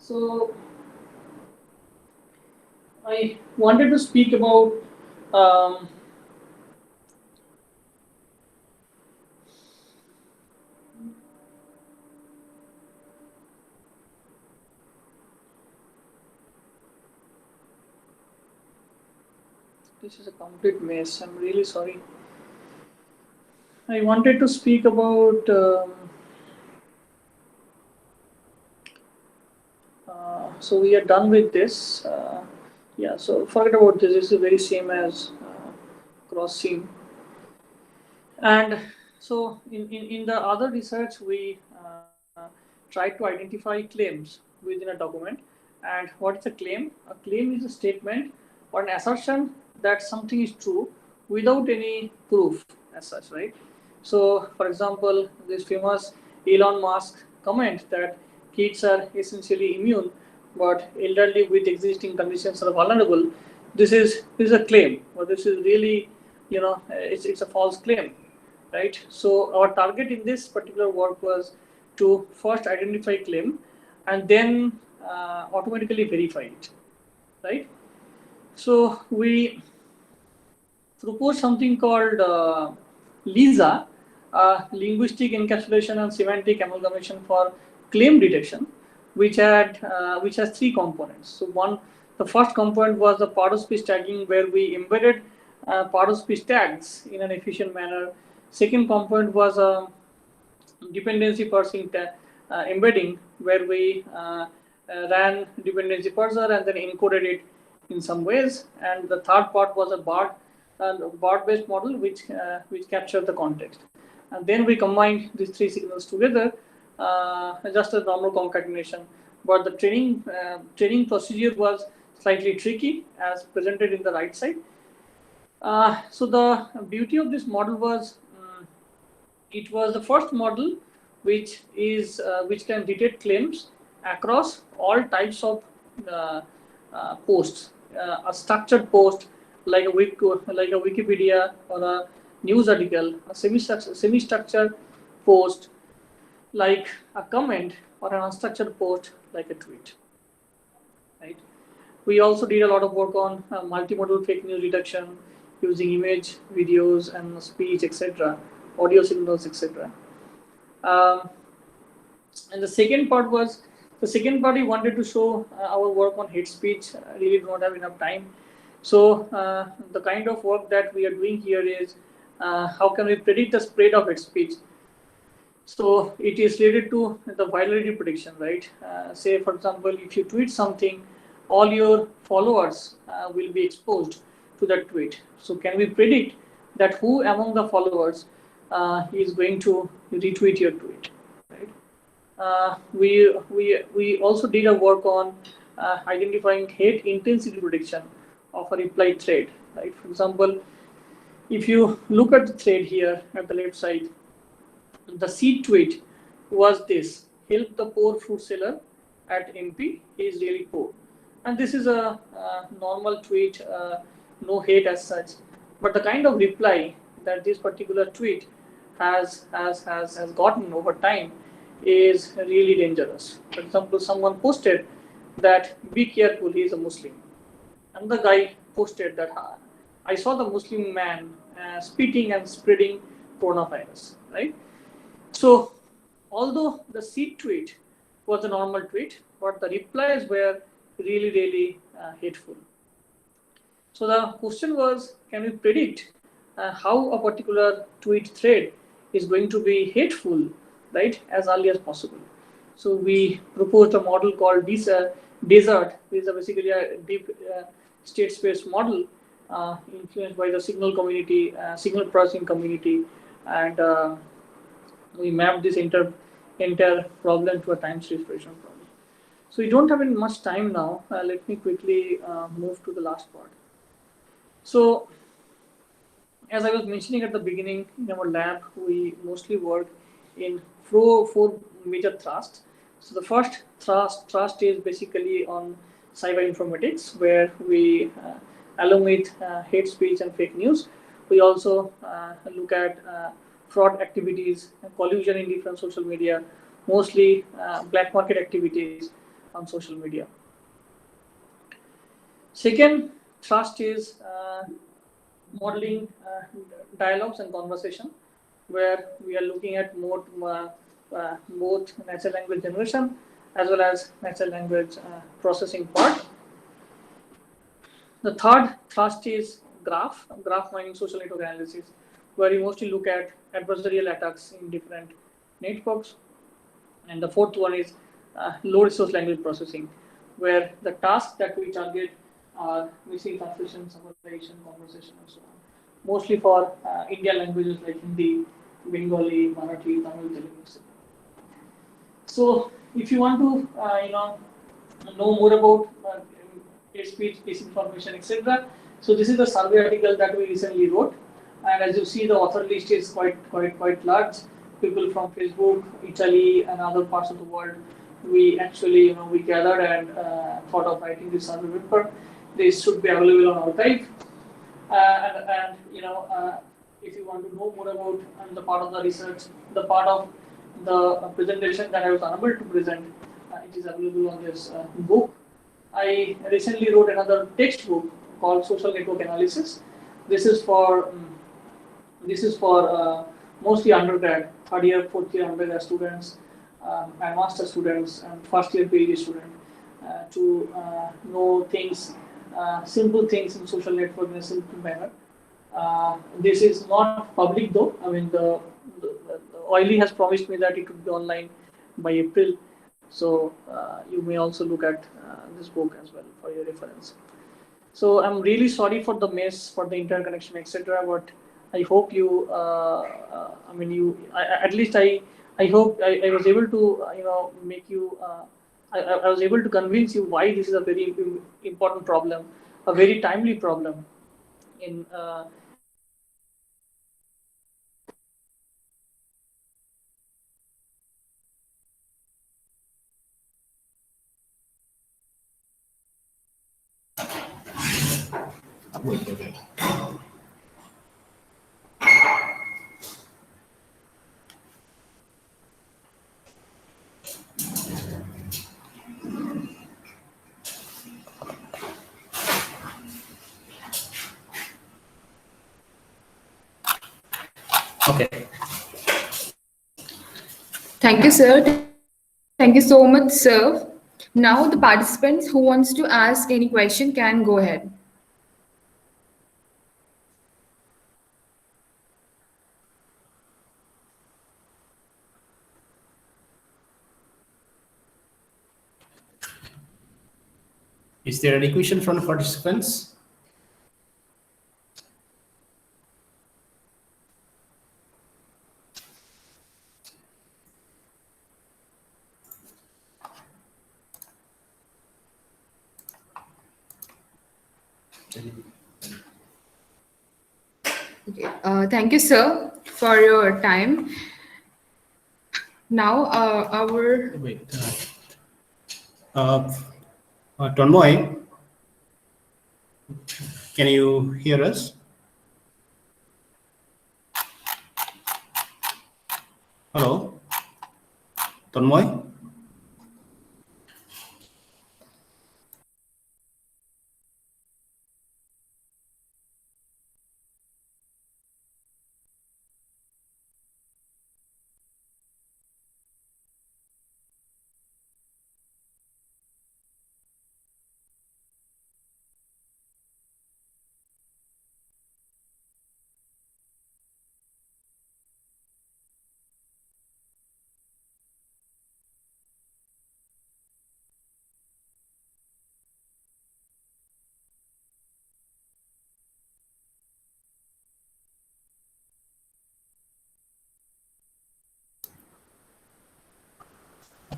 So I wanted to speak about this is a complete mess. I'm really sorry. I wanted to speak about so we are done with this. Yeah, so forget about this. This is very same as cross seam. And so in the other research, we try to identify claims within a document. And what is a claim? A claim is a statement or an assertion that something is true without any proof as such, right? So, for example, this famous Elon Musk comment that kids are essentially immune, but elderly with existing conditions are vulnerable. This is a claim, or this is really, it's a false claim, right? So our target in this particular work was to first identify claim and then automatically verify it, right? So we proposed something called LISA, linguistic encapsulation and semantic amalgamation for claim detection, which has three components. So the first component was the part of speech tagging, where we embedded part of speech tags in an efficient manner. Second component was a dependency parsing embedding, where we ran dependency parser and then encoded it in some ways. And the third part was a BART-based model, which captured the context. And then we combined these three signals together, just as normal concatenation. But the training procedure was slightly tricky, as presented in the right side. So the beauty of this model was it was the first model which can detect claims across all types of posts. A structured post like a Wikipedia or a news article, a semi-structured post like a comment, or an unstructured post like a tweet. Right. We also did a lot of work on multimodal fake news detection using image, videos, and speech, etc., audio signals, etc. And the second part we wanted to show our work on hate speech. I really do not have enough time. So the kind of work that we are doing here is how can we predict the spread of hate speech? So it is related to the virality prediction, right? Say, for example, if you tweet something, all your followers will be exposed to that tweet. So can we predict that who among the followers is going to retweet your tweet? Right? We also did a work on identifying hate intensity prediction of a reply thread. Right? For example, if you look at the thread here at the left side, the seed tweet was this: help the poor fruit seller at MP, he is really poor. And this is a normal tweet, no hate as such. But the kind of reply that this particular tweet has gotten over time is really dangerous. For example, someone posted that be careful, he is a Muslim. And the guy posted that I saw the Muslim man spitting and spreading coronavirus, right? So, although the seed tweet was a normal tweet, but the replies were really, really hateful. So the question was, can we predict how a particular tweet thread is going to be hateful, right, as early as possible? So we proposed a model called Desert, which is basically a deep state space model influenced by the signal community, signal processing community, and we mapped this entire problem to a time series prediction problem. So we don't have any much time now. Let me quickly move to the last part. So, as I was mentioning at the beginning, in our lab, we mostly work in four major thrusts. So the first thrust is basically on cyber informatics, where we, along with hate speech and fake news, we also look at fraud activities, collusion in different social media, mostly black market activities, on social media. Second thrust is modeling dialogues and conversation, where we are looking at both natural language generation as well as natural language processing part. The third thrust is graph mining social network analysis, where we mostly look at adversarial attacks in different networks. And the fourth one is low resource language processing, where the tasks that we target are missing translation, summarization, conversation, and so on. Mostly for Indian languages like Hindi, Bengali, Marathi, Tamil, Telugu, etc. So, if you want to, know more about speech, disinformation, etc. So, this is the survey article that we recently wrote, and as you see, the author list is quite large. People from Facebook, Italy, and other parts of the world. We actually, we gathered and thought of writing this survey paper. This should be available on archive. And if you want to know more about the part of the research, the part of the presentation that I was unable to present, it is available on this book. I recently wrote another textbook called Social Network Analysis. This is for mostly undergrad, third year, fourth year undergrad students, and master students, and first year PhD students to know things. Simple things in social network in a simple manner. This is not public though. I mean, the Oily has promised me that it would be online by April. So you may also look at this book as well for your reference. So I'm really sorry for the mess, for the interconnection, etc. But I hope you, at least I hope I was able to, make you. I was able to convince you why this is a very important problem, a very timely problem in Okay. Thank you, sir. Thank you so much, sir. Now the participants who wants to ask any question can go ahead. Is there any question from the participants? Okay. Thank you, sir, for your time. Now our Wait. Tonmoy, can you hear us? Hello, Tonmoy?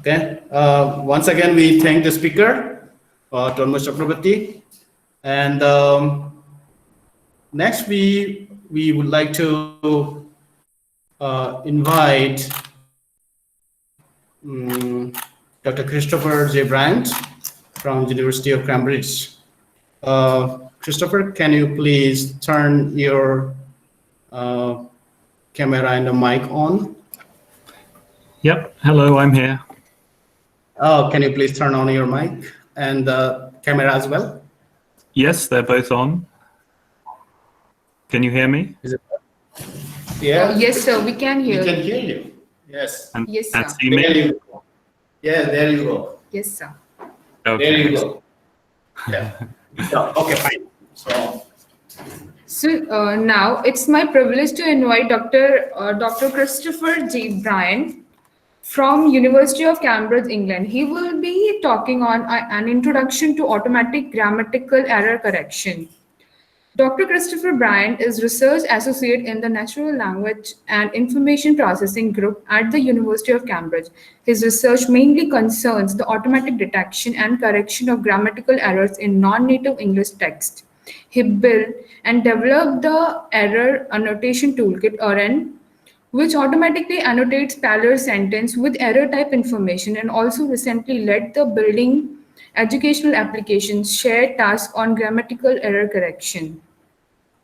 Okay. Once again, we thank the speaker, Tonmoy Chakrabarty, and next we would like to invite Dr. Christopher J. Brandt from University of Cambridge. Christopher, can you please turn your camera and the mic on? Yep. Hello, I'm here. Oh, can you please turn on your mic and the camera as well? Yes, they're both on. Can you hear me? Is it? Yeah. Yes, sir, we can We hear. can hear you. Yes. And, Yes, and sir. see me? There you go. Yeah, there you go. Yes, sir. Okay. There you go. Yeah. Yeah. Okay, fine. So now it's my privilege to invite Dr. Christopher J. Bryant from University of Cambridge, England. He will be talking on an introduction to automatic grammatical error correction. Dr. Christopher Bryant is Research Associate in the Natural Language and Information Processing Group at the University of Cambridge. His research mainly concerns the automatic detection and correction of grammatical errors in non-native English text. He built and developed the Error Annotation Toolkit, or N, which automatically annotates parallel sentence with error type information, and also recently led the building educational applications shared task on grammatical error correction.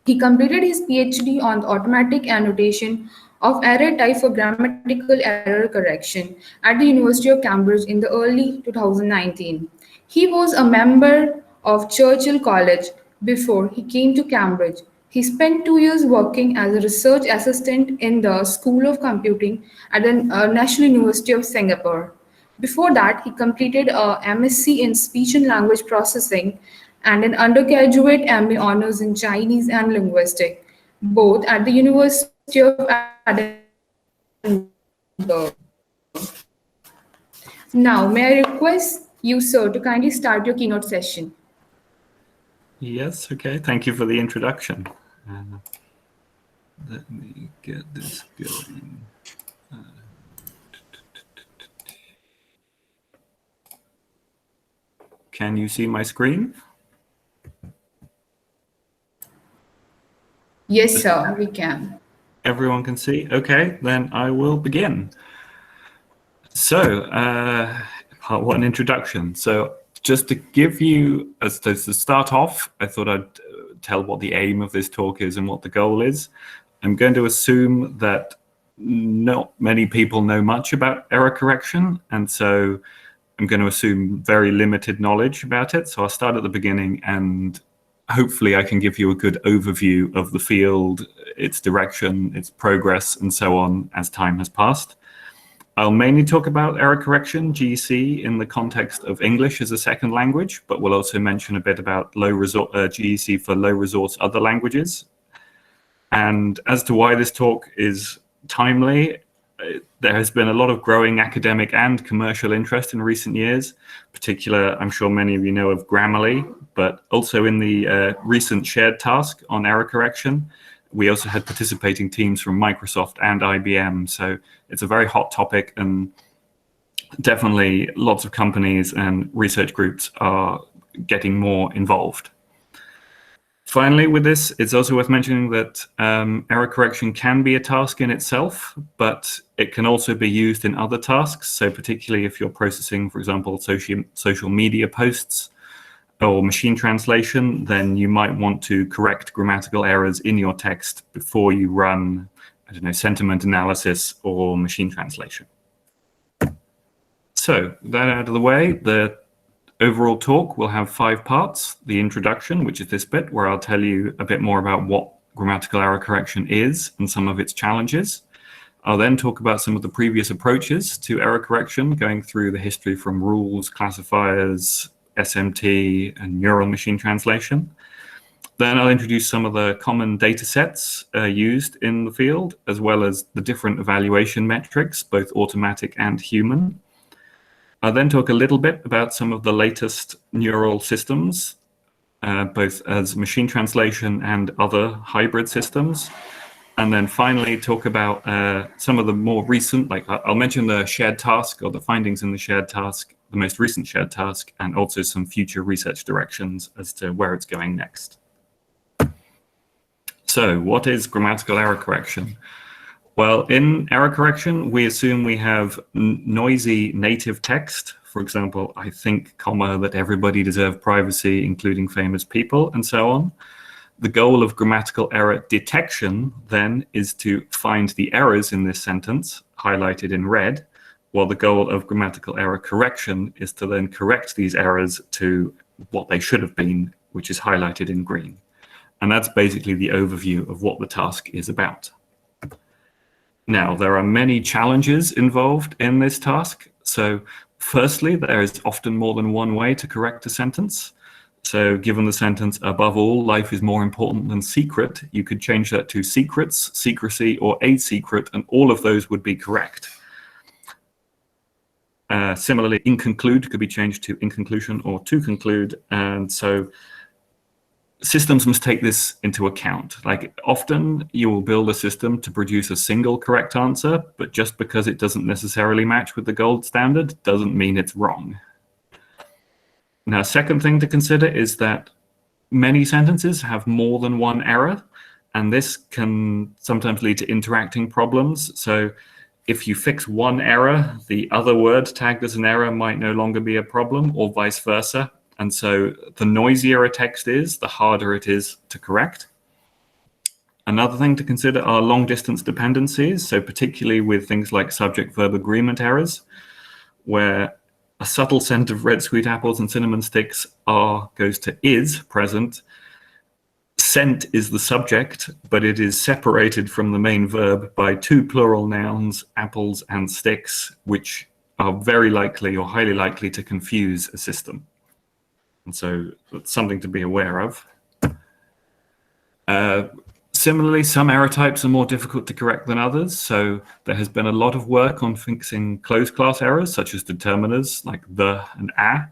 He completed his PhD on the automatic annotation of error type for grammatical error correction at the University of Cambridge in the early 2019. He was a member of Churchill College before he came to Cambridge. He spent 2 years working as a research assistant in the School of Computing at the National University of Singapore. Before that, he completed a MSc in Speech and Language Processing and an undergraduate MA honors in Chinese and Linguistics, both at the University of Edinburgh. Now, may I request you, sir, to kindly start your keynote session? Yes, okay. Thank you for the introduction. Let me get this going. Can you see my screen? Yes, sir, we can. Everyone can see? Okay, then I will begin. So, part one, introduction. So, just to give you, to start off, I thought I'd tell what the aim of this talk is and what the goal is. I'm going to assume that not many people know much about error correction, and so I'm going to assume very limited knowledge about it. So I'll start at the beginning, and hopefully I can give you a good overview of the field, its direction, its progress, and so on as time has passed. I'll mainly talk about error correction, GEC, in the context of English as a second language, but we'll also mention a bit about GEC for low resource other languages. And as to why this talk is timely, there has been a lot of growing academic and commercial interest in recent years. Particular, I'm sure many of you know of Grammarly, but also in the recent shared task on error correction. We also had participating teams from Microsoft and IBM. So it's a very hot topic, and definitely lots of companies and research groups are getting more involved. Finally, with this, it's also worth mentioning that error correction can be a task in itself, but it can also be used in other tasks. So particularly if you're processing, for example, social media posts or machine translation, then you might want to correct grammatical errors in your text before you run, I don't know, sentiment analysis or machine translation. So that out of the way, the overall talk will have 5 parts. The introduction, which is this bit, where I'll tell you a bit more about what grammatical error correction is and some of its challenges. I'll then talk about some of the previous approaches to error correction, going through the history from rules, classifiers, SMT, and neural machine translation. Then I'll introduce some of the common data sets used in the field, as well as the different evaluation metrics, both automatic and human. I'll then talk a little bit about some of the latest neural systems, both as machine translation and other hybrid systems. And then finally talk about some of the more recent, like I'll mention the shared task or the findings in the shared task, the most recent shared task, and also some future research directions as to where it's going next. So what is grammatical error correction? Well, in error correction, we assume we have noisy native text. For example, I think, comma, that everybody deserves privacy, including famous people, and so on. The goal of grammatical error detection, then, is to find the errors in this sentence, highlighted in red, while the goal of grammatical error correction is to then correct these errors to what they should have been, which is highlighted in green. And that's basically the overview of what the task is about. Now, there are many challenges involved in this task. So firstly, there is often more than one way to correct a sentence. So given the sentence, above all, life is more important than secret, you could change that to secrets, secrecy, or a secret, and all of those would be correct. Similarly, include could be changed to in conclusion or to conclude. And so systems must take this into account. Like often you will build a system to produce a single correct answer, but just because it doesn't necessarily match with the gold standard doesn't mean it's wrong. Now, second thing to consider is that many sentences have more than one error, and this can sometimes lead to interacting problems. So if you fix one error, the other word tagged as an error might no longer be a problem, or vice versa. And so the noisier a text is, the harder it is to correct. Another thing to consider are long-distance dependencies, so particularly with things like subject-verb agreement errors, where a subtle scent of red sweet apples and cinnamon sticks goes to is present. Scent is the subject, but it is separated from the main verb by two plural nouns, apples and sticks, which are very likely or highly likely to confuse a system. And so that's something to be aware of. Similarly, some error types are more difficult to correct than others. So there has been a lot of work on fixing closed class errors, such as determiners like the and a.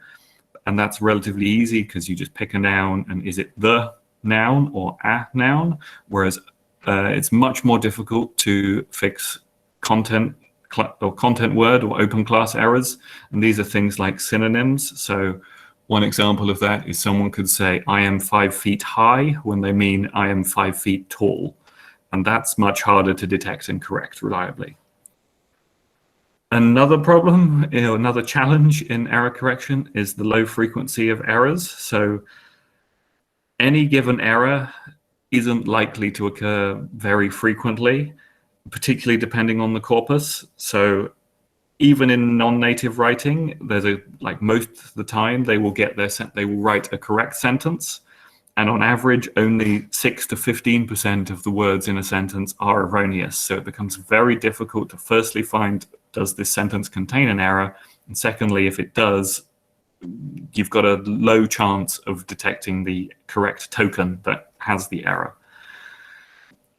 And that's relatively easy because you just pick a noun and is it the noun or a noun? Whereas it's much more difficult to fix content word or open class errors. And these are things like synonyms. So one example of that is someone could say, I am 5 feet high, when they mean I am 5 feet tall. And that's much harder to detect and correct reliably. Another problem, another challenge in error correction is the low frequency of errors. So any given error isn't likely to occur very frequently, particularly depending on the corpus. So even in non-native writing, most of the time they will write a correct sentence, and on average only 6 to 15% of the words in a sentence are erroneous. So it becomes very difficult to firstly find, does this sentence contain an error? And secondly, if it does, you've got a low chance of detecting the correct token that has the error.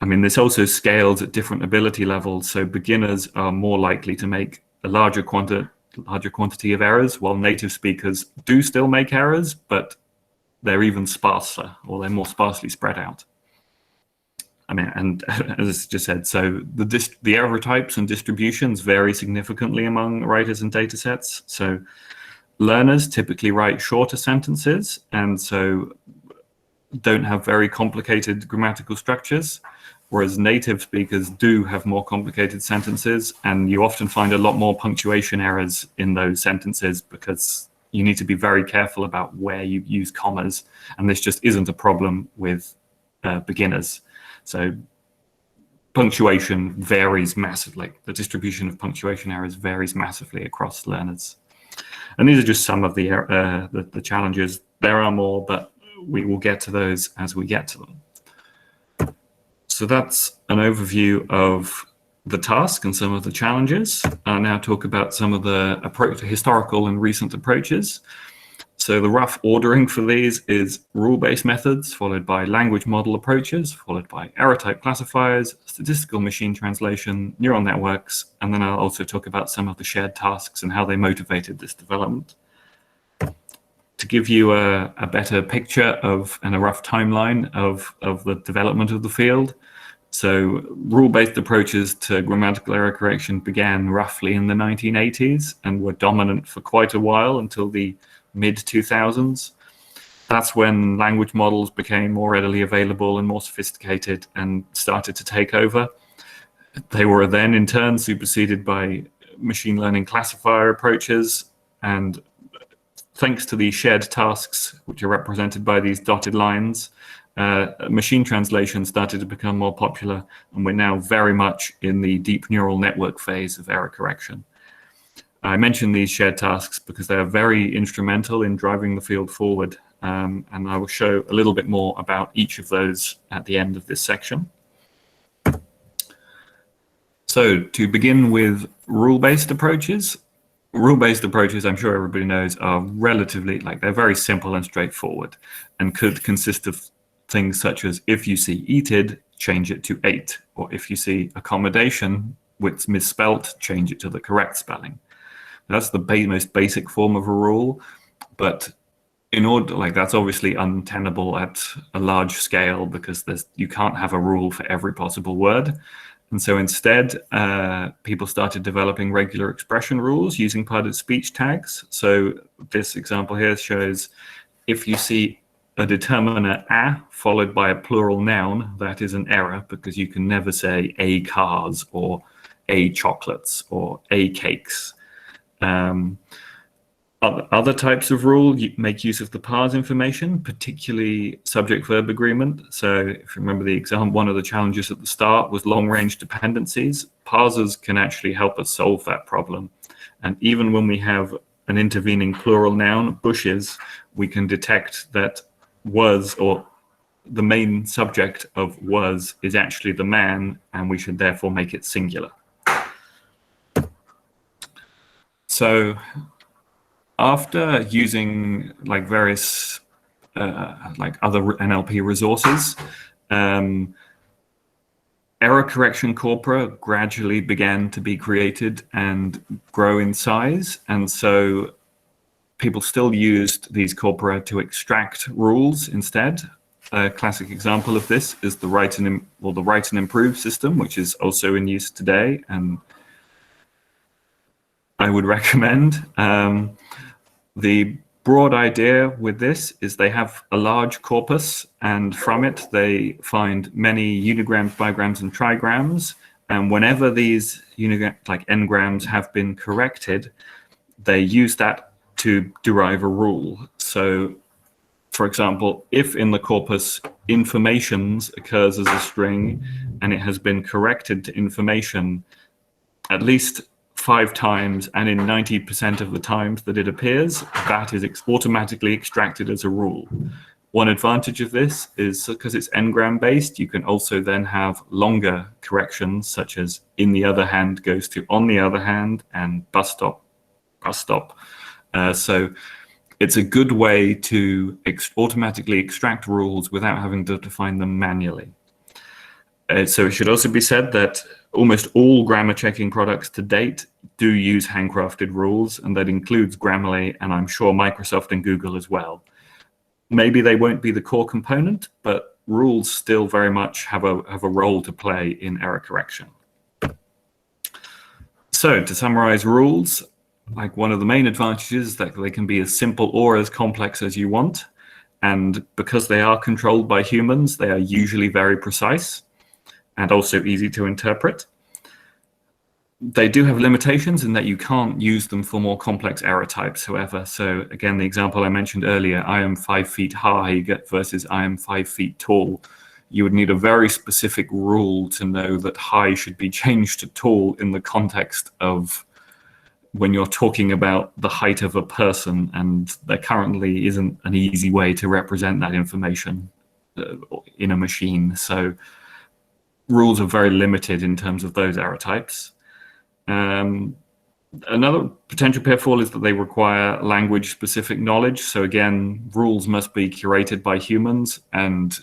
I mean, this also scales at different ability levels. So beginners are more likely to make a larger quantity of errors, while native speakers do still make errors, but they're even sparser, or they're more sparsely spread out. I mean, and as I just said, so the error types and distributions vary significantly among writers and data sets. So learners typically write shorter sentences, and so don't have very complicated grammatical structures, whereas native speakers do have more complicated sentences, and you often find a lot more punctuation errors in those sentences because you need to be very careful about where you use commas, and this just isn't a problem with beginners. So punctuation varies massively. The distribution of punctuation errors varies massively across learners. And these are just some of the challenges. There are more, but we will get to those as we get to them. So that's an overview of the task and some of the challenges. I'll now talk about some of the historical and recent approaches. So the rough ordering for these is rule-based methods, followed by language model approaches, followed by error type classifiers, statistical machine translation, neural networks, and then I'll also talk about some of the shared tasks and how they motivated this development. To give you a better picture and a rough timeline of the development of the field. So rule-based approaches to grammatical error correction began roughly in the 1980s and were dominant for quite a while until the mid-2000s. That's when language models became more readily available and more sophisticated and started to take over. They were then in turn superseded by machine learning classifier approaches, and thanks to the shared tasks, which are represented by these dotted lines, machine translation started to become more popular, and we're now very much in the deep neural network phase of error correction. I mention these shared tasks because they are very instrumental in driving the field forward, and I will show a little bit more about each of those at the end of this section. So to begin with rule-based approaches. Rule-based approaches, I'm sure everybody knows, are relatively, they're very simple and straightforward and could consist of things such as if you see eated, change it to ate, or if you see accommodation with misspelt, change it to the correct spelling. That's the most basic form of a rule, but in order, that's obviously untenable at a large scale because you can't have a rule for every possible word. And so instead, people started developing regular expression rules using parted speech tags. So this example here shows if you see a determiner a followed by a plural noun, that is an error because you can never say a cars or a chocolates or a cakes. Other types of rule make use of the pars information, particularly subject-verb agreement. So if you remember the example, one of the challenges at the start was long-range dependencies. Parsers can actually help us solve that problem. And even when we have an intervening plural noun, bushes, we can detect that was, or the main subject of was, is actually the man, and we should therefore make it singular. So after using various other NLP resources, error correction corpora gradually began to be created and grow in size. And so people still used these corpora to extract rules instead. A classic example of this is the write and improve system, which is also in use today, and I would recommend. The broad idea with this is they have a large corpus, and from it they find many unigrams, bigrams, and trigrams. And whenever these n-grams have been corrected, they use that to derive a rule. So, for example, if in the corpus informations occurs as a string and it has been corrected to information at least 5 times, and in 90% of the times that it appears, that is automatically extracted as a rule. One advantage of this is because it's n-gram based, you can also then have longer corrections, such as in the other hand goes to on the other hand, and bus stop, bus stop. So it's a good way to automatically extract rules without having to define them manually. So it should also be said that almost all grammar checking products to date do use handcrafted rules, and that includes Grammarly, and I'm sure Microsoft and Google as well. Maybe they won't be the core component, but rules still very much have a role to play in error correction. So to summarize rules, one of the main advantages is that they can be as simple or as complex as you want. And because they are controlled by humans, they are usually very precise and also easy to interpret. They do have limitations in that you can't use them for more complex error types, however. So again, the example I mentioned earlier, I am 5 feet high versus I am 5 feet tall. You would need a very specific rule to know that high should be changed to tall in the context of when you're talking about the height of a person, and there currently isn't an easy way to represent that information in a machine. So rules are very limited in terms of those error types. Another potential pitfall is that they require language-specific knowledge. So again, rules must be curated by humans, and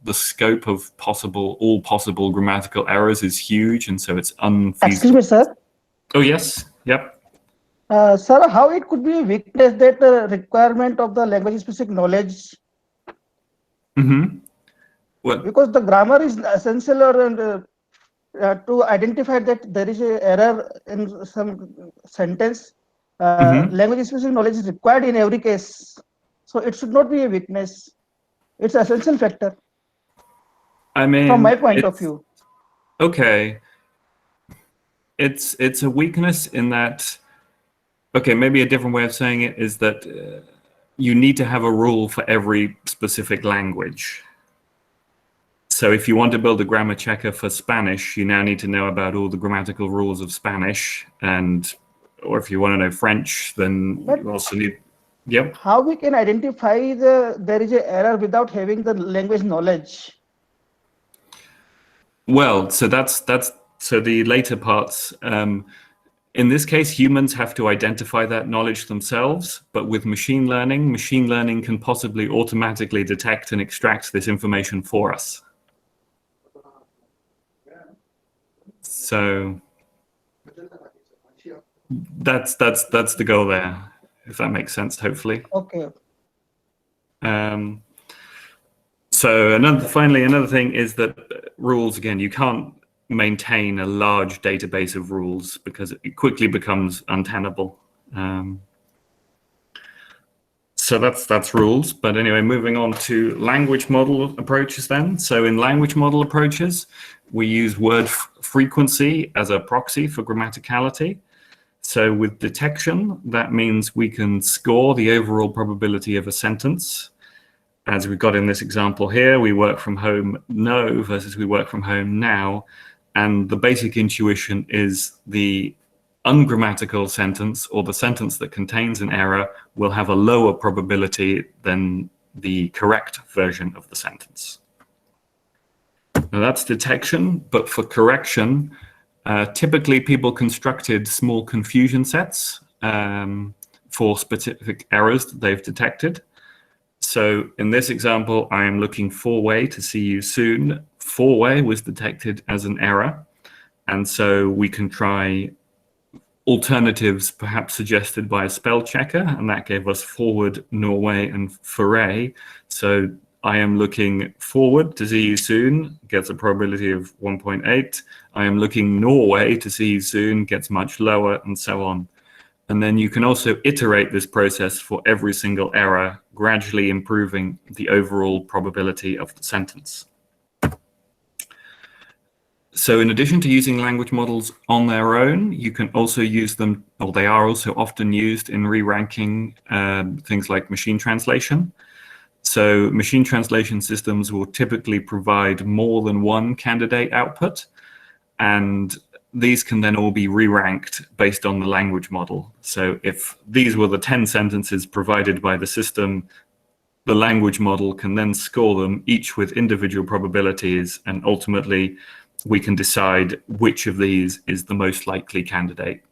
the scope of all possible grammatical errors is huge, and so it's unfeasible. Excuse me, sir. Oh, yes. Yep. Sir, how it could be a weakness that the requirement of the language-specific knowledge? Mm-hmm. What? Because the grammar is essential, to identify that there is an error in some sentence. Language-specific knowledge is required in every case, so it should not be a weakness. It's an essential factor. I mean, from my point of view. Okay. It's a weakness in that, okay, maybe a different way of saying it is that you need to have a rule for every specific language. So if you want to build a grammar checker for Spanish, you now need to know about all the grammatical rules of Spanish and or if you want to know French, then But you also need. Yep. how we can identify there is an error without having the language knowledge? Well, so that's so the later parts. In this case, humans have to identify that knowledge themselves, but with machine learning can possibly automatically detect and extract this information for us. So that's the goal there, if that makes sense, hopefully. Okay. So another thing is that rules, again, you can't maintain a large database of rules because it quickly becomes untenable. So that's rules. But anyway, moving on to language model approaches then. So in language model approaches, we use word frequency as a proxy for grammaticality. So with detection, that means we can score the overall probability of a sentence. As we've got in this example here, we work from home no versus we work from home now. And the basic intuition is the ungrammatical sentence, or the sentence that contains an error, will have a lower probability than the correct version of the sentence. Now that's detection, but for correction, typically people constructed small confusion sets for specific errors that they've detected. So in this example, I am looking for-way to see you soon. For-way was detected as an error. And so we can try alternatives perhaps suggested by a spell checker, and that gave us forward, Norway, and foray. So I am looking forward to see you soon, gets a probability of 1.8. I am looking Norway to see you soon, gets much lower, and so on. And then you can also iterate this process for every single error, gradually improving the overall probability of the sentence. So in addition to using language models on their own, you can also use them, or they are also often used in re-ranking things like machine translation. So machine translation systems will typically provide more than one candidate output, and these can then all be re-ranked based on the language model. So if these were the 10 sentences provided by the system, the language model can then score them, each with individual probabilities, and ultimately we can decide which of these is the most likely candidate.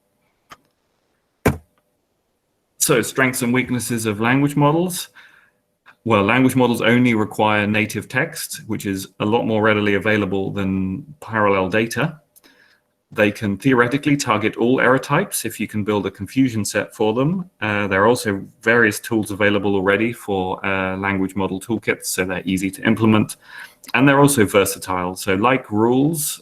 So strengths and weaknesses of language models. Well, language models only require native text, which is a lot more readily available than parallel data. They can theoretically target all error types if you can build a confusion set for them. There are also various tools available already for language model toolkits, so they're easy to implement. And they're also versatile. So like rules,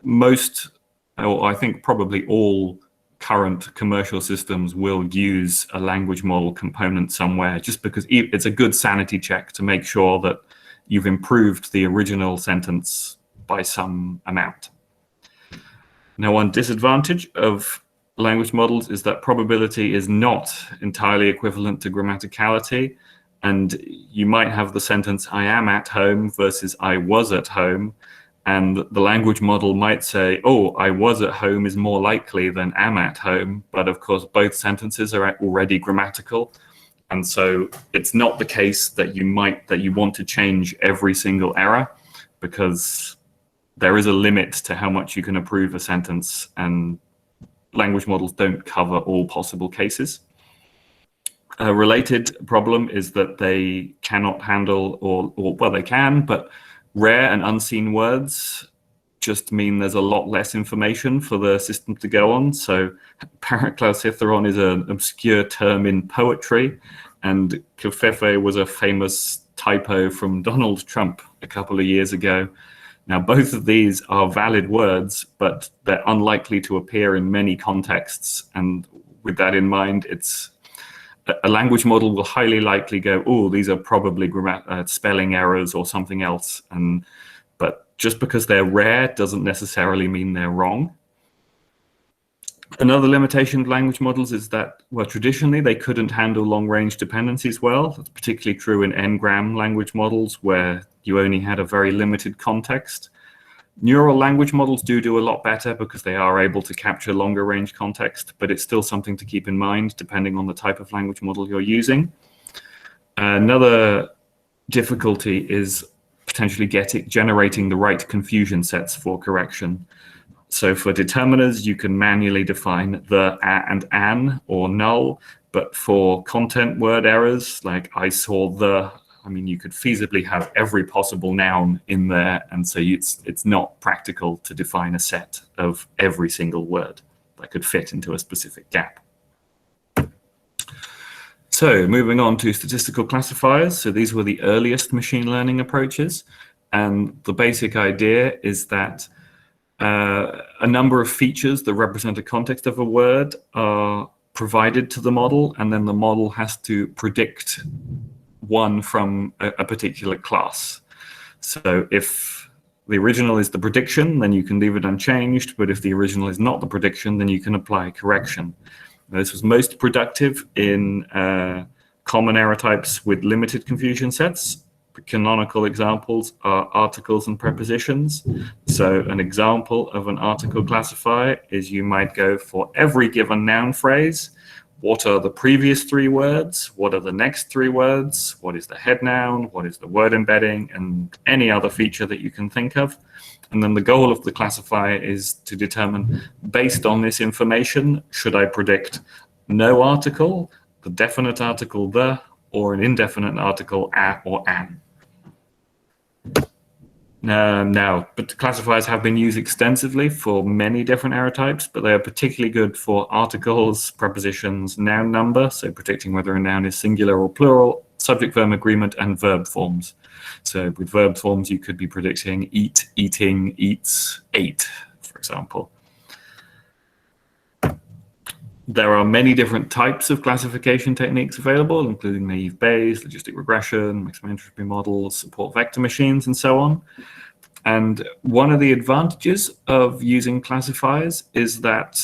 most, or I think probably all current commercial systems will use a language model component somewhere, just because it's a good sanity check to make sure that you've improved the original sentence by some amount. Now, one disadvantage of language models is that probability is not entirely equivalent to grammaticality. And you might have the sentence, I am at home versus I was at home. And the language model might say, oh, I was at home is more likely than am at home. But of course, both sentences are already grammatical. And so it's not the case that you want to change every single error, because there is a limit to how much you can approve a sentence, and language models don't cover all possible cases. A related problem is that they cannot handle, or well, they can, but rare and unseen words just mean there's a lot less information for the system to go on. So paraklausithron is an obscure term in poetry, and kefefe was a famous typo from Donald Trump a couple of years ago. Now, both of these are valid words, but they're unlikely to appear in many contexts. And with that in mind, a language model will highly likely go, oh, these are probably spelling errors or something else. But just because they're rare doesn't necessarily mean they're wrong. Another limitation of language models is that, well, traditionally they couldn't handle long-range dependencies well. That's particularly true in n-gram language models, where you only had a very limited context. Neural language models do a lot better because they are able to capture longer range context, but it's still something to keep in mind depending on the type of language model you're using. Another difficulty is potentially generating the right confusion sets for correction. So for determiners, you can manually define the and an or null, but for content word errors, like I saw the, I mean, you could feasibly have every possible noun in there, and so it's not practical to define a set of every single word that could fit into a specific gap. So moving on to statistical classifiers. So these were the earliest machine learning approaches, and the basic idea is that a number of features that represent a context of a word are provided to the model, and then the model has to predict one from a particular class. So if the original is the prediction, then you can leave it unchanged, but if the original is not the prediction, then you can apply a correction. Now, this was most productive in common error types with limited confusion sets. The canonical examples are articles and prepositions. So an example of an article classifier is you might go for every given noun phrase, what are the previous three words? What are the next three words? What is the head noun? What is the word embedding? And any other feature that you can think of. And then the goal of the classifier is to determine, based on this information, should I predict no article, the definite article the, or an indefinite article a or an. But the classifiers have been used extensively for many different error types, but they are particularly good for articles, prepositions, noun number, so predicting whether a noun is singular or plural, subject-verb agreement, and verb forms. So with verb forms, you could be predicting eat, eating, eats, ate, for example. There are many different types of classification techniques available, including naive Bayes, logistic regression, maximum entropy models, support vector machines, and so on. And one of the advantages of using classifiers is that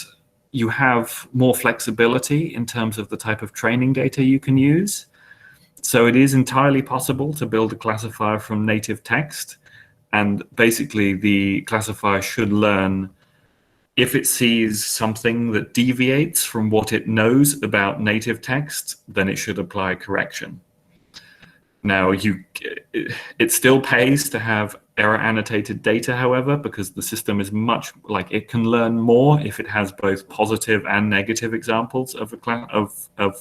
you have more flexibility in terms of the type of training data you can use. So it is entirely possible to build a classifier from native text. And basically, the classifier should learn if it sees something that deviates from what it knows about native text, then it should apply correction. Now, it still pays to have error annotated data, however, because the system is much like it can learn more if it has both positive and negative examples of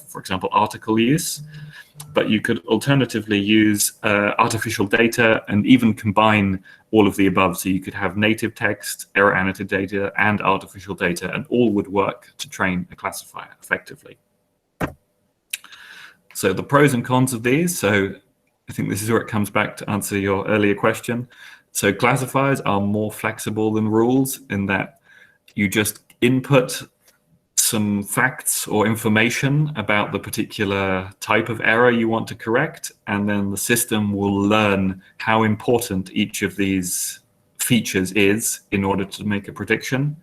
for example, article use. But you could alternatively use artificial data and even combine all of the above. So you could have native text, error annotated data, and artificial data, and all would work to train a classifier effectively. So the pros and cons of these. So I think this is where it comes back to answer your earlier question. So classifiers are more flexible than rules in that you just input some facts or information about the particular type of error you want to correct, and then the system will learn how important each of these features is in order to make a prediction.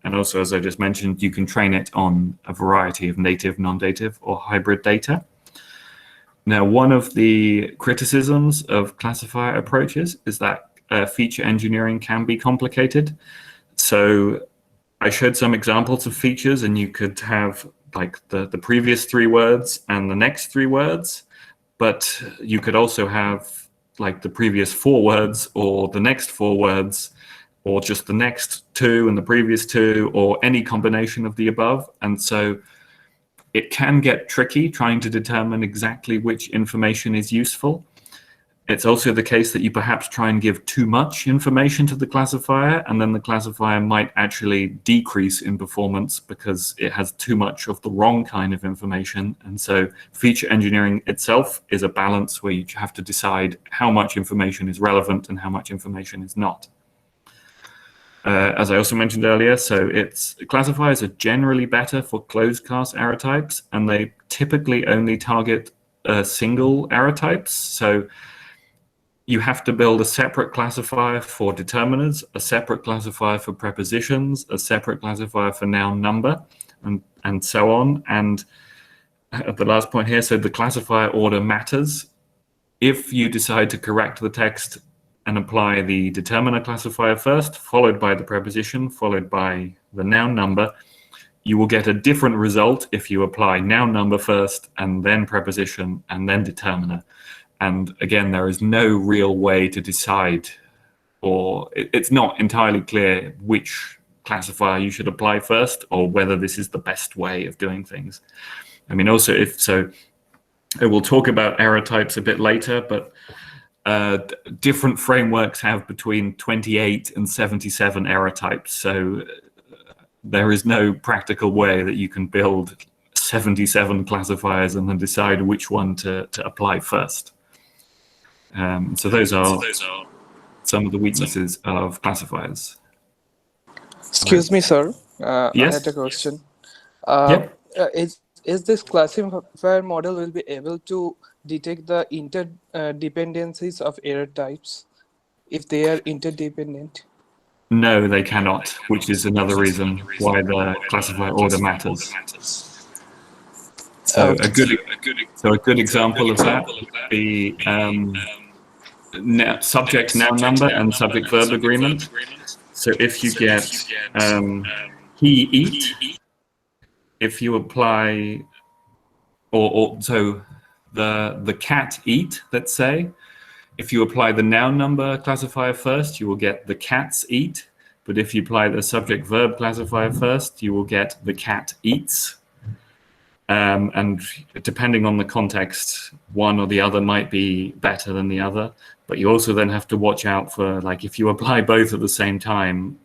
And also, as I just mentioned, you can train it on a variety of native, non-native, or hybrid data. Now, one of the criticisms of classifier approaches is that feature engineering can be complicated. So I showed some examples of features, and you could have like the previous three words and the next three words, but you could also have like the previous four words or the next four words, or just the next two and the previous two, or any combination of the above. And so it can get tricky trying to determine exactly which information is useful. It's also the case that you perhaps try and give too much information to the classifier, and then the classifier might actually decrease in performance because it has too much of the wrong kind of information. And so feature engineering itself is a balance where you have to decide how much information is relevant and how much information is not. As I also mentioned earlier, so classifiers are generally better for closed class error types, and they typically only target single error types. So you have to build a separate classifier for determiners, a separate classifier for prepositions, a separate classifier for noun number, and so on. And at the last point here, so the classifier order matters. If you decide to correct the text and apply the determiner classifier first, followed by the preposition, followed by the noun number, you will get a different result if you apply noun number first and then preposition and then determiner. And again, there is no real way to decide, or it's not entirely clear which classifier you should apply first or whether this is the best way of doing things. I mean, also, if so, I will talk about error types a bit later, but different frameworks have between 28 and 77 error types. So there is no practical way that you can build 77 classifiers and then decide which one to apply first. So those are some of the weaknesses of classifiers. Excuse me, sir. Yes? I had a question. Yep. Is this classifier model will be able to detect the interdependencies of error types if they are interdependent? No, they cannot, which is another reason why the classifier order matters. So a good example of that would be subject noun number and subject verb agreement. So if you get he eat, if you apply, so the cat eat, let's say, if you apply the noun number classifier first, you will get the cats eat. But if you apply the subject verb classifier first, you will get the cat eats. And depending on the context, one or the other might be better than the other. But you also then have to watch out for, like, if you apply both at the same time,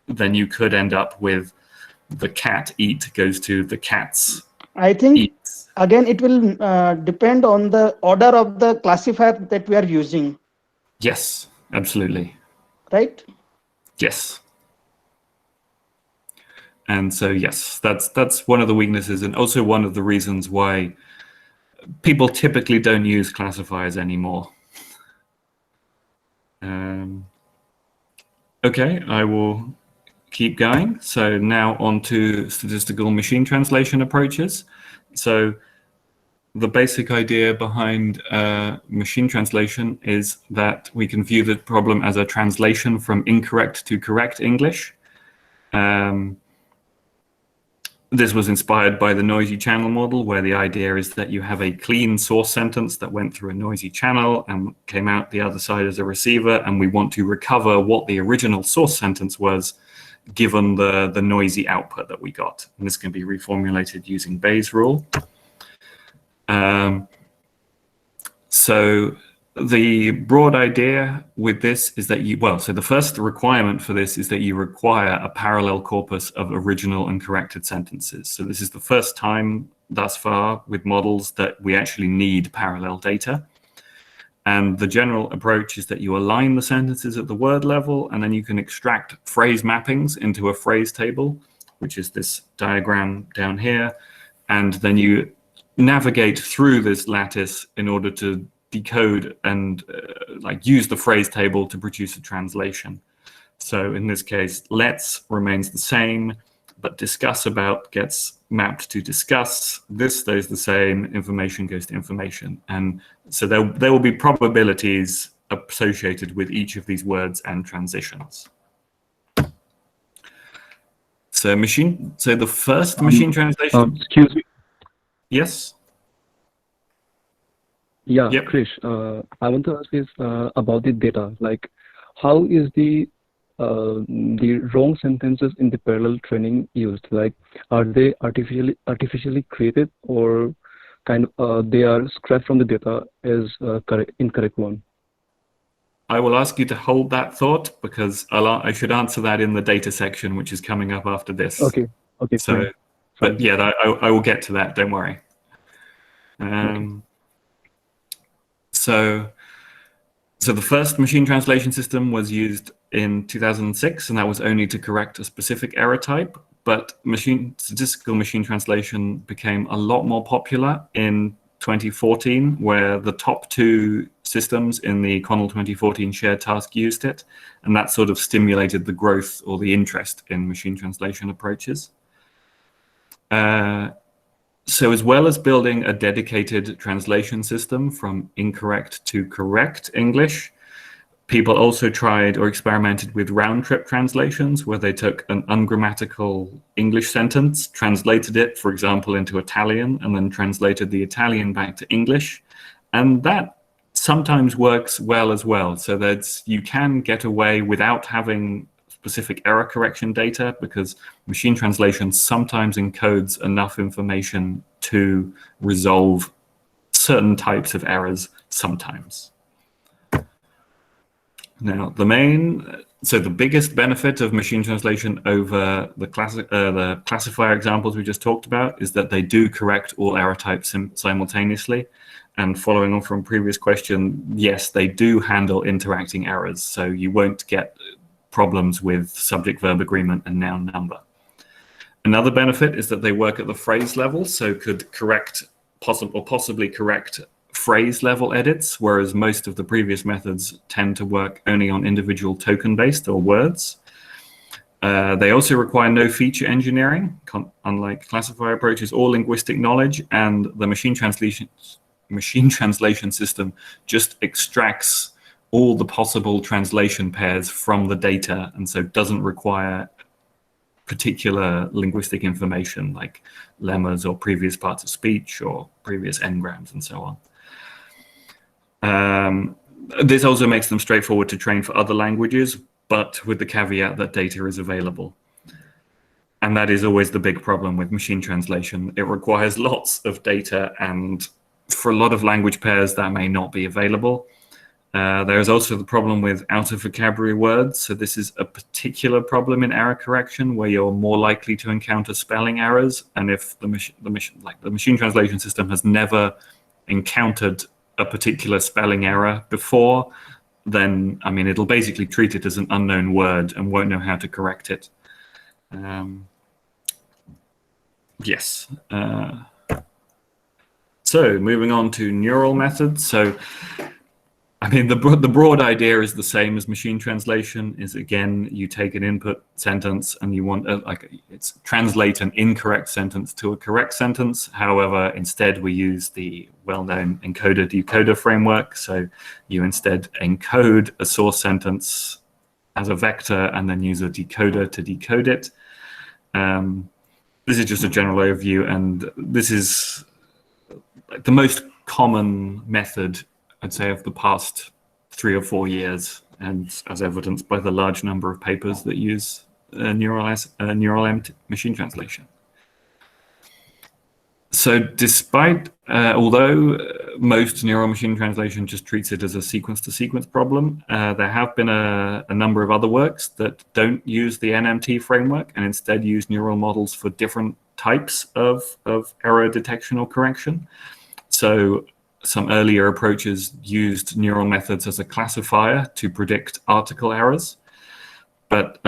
then you could end up with the cat eat goes to the cats I think eats. again it will depend on the order of the classifier that we are using. Yes, absolutely. Right? Yes. And so, yes, that's one of the weaknesses, and also one of the reasons why people typically don't use classifiers anymore. Okay, I will keep going. So now on to statistical machine translation approaches. So the basic idea behind machine translation is that we can view the problem as a translation from incorrect to correct English. This was inspired by the noisy channel model, where the idea is that you have a clean source sentence that went through a noisy channel and came out the other side as a receiver, and we want to recover what the original source sentence was given the noisy output that we got. And this can be reformulated using Bayes' rule. So the broad idea with this is that so the first requirement for this is that you require a parallel corpus of original and corrected sentences. So this is the first time thus far with models that we actually need parallel data. And the general approach is that you align the sentences at the word level, and then you can extract phrase mappings into a phrase table, which is this diagram down here. And then you navigate through this lattice in order to decode and use the phrase table to produce a translation. So in this case, let's remains the same, but discuss about gets mapped to discuss. This stays the same, information goes to information. And so there will be probabilities associated with each of these words and transitions. So the first machine translation. Excuse me. Yes. Yeah, Yep. Krish, I want to ask is about the data. Like, how is the wrong sentences in the parallel training used? Like, are they artificially created, or kind of they are scrapped from the data as incorrect one? I will ask you to hold that thought, because I should answer that in the data section, which is coming up after this. Okay. Okay. So, fine. but yeah, I will get to that. Don't worry. Okay. So the first machine translation system was used in 2006, and that was only to correct a specific error type. But statistical machine translation became a lot more popular in 2014, where the top two systems in the Connell 2014 shared task used it, and that sort of stimulated the growth or the interest in machine translation approaches. So as well as building a dedicated translation system from incorrect to correct English, People also tried or experimented with round-trip translations, where they took an ungrammatical English sentence, translated it, for example, into Italian, and then translated the Italian back to English. And that sometimes works well as well. So that you can get away without having specific error correction data, because machine translation sometimes encodes enough information to resolve certain types of errors sometimes. Now, the biggest benefit of machine translation over the classifier examples we just talked about is that they do correct all error types simultaneously. And following on from previous question, yes, they do handle interacting errors. So you won't get problems with subject-verb agreement and noun number. Another benefit is that they work at the phrase level, so could correct possibly correct phrase level edits, whereas most of the previous methods tend to work only on individual token-based or words. They also require no feature engineering, unlike classifier approaches, or linguistic knowledge, and the machine translation system just extracts all the possible translation pairs from the data, and so doesn't require particular linguistic information like lemmas or previous parts of speech or previous n-grams and so on. This also makes them straightforward to train for other languages, but with the caveat that data is available. And that is always the big problem with machine translation. It requires lots of data, and for a lot of language pairs that may not be available. There is also the problem with out-of-vocabulary words. So this is a particular problem in error correction, where you're more likely to encounter spelling errors. And if the machine translation system has never encountered a particular spelling error before, then, I mean, it'll basically treat it as an unknown word and won't know how to correct it. Yes. So moving on to neural methods. So, I mean, the broad idea is the same as machine translation. Is again, you take an input sentence and you want it's translate an incorrect sentence to a correct sentence. However, instead we use the well-known encoder-decoder framework. So you instead encode a source sentence as a vector and then use a decoder to decode it. This is just a general overview, and this is the most common method, I'd say, of the past 3 or 4 years, and as evidenced by the large number of papers that use neural machine translation. So despite, although most neural machine translation just treats it as a sequence-to-sequence problem, there have been a number of other works that don't use the NMT framework and instead use neural models for different types of error detection or correction. So some earlier approaches used neural methods as a classifier to predict article errors. But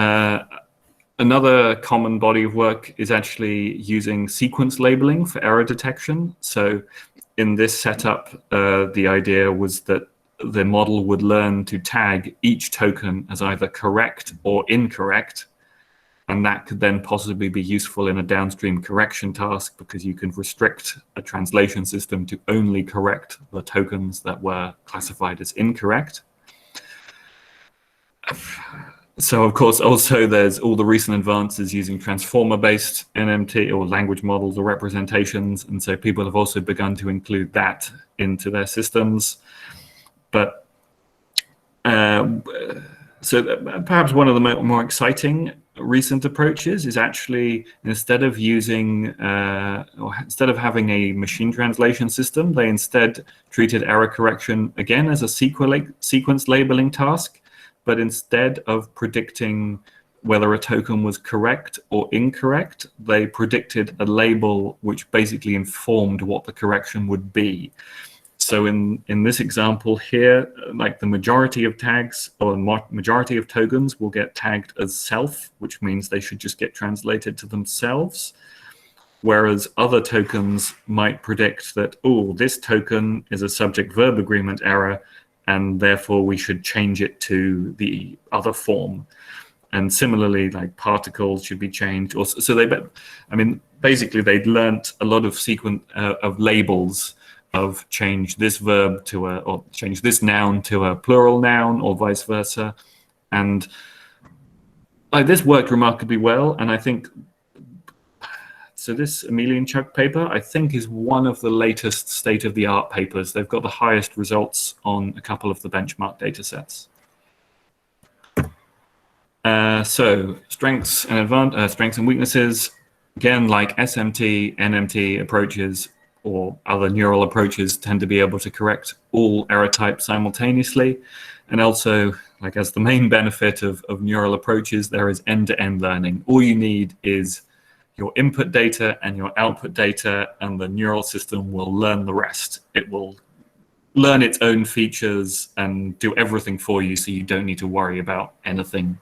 another common body of work is actually using sequence labeling for error detection. So in this setup, the idea was that the model would learn to tag each token as either correct or incorrect. And that could then possibly be useful in a downstream correction task, because you can restrict a translation system to only correct the tokens that were classified as incorrect. So, of course, also there's all the recent advances using transformer-based NMT or language models or representations. And so people have also begun to include that into their systems. But so perhaps one of the more exciting recent approaches is actually, instead of using or instead of having a machine translation system, they instead treated error correction again as a sequence labeling task, but instead of predicting whether a token was correct or incorrect, they predicted a label which basically informed what the correction would be. So in this example here, like the majority of tags or majority of tokens will get tagged as self, which means they should just get translated to themselves. Whereas other tokens might predict that, oh, this token is a subject-verb agreement error, and therefore we should change it to the other form. And similarly, like particles should be changed. So basically they'd learnt a lot of sequence of labels of change this verb to or change this noun to a plural noun, or vice versa. And like, this worked remarkably well, and I think so. This Emelianchuk paper, I think, is one of the latest state-of-the-art papers. They've got the highest results on a couple of the benchmark data sets. So strengths and weaknesses. Again, like SMT, NMT approaches or other neural approaches tend to be able to correct all error types simultaneously. And also, like, as the main benefit of neural approaches, there is end-to-end learning. All you need is your input data and your output data, and the neural system will learn the rest. It will learn its own features and do everything for you, so you don't need to worry about anything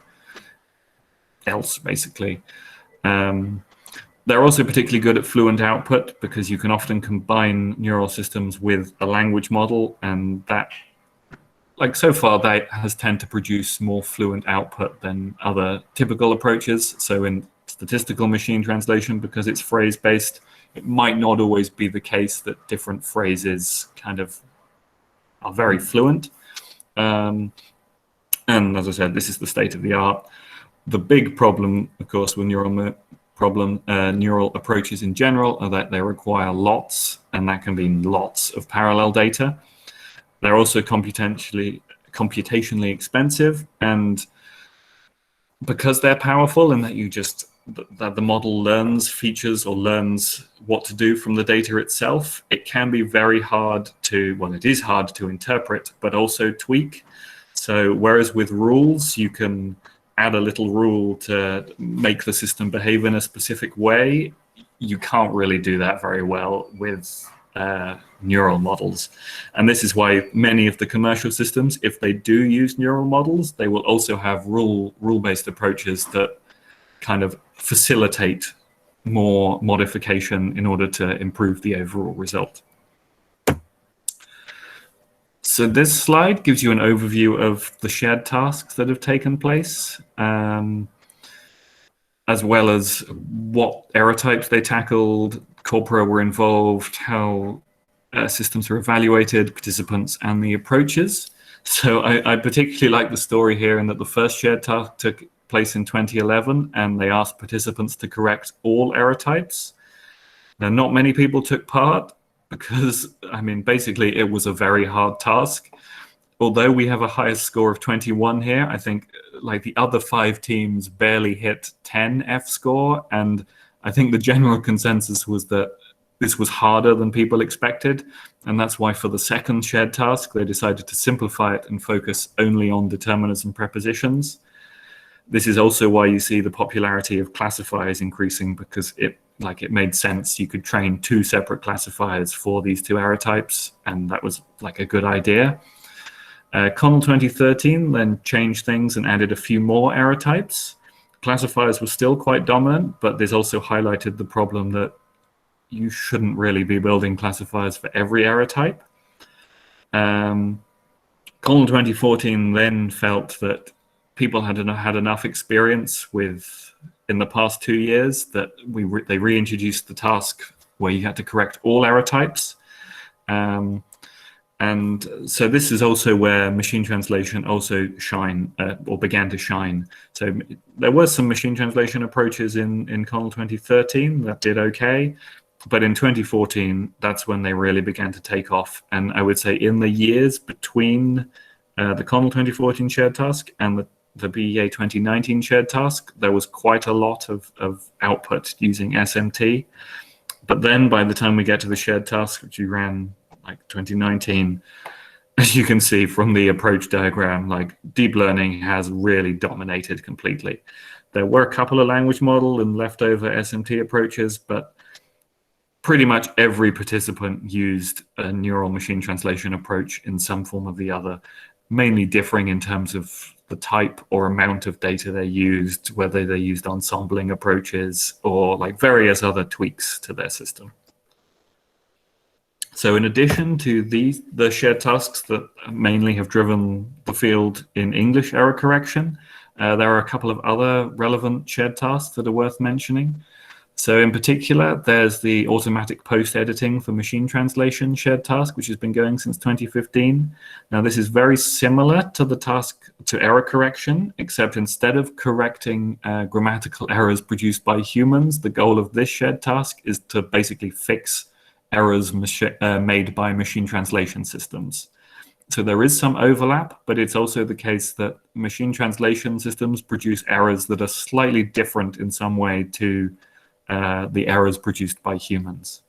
else, basically. They're also particularly good at fluent output, because you can often combine neural systems with a language model, and that, like, so far that has tended to produce more fluent output than other typical approaches. So in statistical machine translation, because it's phrase-based, it might not always be the case that different phrases kind of are very fluent. And as I said, this is the state of the art. The big problem, of course, with neural approaches in general are that they require lots, and that can mean lots of parallel data. They're also computationally expensive, and because they're powerful in that that the model learns features or learns what to do from the data itself, it can be very hard to, well, it is hard to interpret, but also tweak. So whereas with rules, you can add a little rule to make the system behave in a specific way, you can't really do that very well with neural models. And this is why many of the commercial systems, if they do use neural models, they will also have rule-based approaches that kind of facilitate more modification in order to improve the overall result. So this slide gives you an overview of the shared tasks that have taken place, as well as what error types they tackled, corpora were involved, how systems are evaluated, participants, and the approaches. So I particularly like the story here, in that the first shared task took place in 2011, and they asked participants to correct all error types. Now, not many people took part, because, I mean, basically it was a very hard task. Although we have a highest score of 21 here, I think like the other 5 teams barely hit 10 F score, and I think the general consensus was that this was harder than people expected, and that's why for the second shared task they decided to simplify it and focus only on determiners and prepositions. This is also why you see the popularity of classifiers increasing, because it made sense. You could train 2 separate classifiers for these 2 error types, and that was like a good idea. Connell 2013 then changed things and added a few more error types. Classifiers were still quite dominant, but this also highlighted the problem that you shouldn't really be building classifiers for every error type. Connell 2014 then felt that people had enough experience with, in the past 2 years, that they reintroduced the task where you had to correct all error types. And so this is also where machine translation also began to shine. So there were some machine translation approaches in Connell 2013 that did okay, but in 2014, that's when they really began to take off. And I would say in the years between the Connell 2014 shared task and the BEA 2019 shared task, there was quite a lot of output using SMT. But then by the time we get to the shared task, which we ran like 2019, as you can see from the approach diagram, like deep learning has really dominated completely. There were a couple of language model and leftover SMT approaches, but pretty much every participant used a neural machine translation approach in some form or the other, mainly differing in terms of the type or amount of data they used, whether they used ensembling approaches or like various other tweaks to their system. So in addition to the shared tasks that mainly have driven the field in English error correction, there are a couple of other relevant shared tasks that are worth mentioning. So in particular, there's the automatic post-editing for machine translation shared task, which has been going since 2015. Now, this is very similar to the task to error correction, except instead of correcting grammatical errors produced by humans, the goal of this shared task is to basically fix errors made by machine translation systems. So there is some overlap, but it's also the case that machine translation systems produce errors that are slightly different in some way to the errors produced by humans.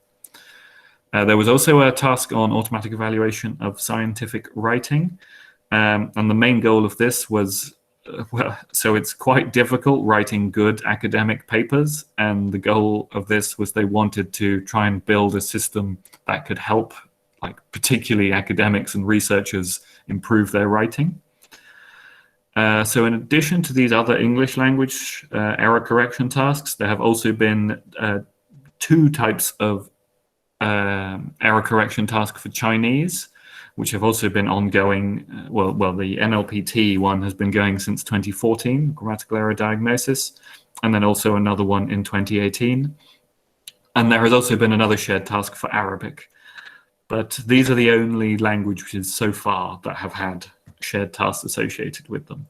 There was also a task on automatic evaluation of scientific writing, and the main goal of this was, so it's quite difficult writing good academic papers, and the goal of this was they wanted to try and build a system that could help, like particularly academics and researchers, improve their writing. So in addition to these other English language error correction tasks, there have also been two types of error correction tasks for Chinese, which have also been ongoing. Well, the NLP-DL one has been going since 2014, grammatical error diagnosis, and then also another one in 2018. And there has also been another shared task for Arabic. But these are the only languages so far that have had shared tasks associated with them.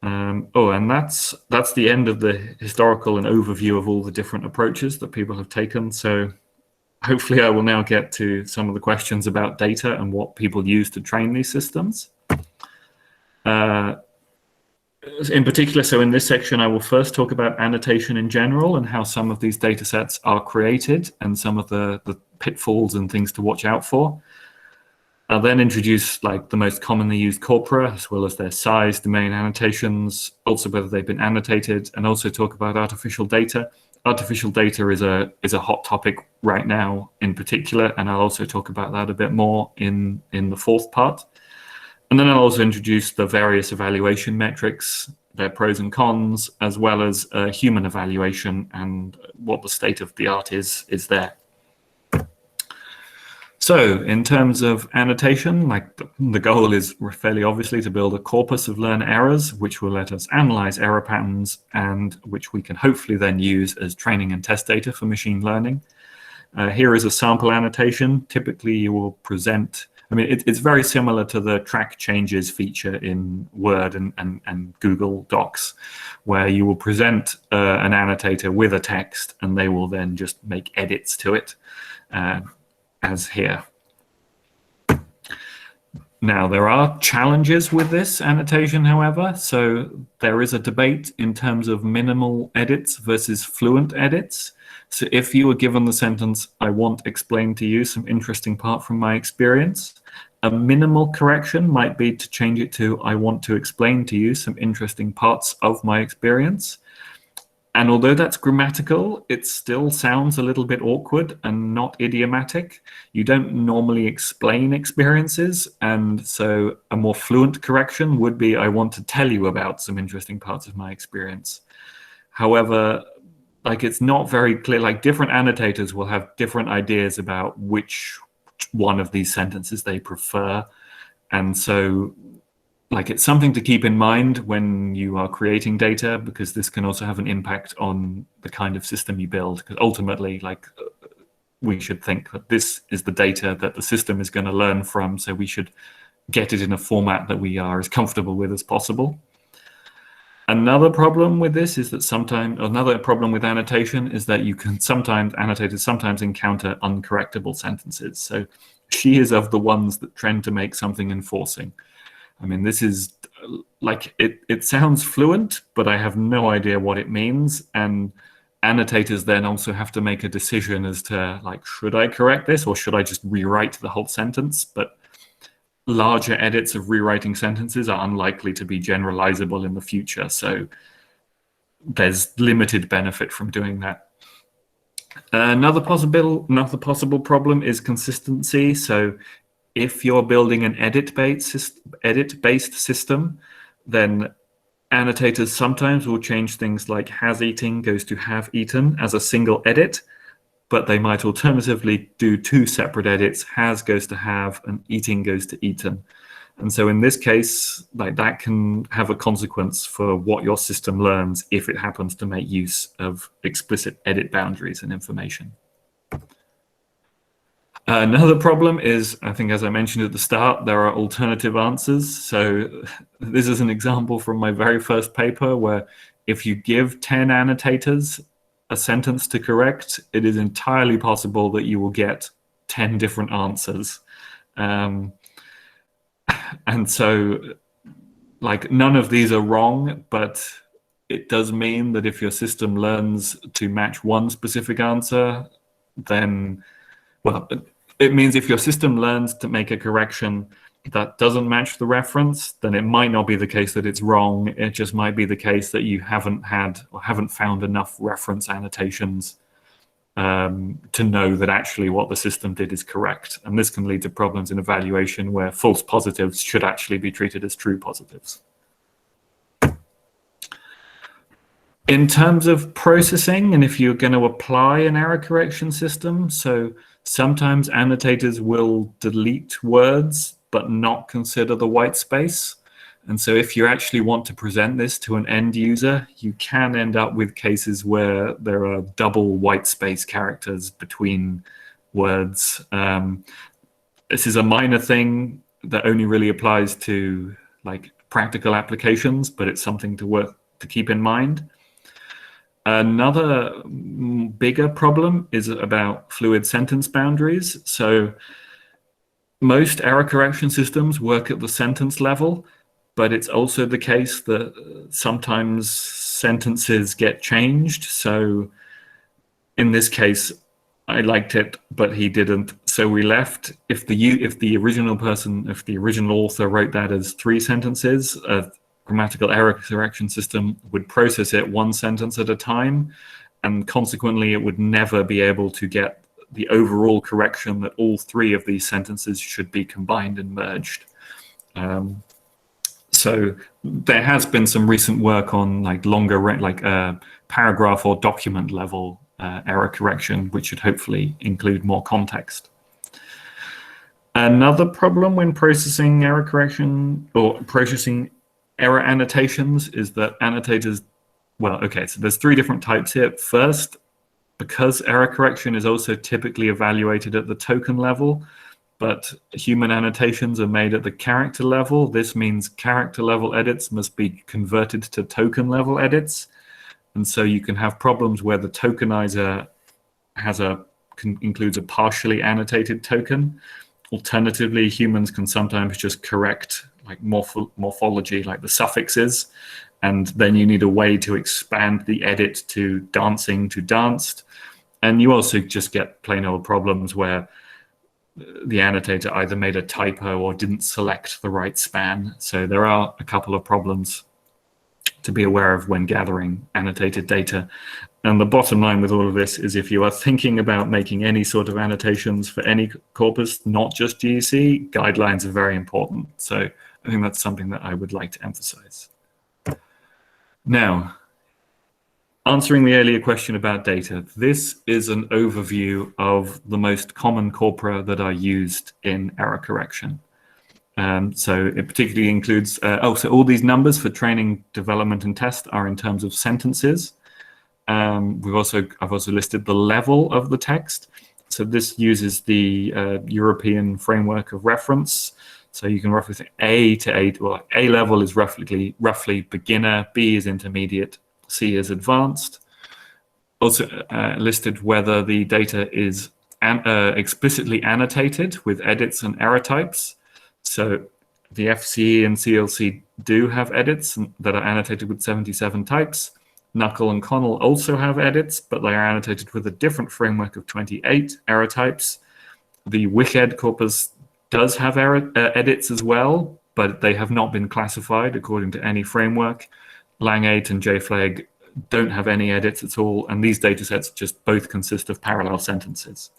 And that's the end of the historical and overview of all the different approaches that people have taken. So hopefully I will now get to some of the questions about data and what people use to train these systems. In particular, so in this section, I will first talk about annotation in general and how some of these data sets are created and some of the pitfalls and things to watch out for. I'll then introduce like the most commonly used corpora, as well as their size, domain annotations, also whether they've been annotated, and also talk about artificial data. Artificial data is a hot topic right now in particular, and I'll also talk about that a bit more in the fourth part. And then I'll also introduce the various evaluation metrics, their pros and cons, as well as human evaluation and what the state of the art is there. So in terms of annotation, like the goal is fairly obviously to build a corpus of learner errors, which will let us analyze error patterns and which we can hopefully then use as training and test data for machine learning. Here is a sample annotation. Typically you will present, I mean, it's very similar to the track changes feature in Word and Google Docs, where you will present an annotator with a text and they will then just make edits to it. As here. Now, there are challenges with this annotation, however. So there is a debate in terms of minimal edits versus fluent edits. So if you were given the sentence, I want explained to you some interesting part from my experience, a minimal correction might be to change it to, I want to explain to you some interesting parts of my experience. And although that's grammatical, it still sounds a little bit awkward and not idiomatic. You don't normally explain experiences, and so a more fluent correction would be, I want to tell you about some interesting parts of my experience. However, like it's not very clear, like different annotators will have different ideas about which one of these sentences they prefer. And so like it's something to keep in mind when you are creating data, because this can also have an impact on the kind of system you build. Because ultimately, like we should think that this is the data that the system is going to learn from. So we should get it in a format that we are as comfortable with as possible. Another problem with this is that another problem with annotation is that you can annotators sometimes encounter uncorrectable sentences. So she is of the ones that trend to make something enforcing. I mean, this is like, it sounds fluent, but I have no idea what it means. And annotators then also have to make a decision as to like, should I correct this or should I just rewrite the whole sentence? But larger edits of rewriting sentences are unlikely to be generalizable in the future. So there's limited benefit from doing that. Another possible problem is consistency. So if you're building an edit-based system, then annotators sometimes will change things like has eaten goes to have eaten as a single edit, but they might alternatively do two separate edits, has goes to have and eating goes to eaten. And so in this case, like that can have a consequence for what your system learns if it happens to make use of explicit edit boundaries and information. Another problem is, I think as I mentioned at the start, there are alternative answers. So this is an example from my very first paper where if you give 10 annotators a sentence to correct, it is entirely possible that you will get 10 different answers. And so, like, none of these are wrong, but it does mean that if your system learns to match one specific answer, then, well, it means if your system learns to make a correction that doesn't match the reference, then it might not be the case that it's wrong. It just might be the case that you haven't had or haven't found enough reference annotations to know that actually what the system did is correct. And this can lead to problems in evaluation where false positives should actually be treated as true positives. In terms of processing, and if you're going to apply an error correction system, so sometimes annotators will delete words but not consider the white space. And so if you actually want to present this to an end user, you can end up with cases where there are double white space characters between words. This is a minor thing that only really applies to like practical applications, but it's something to keep in mind. Another bigger problem is about fluid sentence boundaries. So most error correction systems work at the sentence level, but it's also the case that sometimes sentences get changed. So in this case, I liked it, but he didn't, so we left. If the original author wrote that as 3 sentences, a grammatical error correction system would process it 1 sentence at a time, and consequently it would never be able to get the overall correction that all 3 of these sentences should be combined and merged. So there has been some recent work on like longer, like paragraph or document level error correction, which should hopefully include more context. Another problem when processing error correction or processing error annotations is that annotators, well, okay, so there's 3 different types here. First, because error correction is also typically evaluated at the token level, but human annotations are made at the character level. This means character level edits must be converted to token level edits. And so you can have problems where the tokenizer includes a partially annotated token. Alternatively, humans can sometimes just correct like morphology, like the suffixes, and then you need a way to expand the edit to dancing to danced. And you also just get plain old problems where the annotator either made a typo or didn't select the right span. So there are a couple of problems to be aware of when gathering annotated data. And the bottom line with all of this is if you are thinking about making any sort of annotations for any corpus, not just GEC, guidelines are very important. So I think that's something that I would like to emphasize. Now, answering the earlier question about data, this is an overview of the most common corpora that are used in error correction. So it particularly includes, so all these numbers for training, development, and test are in terms of sentences. I've also listed the level of the text. So this uses the European framework of reference. So you can roughly say A to A, well, A level is roughly beginner, B is intermediate, C is advanced. Also listed whether the data is explicitly annotated with edits and error types. So the FCE and CLC do have edits that are annotated with 77 types. Knuckle and Connell also have edits, but they are annotated with a different framework of 28 error types. The WCED corpus does have edits as well, but they have not been classified according to any framework. Lang8 and JFlag don't have any edits at all, and these datasets just both consist of parallel sentences.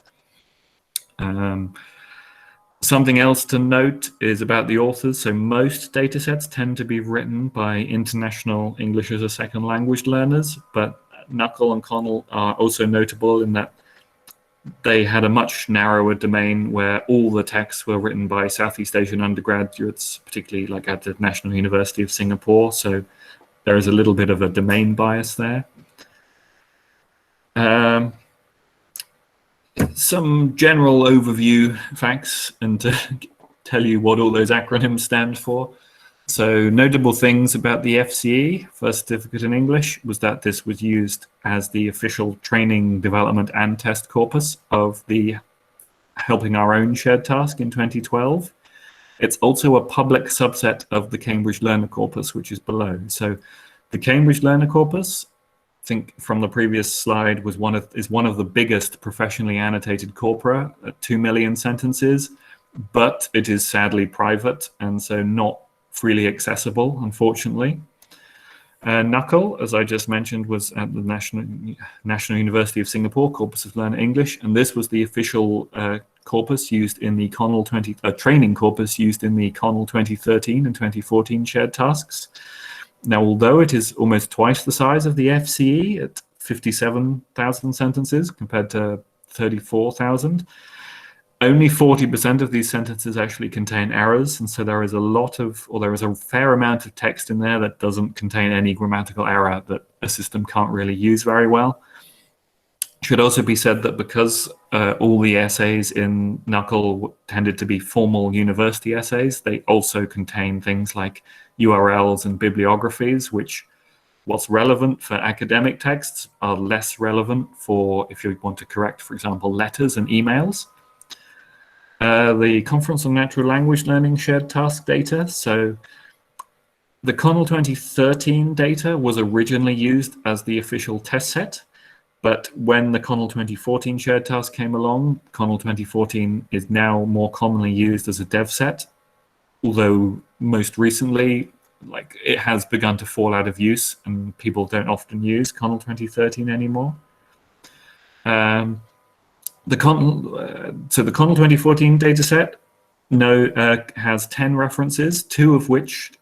Something else to note is about the authors. So most datasets tend to be written by international English as a second language learners, but Knuckle and Connell are also notable in that they had a much narrower domain where all the texts were written by Southeast Asian undergraduates, particularly like at the National University of Singapore. So there is a little bit of a domain bias there. Some general overview facts and to tell you what all those acronyms stand for. So notable things about the FCE, First Certificate in English, was that this was used as the official training, development and test corpus of the Helping Our Own shared task in 2012. It's also a public subset of the Cambridge Learner Corpus, which is below. So the Cambridge Learner Corpus, I think from the previous slide, is one of the biggest professionally annotated corpora at 2 million sentences, but it is sadly private and so not freely accessible, unfortunately. Knuckle, as I just mentioned, was at the National University of Singapore, Corpus of Learner English, and this was the official corpus used in the Connell training corpus used in the Connell 2013 and 2014 shared tasks. Now, although it is almost twice the size of the FCE at 57,000 sentences compared to 34,000, only 40% of these sentences actually contain errors, and so there is a fair amount of text in there that doesn't contain any grammatical error that a system can't really use very well. It should also be said that because all the essays in Knuckle tended to be formal university essays, they also contain things like URLs and bibliographies, which, what's relevant for academic texts, are less relevant for if you want to correct, for example, letters and emails. The Conference on Natural Language Learning shared task data. So the Connell 2013 data was originally used as the official test set, but when the Connell 2014 shared task came along, Connell 2014 is now more commonly used as a dev set, although most recently, like, it has begun to fall out of use and people don't often use Connell 2013 anymore. The Connell 2014 dataset has 10 references, two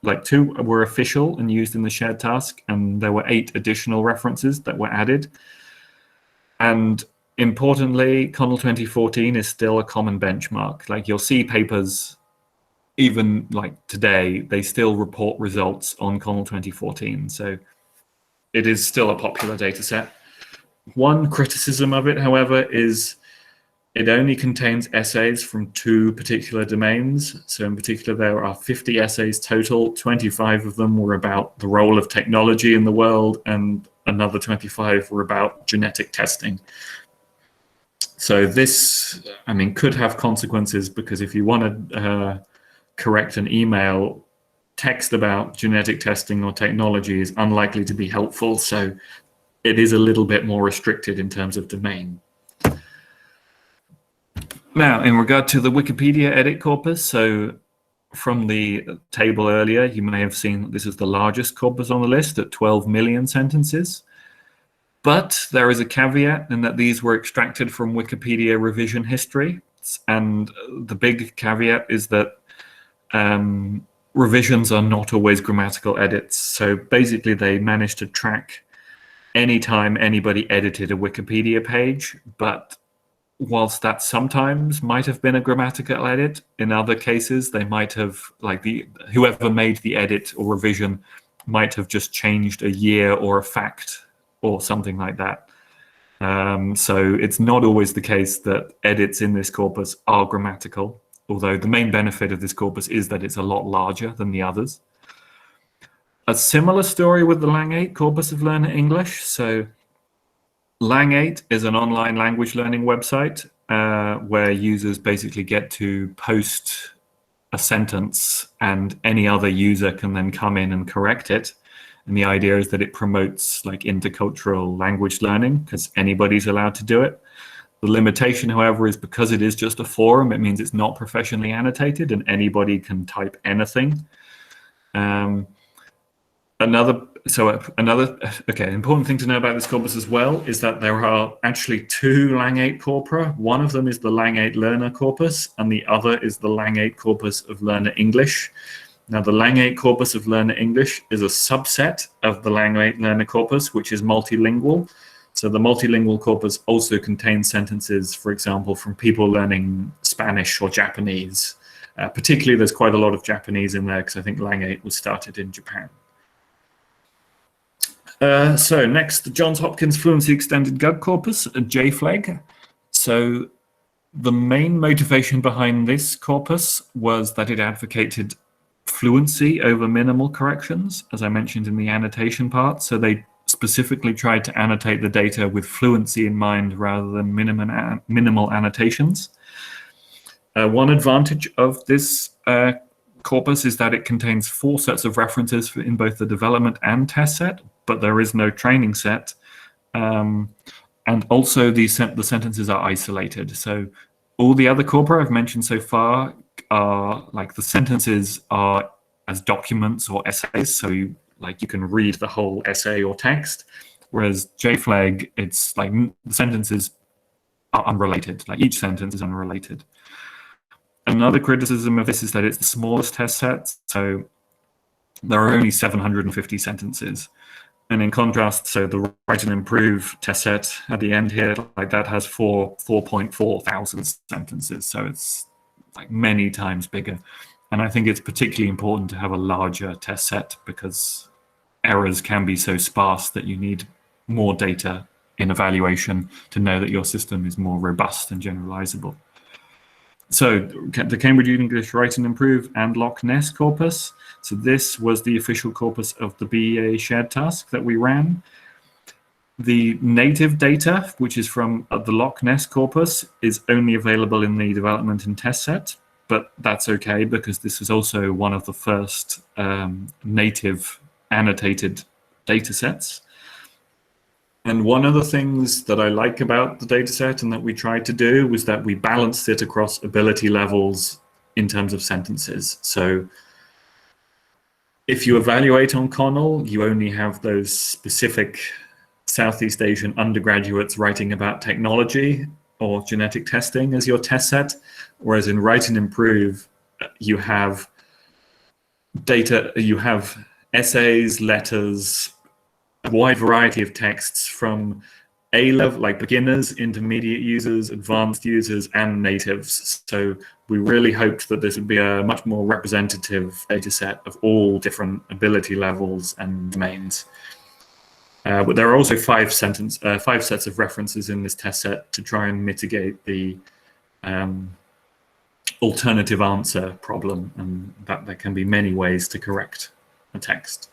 were official and used in the shared task, and there were 8 additional references that were added. And importantly, Connell 2014 is still a common benchmark. Like, you'll see papers, even like today, they still report results on Connell 2014. So it is still a popular data set. One criticism of it, however, is it only contains essays from 2 particular domains. So in particular, there are 50 essays total. 25 of them were about the role of technology in the world, and another 25 were about genetic testing. So this, I mean, could have consequences, because if you want to correct an email, text about genetic testing or technology is unlikely to be helpful. So it is a little bit more restricted in terms of domain. Now, in regard to the Wikipedia edit corpus, so from the table earlier, you may have seen that this is the largest corpus on the list at 12 million sentences. But there is a caveat in that these were extracted from Wikipedia revision history. And the big caveat is that revisions are not always grammatical edits. So basically, they managed to track any time anybody edited a Wikipedia page, but whilst that sometimes might have been a grammatical edit, in other cases they might have, like, whoever made the edit or revision might have just changed a year or a fact or something like that. So it's not always the case that edits in this corpus are grammatical, although the main benefit of this corpus is that it's a lot larger than the others. A similar story with the Lang8 Corpus of Learner English. So Lang8 is an online language learning website where users basically get to post a sentence and any other user can then come in and correct it. And the idea is that it promotes, like, intercultural language learning, because anybody's allowed to do it. The limitation, however, is because it is just a forum, it means it's not professionally annotated and anybody can type anything. Another important thing to know about this corpus as well is that there are actually 2 Lang8 corpora. One of them is the Lang8 Learner Corpus, and the other is the Lang8 Corpus of Learner English. Now, the Lang8 Corpus of Learner English is a subset of the Lang8 Learner Corpus, which is multilingual. So the multilingual corpus also contains sentences, for example, from people learning Spanish or Japanese. Particularly, there's quite a lot of Japanese in there because I think Lang 8 was started in Japan. So next, the Johns Hopkins Fluency Extended Gug Corpus, JFLEG. So the main motivation behind this corpus was that it advocated fluency over minimal corrections, as I mentioned in the annotation part. So they specifically tried to annotate the data with fluency in mind rather than minimal annotations. One advantage of this corpus is that it contains 4 sets of references in both the development and test set, but there is no training set. And also the sentences are isolated. So all the other corpora I've mentioned so far are like the sentences are as documents or essays. So you can read the whole essay or text, whereas JFLEG, it's like the sentences are unrelated. Like each sentence is unrelated. Another criticism of this is that it's the smallest test set, so there are only 750 sentences. And in contrast, so the Write and Improve test set at the end here, like that has 4.4 thousand sentences, so it's like many times bigger. And I think it's particularly important to have a larger test set because errors can be so sparse that you need more data in evaluation to know that your system is more robust and generalizable. So the Cambridge English Write and Improve and Loch Ness corpus. So this was the official corpus of the BEA shared task that we ran. The native data, which is from the Loch Ness corpus, is only available in the development and test set, but that's okay because this is also one of the first native annotated data sets. And one of the things that I like about the dataset and that we tried to do was that we balanced it across ability levels in terms of sentences. So if you evaluate on CONNELL, you only have those specific Southeast Asian undergraduates writing about technology or genetic testing as your test set, whereas in Write and Improve, you have data, you have essays, letters, a wide variety of texts from A-level, like beginners, intermediate users, advanced users, and natives. So we really hoped that this would be a much more representative data set of all different ability levels and domains. But there are also 5 sets of references in this test set to try and mitigate the alternative answer problem, and that there can be many ways to correct a text.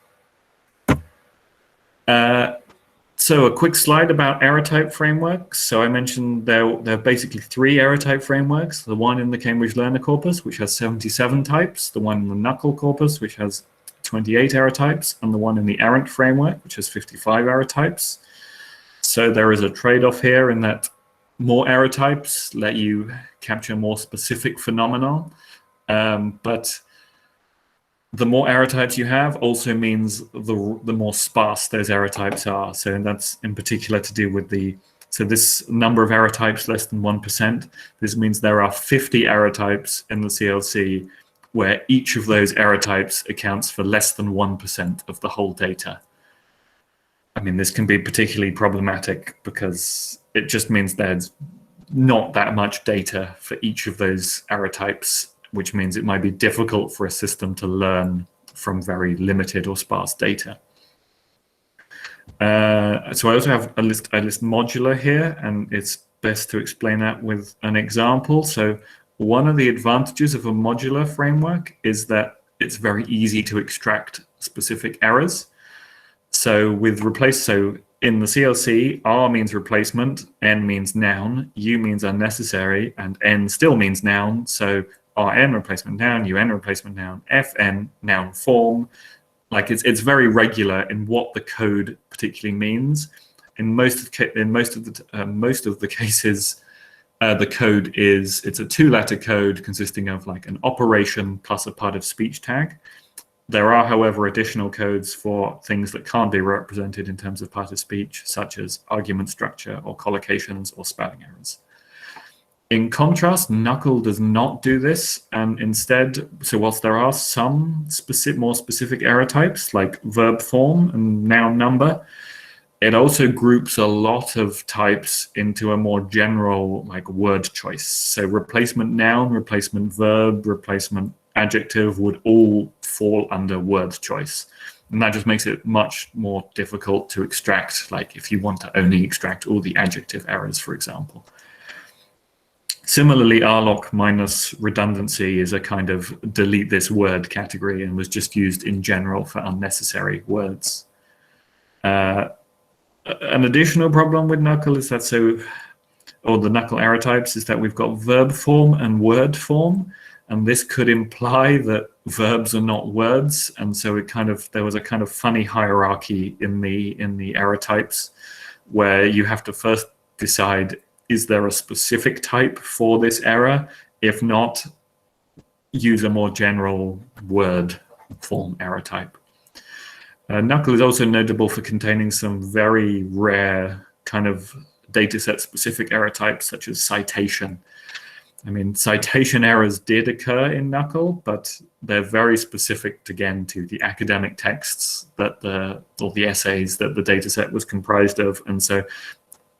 So a quick slide about error type frameworks. So I mentioned there are basically 3 error type frameworks. The one in the Cambridge Learner corpus, which has 77 types, the one in the Knuckle corpus, which has 28 error types, and the one in the Errant framework, which has 55 error types. So there is a trade-off here in that more error types let you capture more specific phenomena, but the more error types you have also means the more sparse those error types are. So that's in particular to do with so this number of error types less than 1%. This means there are 50 error types in the CLC where each of those error types accounts for less than 1% of the whole data. I mean, this can be particularly problematic because it just means there's not that much data for each of those error types, which means it might be difficult for a system to learn from very limited or sparse data. So I also have a list modular here, and it's best to explain that with an example. So one of the advantages of a modular framework is that it's very easy to extract specific errors. So in the CLC, R means replacement, N means noun, U means unnecessary, and N still means noun. So RN replacement noun, UN replacement noun, FN noun form. Like it's very regular in what the code particularly means. In most of the cases, the code it's a 2-letter code consisting of like an operation plus a part of speech tag. There are, however, additional codes for things that can't be represented in terms of part of speech, such as argument structure or collocations or spelling errors. In contrast, Knuckle does not do this, and instead, so whilst there are some more specific error types like verb form and noun number, it also groups a lot of types into a more general like word choice. So replacement noun, replacement verb, replacement adjective would all fall under word choice. And that just makes it much more difficult to extract, like if you want to only extract all the adjective errors, for example. Similarly, rloc minus redundancy is a kind of delete this word category and was just used in general for unnecessary words. An additional problem with knuckle is that the knuckle error types is that we've got verb form and word form, and this could imply that verbs are not words, and so there was a kind of funny hierarchy in the error types where you have to first decide, is there a specific type for this error? If not, use a more general word form error type. Knuckle is also notable for containing some very rare kind of dataset specific error types such as citation. I mean, citation errors did occur in Knuckle, but they're very specific, again, to the academic texts or the essays that the dataset was comprised of. And so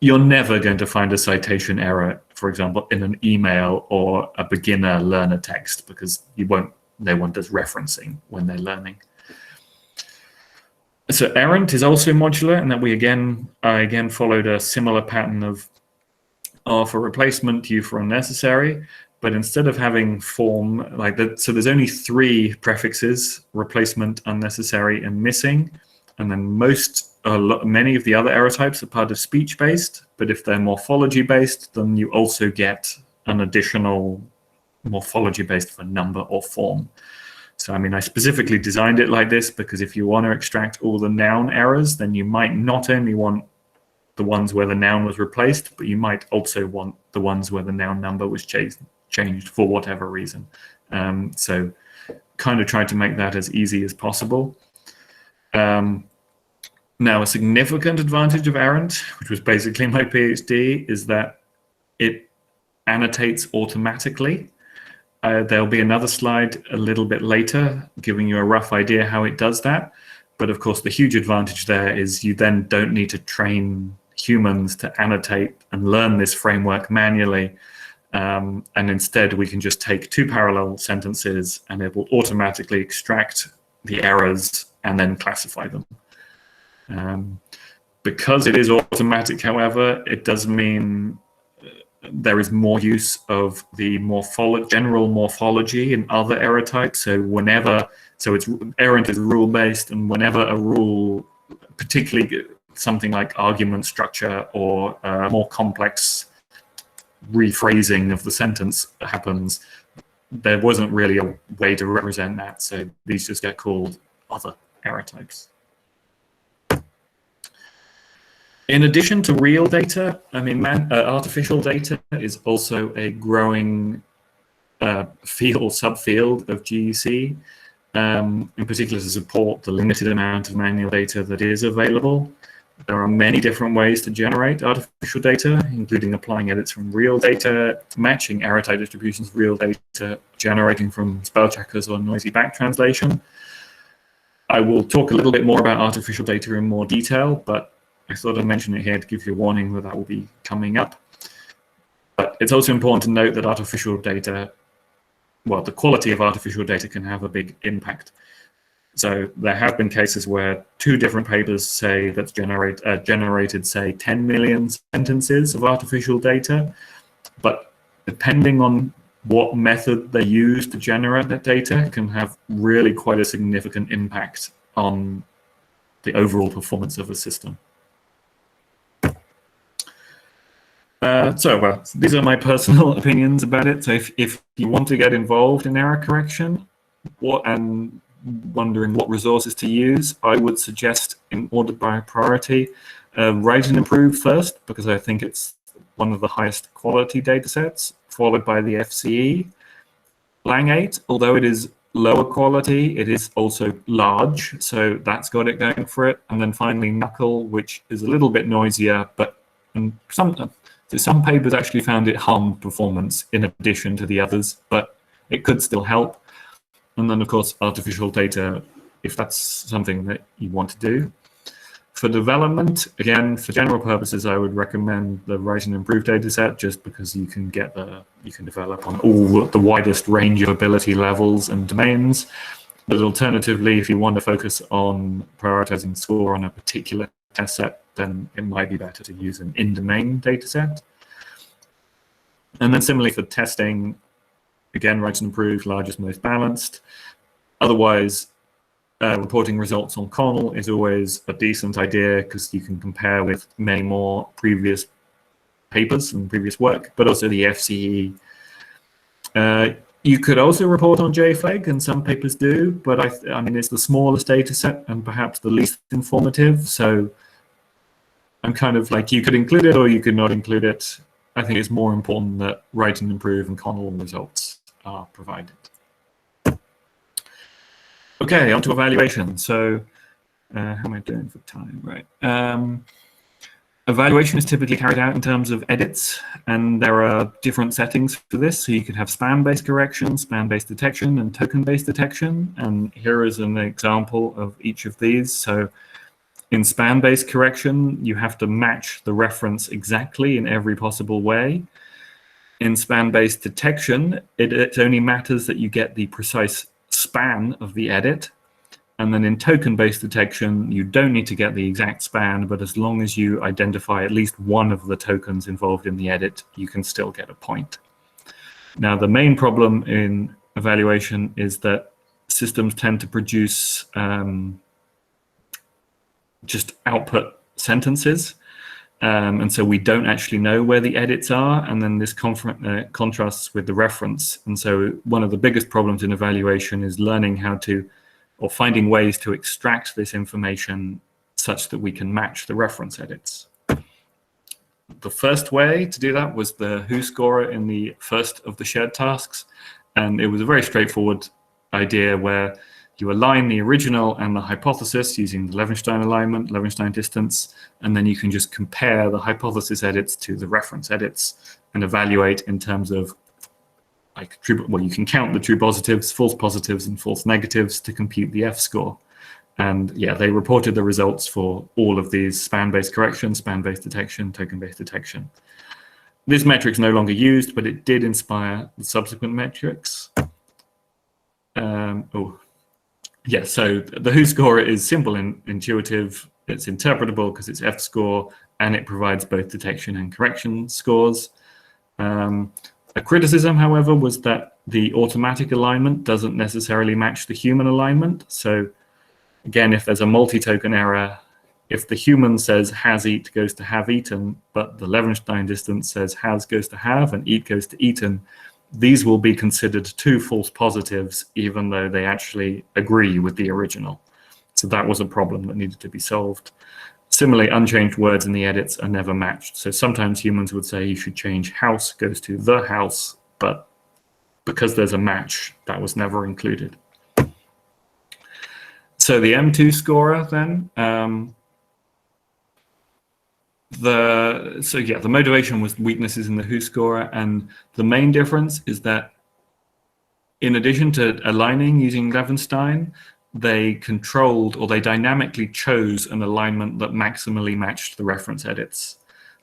you're never going to find a citation error, for example, in an email or a beginner learner text, because no one does referencing when they're learning. So errant is also modular, and that I again followed a similar pattern of R for replacement, U for unnecessary, but instead of having form like that, so there's only 3 prefixes: replacement, unnecessary, and missing. And then many of the other error types are part of speech-based, but if they're morphology-based, then you also get an additional morphology-based for number or form. So, I mean, I specifically designed it like this because if you want to extract all the noun errors, then you might not only want the ones where the noun was replaced, but you might also want the ones where the noun number was changed for whatever reason. So kind of tried to make that as easy as possible. Now, a significant advantage of errant, which was basically my PhD, is that it annotates automatically. There'll be another slide a little bit later giving you a rough idea how it does that. But of course, the huge advantage there is you then don't need to train humans to annotate and learn this framework manually. And instead, we can just take 2 parallel sentences and it will automatically extract the errors and then classify them. Because it is automatic, however, it does mean there is more use of the general morphology in other error types. So errant is rule-based, and whenever a rule, particularly something like argument structure or more complex rephrasing of the sentence happens, there wasn't really a way to represent that. So these just get called other error types. In addition to real data, I mean, artificial data is also a growing subfield of GEC, in particular to support the limited amount of manual data that is available. There are many different ways to generate artificial data, including applying edits from real data, matching error type distributions with real data, generating from spell checkers or noisy back translation. I will talk a little bit more about artificial data in more detail, but I thought I'd mention it here to give you a warning that will be coming up. But it's also important to note that artificial data, the quality of artificial data can have a big impact. So there have been cases where 2 different papers say that's generated, say, 10 million sentences of artificial data, but depending on what method they use to generate that data can have really quite a significant impact on the overall performance of a system. These are my personal opinions about it. So if you want to get involved in error correction and wondering what resources to use, I would suggest, in order by priority, Write and Improve first, because I think it's one of the highest quality data sets, followed by the FCE. Lang8, although it is lower quality, it is also large, so that's got it going for it. And then finally Knuckle, which is a little bit noisier, but some papers actually found it harmed performance in addition to the others, but it could still help. And then, of course, artificial data, if that's something that you want to do. For development, again, for general purposes, I would recommend the Write and Improve dataset, just because you can develop on all the widest range of ability levels and domains. But alternatively, if you want to focus on prioritizing score on a particular test set, then it might be better to use an in-domain dataset. And then similarly for testing, again, Write and Improve, largest, most balanced. Otherwise, reporting results on CONL is always a decent idea, because you can compare with many more previous papers and previous work, but also the FCE. You could also report on JFlag, and some papers do, but I mean, it's the smallest data set and perhaps the least informative. So I'm kind of like, you could include it or you could not include it. I think it's more important that Write and Improve and CONL results are provided. Okay, on to evaluation. So how am I doing for time? Right. Evaluation is typically carried out in terms of edits, and there are different settings for this. So you could have span-based correction, span-based detection, and token-based detection. And here is an example of each of these. So in span-based correction, you have to match the reference exactly in every possible way. In span-based detection, it only matters that you get the precise span of the edit. And then in token-based detection, you don't need to get the exact span, but as long as you identify at least one of the tokens involved in the edit, you can still get a point. Now, the main problem in evaluation is that systems tend to produce just output sentences. And so we don't actually know where the edits are, and then this contrasts with the reference. And so one of the biggest problems in evaluation is learning how to, or finding ways to extract this information such that we can match the reference edits. The first way to do that was the Who scorer in the first of the shared tasks. And it was a very straightforward idea where you align the original and the hypothesis using the Levenstein alignment, Levenstein distance, and then you can just compare the hypothesis edits to the reference edits and evaluate in terms of, like, well, you can count the true positives, and false negatives to compute the F score. And yeah, they reported the results for all of these: span-based correction, span-based detection, token-based detection. This metric's no longer used, but it did inspire the subsequent metrics. Yeah, so the Who score is simple and intuitive. It's interpretable because it's F score, and it provides both detection and correction scores. A criticism, however, was that the automatic alignment doesn't necessarily match the human alignment. So again, if there's a multi-token error, if the human says has eat goes to have eaten, but the Levenstein distance says has goes to have and eat goes to eaten, these will be considered two false positives, even though they actually agree with the original. So that was a problem that needed to be solved. Similarly, unchanged words in the edits are never matched. So sometimes humans would say you should change house goes to the house, but because there's a match, that was never included. So the M2 scorer then, the motivation was weaknesses in the Who scorer, and the main difference is that in addition to aligning using Levenstein, they controlled, or they dynamically chose, an alignment that maximally matched the reference edits.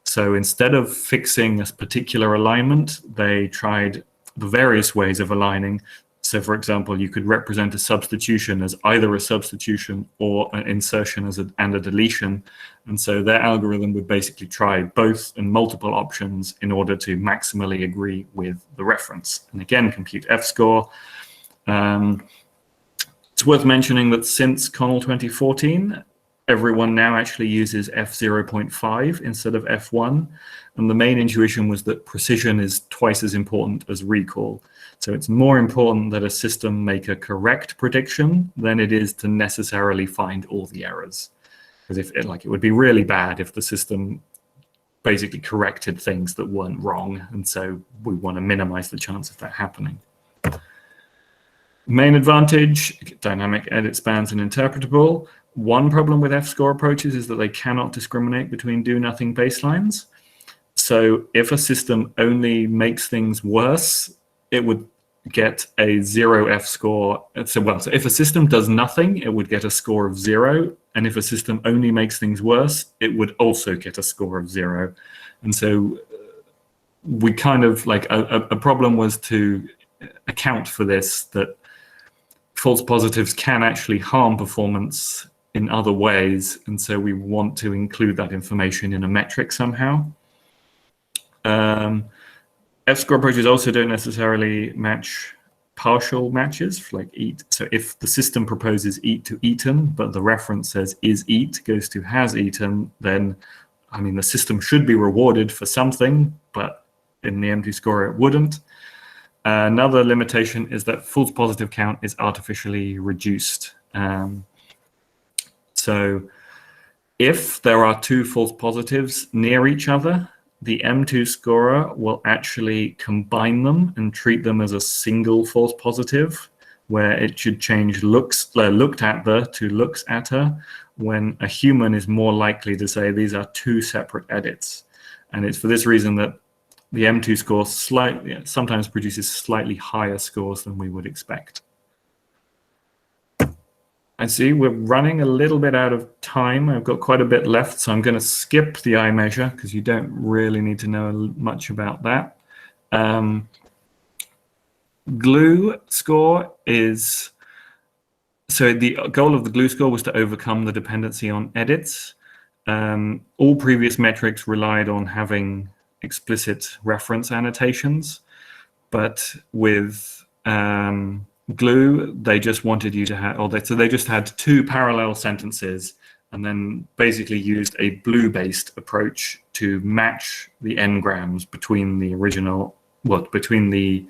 So instead of fixing a particular alignment, they tried the various ways of aligning. So for example, you could represent a substitution as either a substitution or an insertion and a deletion. And so their algorithm would basically try both and multiple options in order to maximally agree with the reference. And again, compute F score. It's worth mentioning that since CONL 2014, everyone now actually uses F0.5 instead of F1. And the main intuition was that precision is twice as important as recall. So it's more important that a system make a correct prediction than it is to necessarily find all the errors. Because it would be really bad if the system basically corrected things that weren't wrong. And so we want to minimize the chance of that happening. Main advantage, dynamic edit spans and interpretable. One problem with F-score approaches is that they cannot discriminate between do-nothing baselines. So if a system only makes things worse, it would get a 0 F-score. So if a system does nothing, it would get a score of 0. and if a system only makes things worse, it would also get a score of 0. And so we kind of like a problem was to account for this, that false positives can actually harm performance in other ways, and so we want to include that information in a metric somehow. F-score approaches also don't necessarily match partial matches, like eat. So if the system proposes eat to eaten, but the reference says is eat goes to has eaten, then, I mean, the system should be rewarded for something, but in the empty score it wouldn't. Another limitation is that false positive count is artificially reduced. So if there are two false positives near each other, the M2 scorer will actually combine them and treat them as a single false positive, where it should change looked at the to looks at her, when a human is more likely to say these are two separate edits. And it's for this reason that the M2 score sometimes produces slightly higher scores than we would expect. I see we're running a little bit out of time. I've got quite a bit left, so I'm going to skip the eye measure because you don't really need to know much about that. GLUE score is, so the goal of the GLUE score was to overcome the dependency on edits. All previous metrics relied on having explicit reference annotations, but with GLUE, they just wanted you to have, so they just had two parallel sentences and then basically used a BLUE-based approach to match the n-grams between the original, the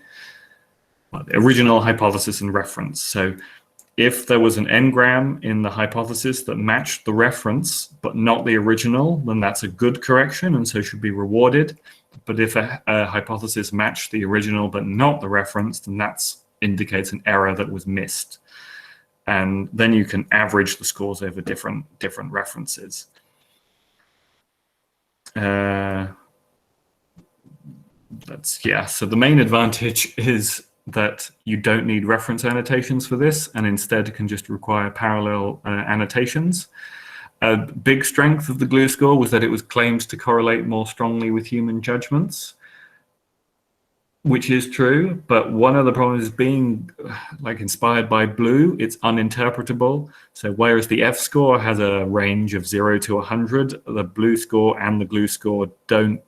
original hypothesis and reference. So if there was an n-gram in the hypothesis that matched the reference but not the original, then that's a good correction and so should be rewarded. But if a hypothesis matched the original but not the reference, then that indicates an error that was missed. And then you can average the scores over different references. So the main advantage is that you don't need reference annotations for this, and instead can just require parallel annotations. A big strength of the GLUE score was that it was claimed to correlate more strongly with human judgments, which is true, but one of the problems is being inspired by BLUE, it's uninterpretable. So whereas the F score has a range of 0 to 100, the BLUE score and the GLUE score don't,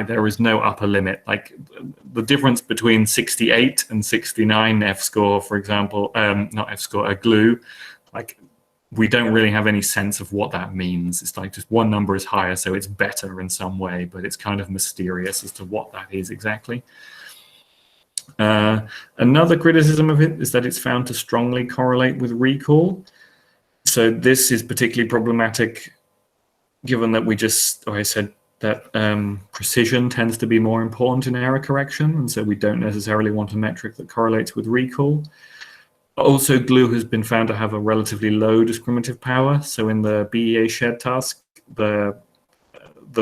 there is no upper limit. Like the difference between 68 and 69 F score, for example, not F score, a GLUE, we don't really have any sense of what that means. It's like just one number is higher, so it's better in some way, but it's kind of mysterious as to what that is exactly. Another criticism of it is that it's found to strongly correlate with recall. So this is particularly problematic given that I said that precision tends to be more important in error correction, and so we don't necessarily want a metric that correlates with recall. Also, GLUE has been found to have a relatively low discriminative power. So in the BEA shared task, the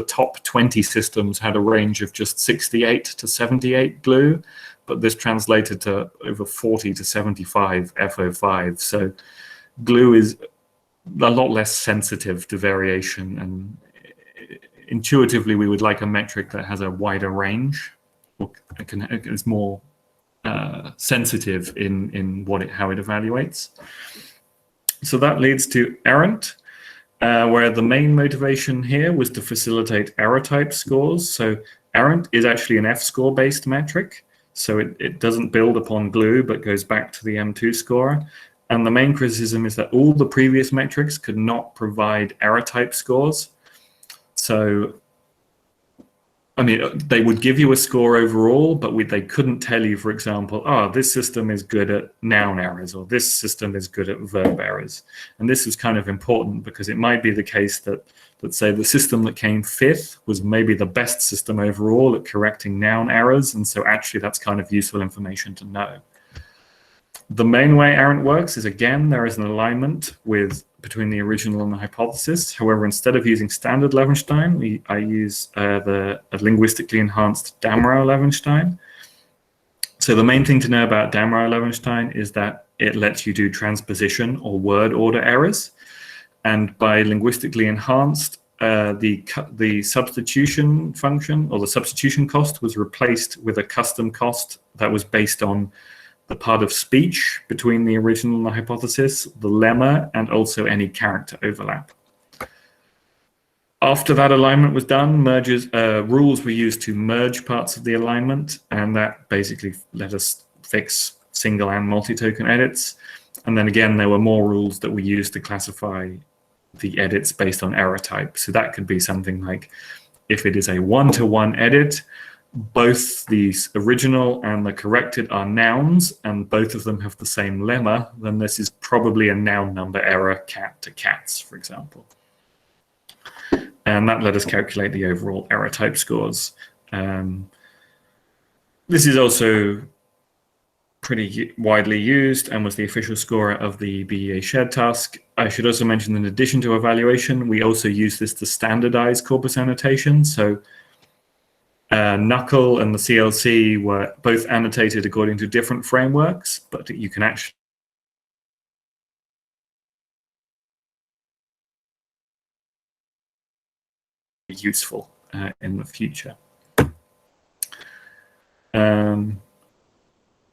top 20 systems had a range of just 68 to 78 GLUE, but this translated to over 40 to 75 FO5. So GLUE is a lot less sensitive to variation, and intuitively we would like a metric that has a wider range, or is more sensitive in how it evaluates. So that leads to AICTE, where the main motivation here was to facilitate error type scores. So AICTE is actually an F-score based metric, so it doesn't build upon GLUE but goes back to the M2 score. And the main criticism is that all the previous metrics could not provide error type scores. So I mean, they would give you a score overall, but they couldn't tell you, for example, this system is good at noun errors, or this system is good at verb errors. And this is kind of important because it might be the case that, let's say, the system that came fifth was maybe the best system overall at correcting noun errors, and so actually that's kind of useful information to know. The main way AICTE works is, again, there is an alignment between the original and the hypothesis. However, instead of using standard Levenstein, I use the linguistically enhanced Damrau-Levenstein. So the main thing to know about Damrau-Levenstein is that it lets you do transposition or word order errors. and by linguistically enhanced, the substitution function or the substitution cost was replaced with a custom cost that was based on the part of speech between the original and the hypothesis, the lemma, and also any character overlap. After that alignment was done, rules were used to merge parts of the alignment, and that basically let us fix single and multi-token edits. And then again, there were more rules that were used to classify the edits based on error type. So that could be something like, if it is a one-to-one edit, both the original and the corrected are nouns, and both of them have the same lemma, then this is probably a noun number error, cat to cats, for example. And that let us calculate the overall error type scores. This is also pretty widely used and was the official scorer of the BEA shared task. I should also mention, in addition to evaluation, we also use this to standardize corpus annotation. So Knuckle and the CLC were both annotated according to different frameworks, but you can actually be useful in the future.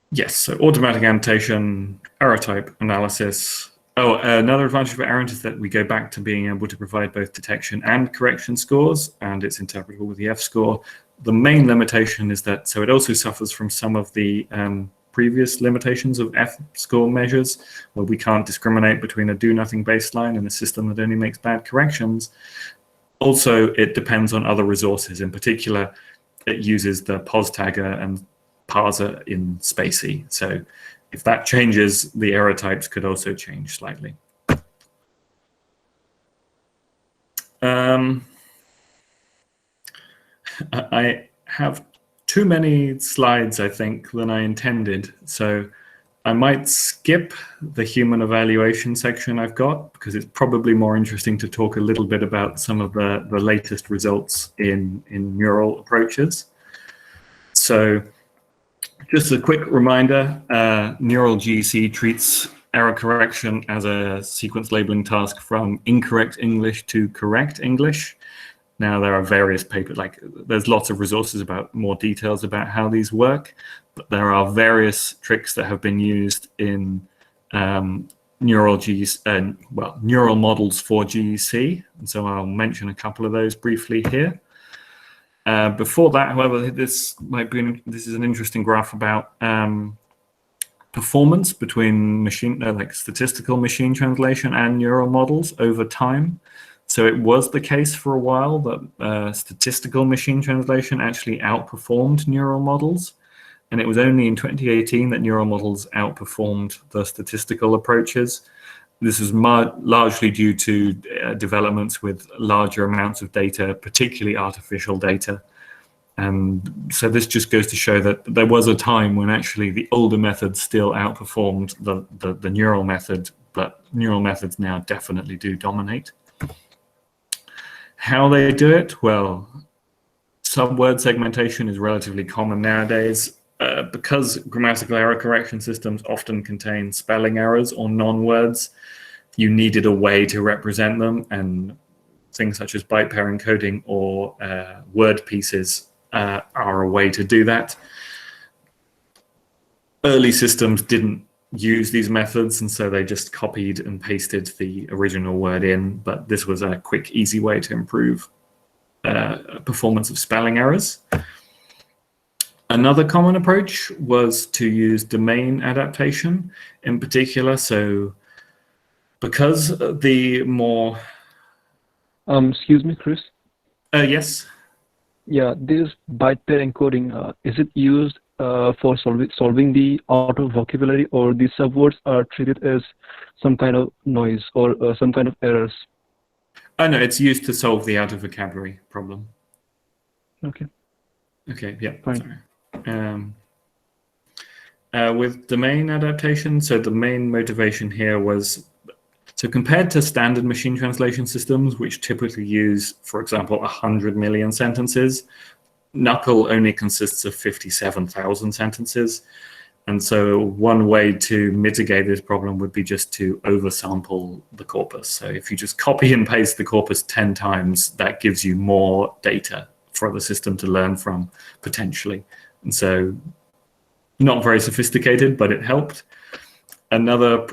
Yes, so automatic annotation, error type analysis. Oh, another advantage for Errant is that we go back to being able to provide both detection and correction scores, and it's interpretable with the F-score. The main limitation is that, so it also suffers from some of the previous limitations of F-score measures, where we can't discriminate between a do-nothing baseline and a system that only makes bad corrections. Also, it depends on other resources. In particular, it uses the pos tagger and parser in Spacey. So if that changes, the error types could also change slightly. I have too many slides, I think, than I intended. So I might skip the human evaluation section I've got, because it's probably more interesting to talk a little bit about some of the latest results in neural approaches. So just a quick reminder, neural GEC treats error correction as a sequence labeling task from incorrect English to correct English. Now, there are various papers, there's lots of resources about more details about how these work, but there are various tricks that have been used in neural models for GEC. And so I'll mention a couple of those briefly here. Before that, however, this is an interesting graph about performance between statistical machine translation and neural models over time. So it was the case for a while that statistical machine translation actually outperformed neural models, and it was only in 2018 that neural models outperformed the statistical approaches. This is largely due to developments with larger amounts of data, particularly artificial data. And so this just goes to show that there was a time when actually the older methods still outperformed the neural method, but neural methods now definitely do dominate. How they do it? Well, subword segmentation is relatively common nowadays. Because grammatical error correction systems often contain spelling errors or non-words, you needed a way to represent them, and things such as byte pair encoding or word pieces are a way to do that. Early systems didn't use these methods, and so they just copied and pasted the original word in, but this was a quick, easy way to improve performance of spelling errors. Another common approach was to use domain adaptation in particular. So because the more... Excuse me, Chris? Yes? Yeah, this byte pair encoding, is it used for solving the out of vocabulary, or the subwords are treated as some kind of noise or some kind of errors? Oh, no, it's used to solve the out of vocabulary problem. Okay. Okay, yeah, fine. Sorry. With domain adaptation, so the main motivation here was, so compared to standard machine translation systems, which typically use, for example, 100 million sentences, Knuckle only consists of 57,000 sentences. And so one way to mitigate this problem would be just to oversample the corpus. So if you just copy and paste the corpus 10 times, that gives you more data for the system to learn from, potentially. And so not very sophisticated, but it helped. Another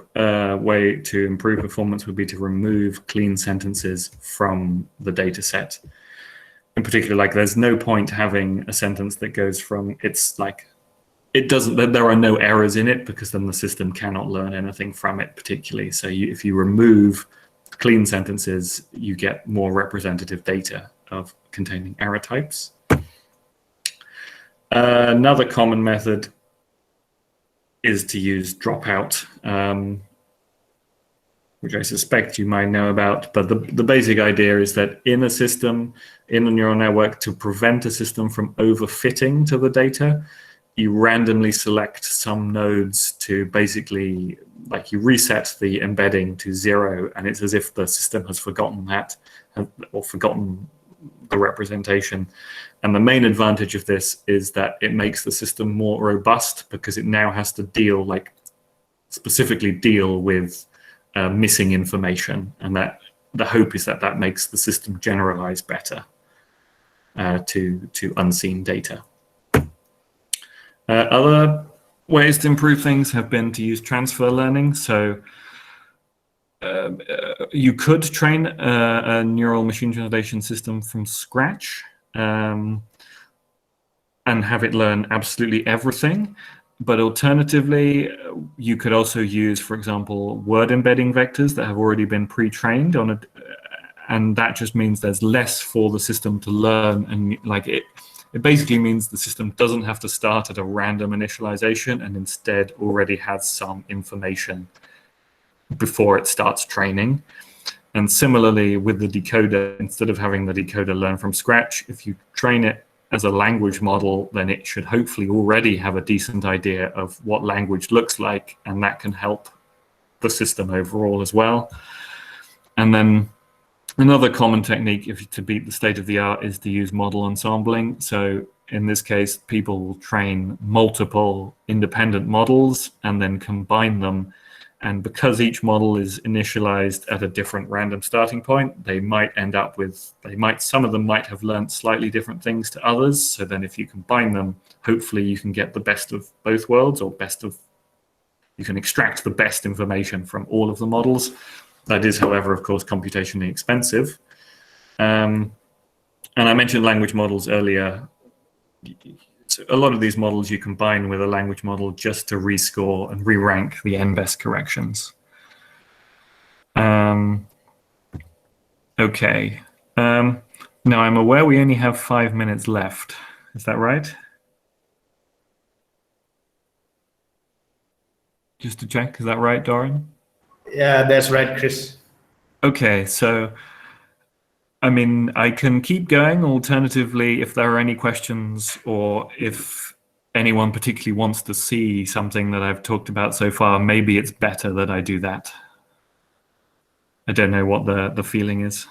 way to improve performance would be to remove clean sentences from the data set. In particular, like there's no point having a sentence that goes from there are no errors in it, because then the system cannot learn anything from it particularly. So if you remove clean sentences, you get more representative data of containing error types. Another common method is to use dropout, which I suspect you might know about. But the basic idea is that in a system, in a neural network, to prevent a system from overfitting to the data, you randomly select some nodes to basically, like, you reset the embedding to 0, and it's as if the system has forgotten that, or forgotten the representation. And the main advantage of this is that it makes the system more robust, because it now has to deal, specifically deal with missing information, and that the hope is that that makes the system generalize better to unseen data. Other ways to improve things have been to use transfer learning. So you could train a neural machine translation system from scratch and have it learn absolutely everything. But alternatively, you could also use, for example, word embedding vectors that have already been pre-trained on it, and that just means there's less for the system to learn, and it basically means the system doesn't have to start at a random initialization, and instead already has some information before it starts training. And similarly with the decoder, instead of having the decoder learn from scratch, if you train it as a language model, then it should hopefully already have a decent idea of what language looks like, and that can help the system overall as well. And then another common technique to beat the state of the art is to use model ensembling. So in this case, people will train multiple independent models and then combine them. And because each model is initialized at a different random starting point, they might end up with, some of them might have learned slightly different things to others. So then if you combine them, hopefully you can get the best of both worlds, or you can extract the best information from all of the models. That is, however, of course, computationally expensive. And I mentioned language models earlier. So a lot of these models you combine with a language model just to rescore and re-rank the n-best corrections. Okay. Now I'm aware we only have 5 minutes left. Is that right? Just to check, is that right, Doran? Yeah, that's right, Chris. Okay, so I mean, I can keep going. Alternatively, if there are any questions, or if anyone particularly wants to see something that I've talked about so far, maybe it's better that I do that. I don't know what the feeling is.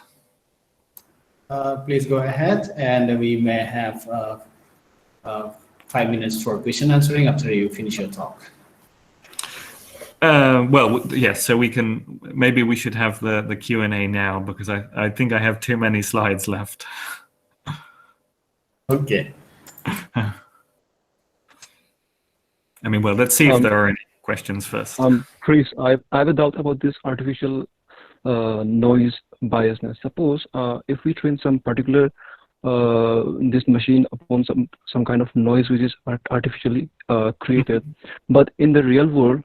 Please go ahead, and we may have 5 minutes for question answering after you finish your talk. Well, yes, so maybe we should have the Q&A now, because I think I have too many slides left. Okay. I mean, well, let's see if there are any questions first. Chris, I have a doubt about this artificial noise biasness. Suppose if we train some particular this machine upon some kind of noise which is artificially created, but in the real world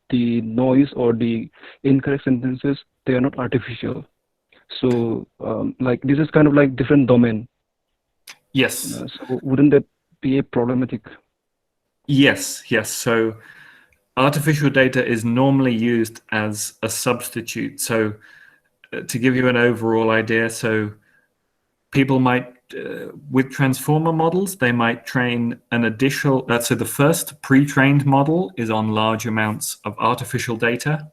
the noise or the incorrect sentences, they are not artificial. So like this is kind of like different domain. Yes. So wouldn't that be a problematic? Yes. So artificial data is normally used as a substitute. So to give you an overall idea, so people might, with transformer models, they might train an additional, so the first pre-trained model is on large amounts of artificial data.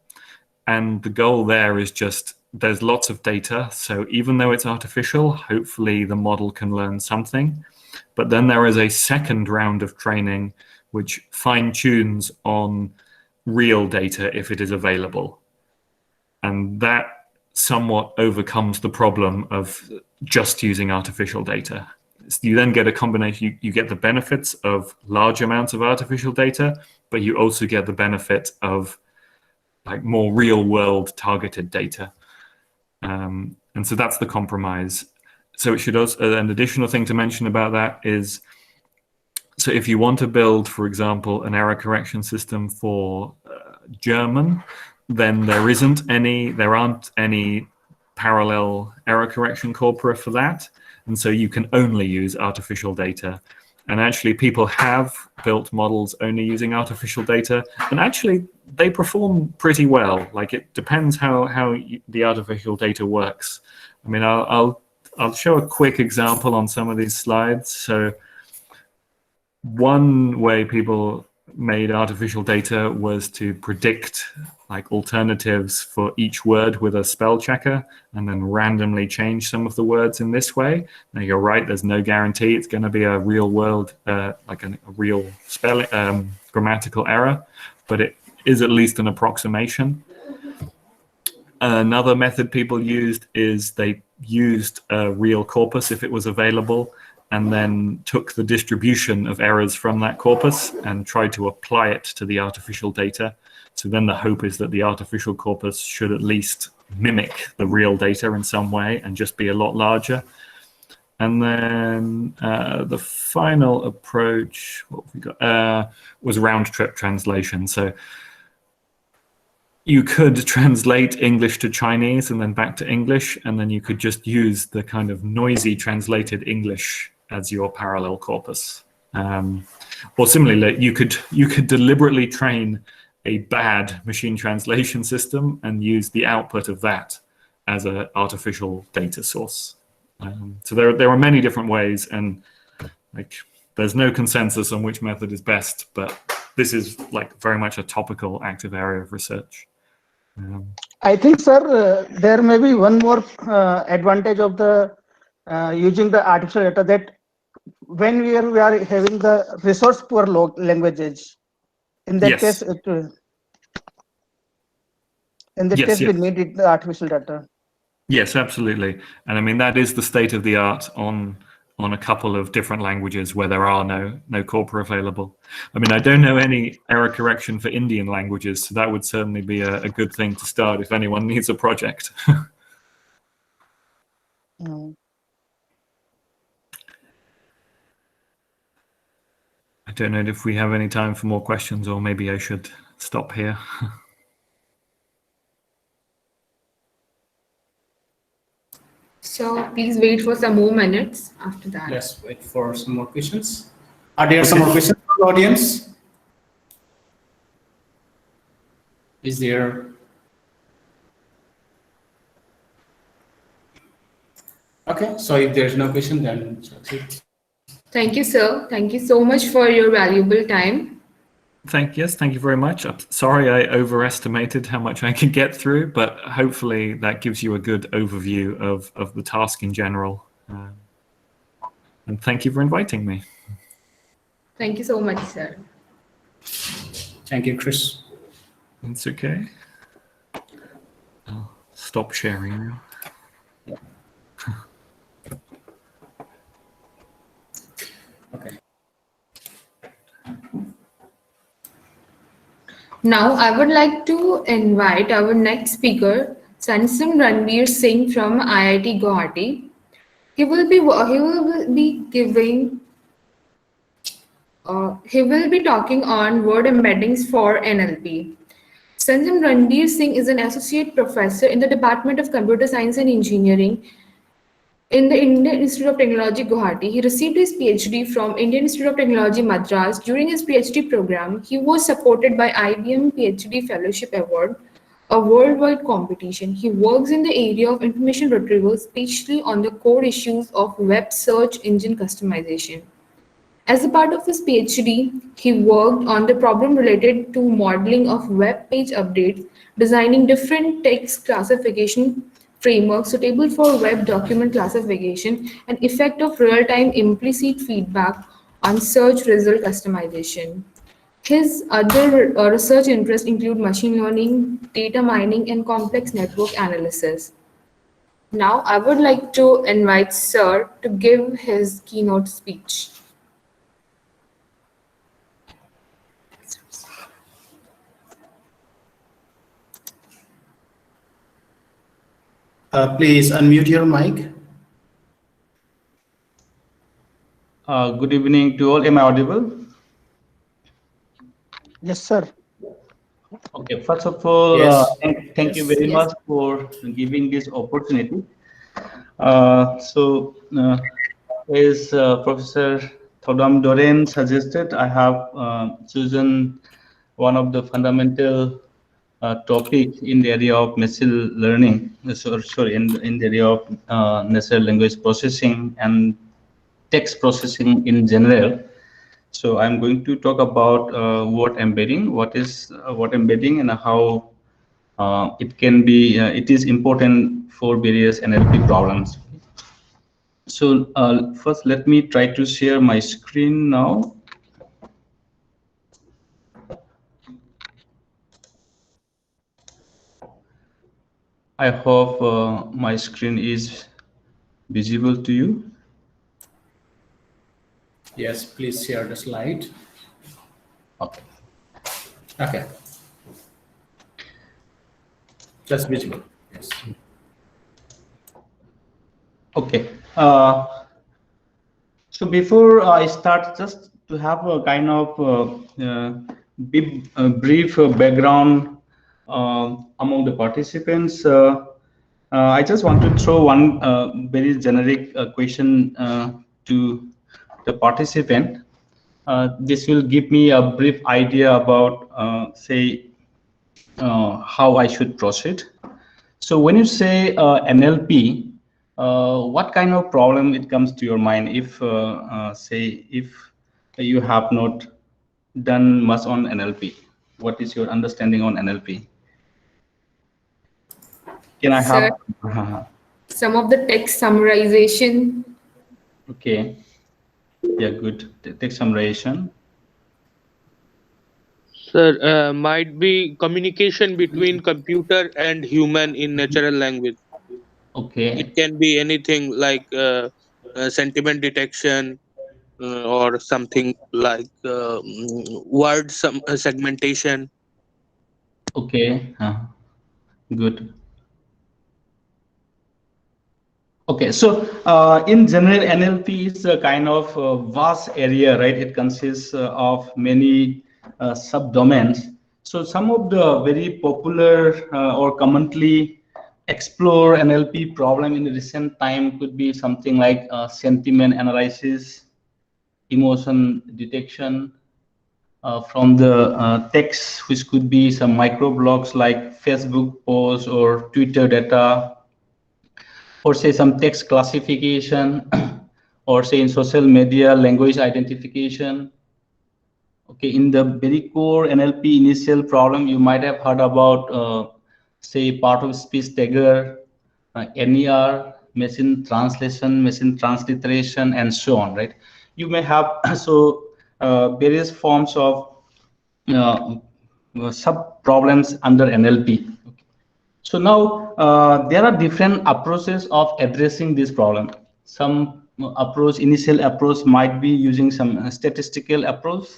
And the goal there is just, there's lots of data. So even though it's artificial, hopefully the model can learn something. But then there is a second round of training which fine-tunes on real data if it is available. And that somewhat overcomes the problem of just using artificial data. You then get a combination, you get the benefits of large amounts of artificial data, but you also get the benefit of like more real world targeted data. And so that's the compromise. So it should also, an additional thing to mention about that is, so if you want to build, for example, an error correction system for German, then there aren't any parallel error correction corpora for that. And so you can only use artificial data. And actually people have built models only using artificial data, and actually they perform pretty well. Like, it depends how the artificial data works. I mean, I'll show a quick example on some of these slides. So one way people made artificial data was to predict like alternatives for each word with a spell checker, and then randomly change some of the words in this way. Now you're right, there's no guarantee it's going to be a real world, like a real spelling, grammatical error, but it is at least an approximation. Another method people used is they used a real corpus if it was available, and then took the distribution of errors from that corpus and tried to apply it to the artificial data. So then the hope is that the artificial corpus should at least mimic the real data in some way and just be a lot larger. And then the final approach, what have we got, was round-trip translation. So you could translate English to Chinese and then back to English, and then you could just use the kind of noisy translated English as your parallel corpus. Or similarly, you could deliberately train a bad machine translation system and use the output of that as an artificial data source. So there are many different ways, and like there's no consensus on which method is best, but this is like very much a topical active area of research. I think, sir, there may be one more advantage of the using the artificial data, that when we are having the resource poor languages, in that Yes. case, Yes. we need the artificial data. Yes, absolutely. And I mean, that is the state of the art on a couple of different languages where there are no corpora available. I mean, I don't know any error correction for Indian languages, so that would certainly be a good thing to start if anyone needs a project. I don't know if we have any time for more questions, or maybe I should stop here. So please wait for some more minutes after that. Let's wait for some more questions. Are there some more questions from the audience? Is there? Okay, so if there's no question, then that's it. Thank you, sir. Thank you so much for your valuable time. Thank you very much. I'm sorry I overestimated how much I could get through, but hopefully that gives you a good overview of the task in general. And thank you for inviting me. Thank you so much, sir. Thank you, Chris. It's okay. I'll stop sharing now. Okay. Now, I would like to invite our next speaker, Sansim Ranveer Singh from IIT Guwahati. He will be talking on word embeddings for NLP. Sansim Ranveer Singh is an associate professor in the Department of Computer Science and Engineering in the Indian Institute of Technology, Guwahati. He received his PhD from Indian Institute of Technology, Madras. During his PhD program, he was supported by IBM PhD Fellowship Award, a worldwide competition. He works in the area of information retrieval, especially on the core issues of web search engine customization. As a part of his PhD, he worked on the problem related to modeling of web page updates, designing different text classification framework suitable for web document classification, and effect of real-time implicit feedback on search result customization. His other research interests include machine learning, data mining, and complex network analysis. Now, I would like to invite Sir to give his keynote speech. Please unmute your mic. Good evening to all. Am I audible? Yes, sir. Okay. First of all, Yes. thank you Yes. very Yes. much for giving this opportunity. As Professor Thodam Doren suggested, I have chosen one of the fundamental topics in the area of machine learning. Sorry, in the area of natural language processing and text processing in general. So I'm going to talk about word embedding, what is word embedding, and how it can be, it is important for various NLP problems. So first, let me try to share my screen now. I hope my screen is visible to you. Yes, please share the slide. Okay. Okay. That's visible. Yes. Okay. So before I start, just to have a kind of brief background among the participants, I just want to throw one very generic question to the participant. This will give me a brief idea about, say, how I should proceed. So when you say NLP, what kind of problem it comes to your mind if, say, if you have not done much on NLP? What is your understanding on NLP? Can I Sir, have? some of the text summarization. Okay. Yeah, good. Text summarization. Sir, might be communication between computer and human in natural language. Okay. It can be anything like sentiment detection or something like word segmentation. Okay. Good. Okay, so in general, NLP is a kind of vast area, right? It consists of many subdomains. So some of the very popular or commonly explore NLP problem in the recent time could be something like sentiment analysis, emotion detection from the text, which could be some microblogs like Facebook posts or Twitter data, or say some text classification, or say in social media language identification. Okay, in the very core NLP initial problem, you might have heard about say part of speech tagger, NER, machine translation, machine transliteration, and so on, right? You may have so various forms of sub problems under NLP. So now there are different approaches of addressing this problem. Some initial approach might be using some statistical approach,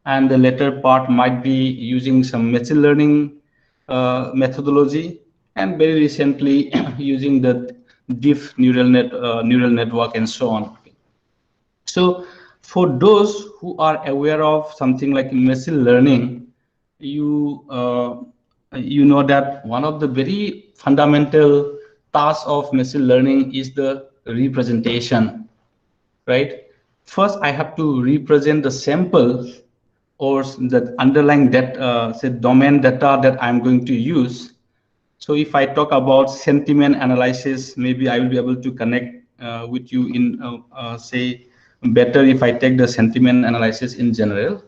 and the later part might be using some machine learning methodology, and very recently using the deep neural network and so on. So for those who are aware of something like machine learning, you you know that one of the very fundamental tasks of machine learning is the representation, right? First, I have to represent the sample or the underlying that say domain data that I'm going to use. So if I talk about sentiment analysis, maybe I will be able to connect with you in say better if I take the sentiment analysis in general.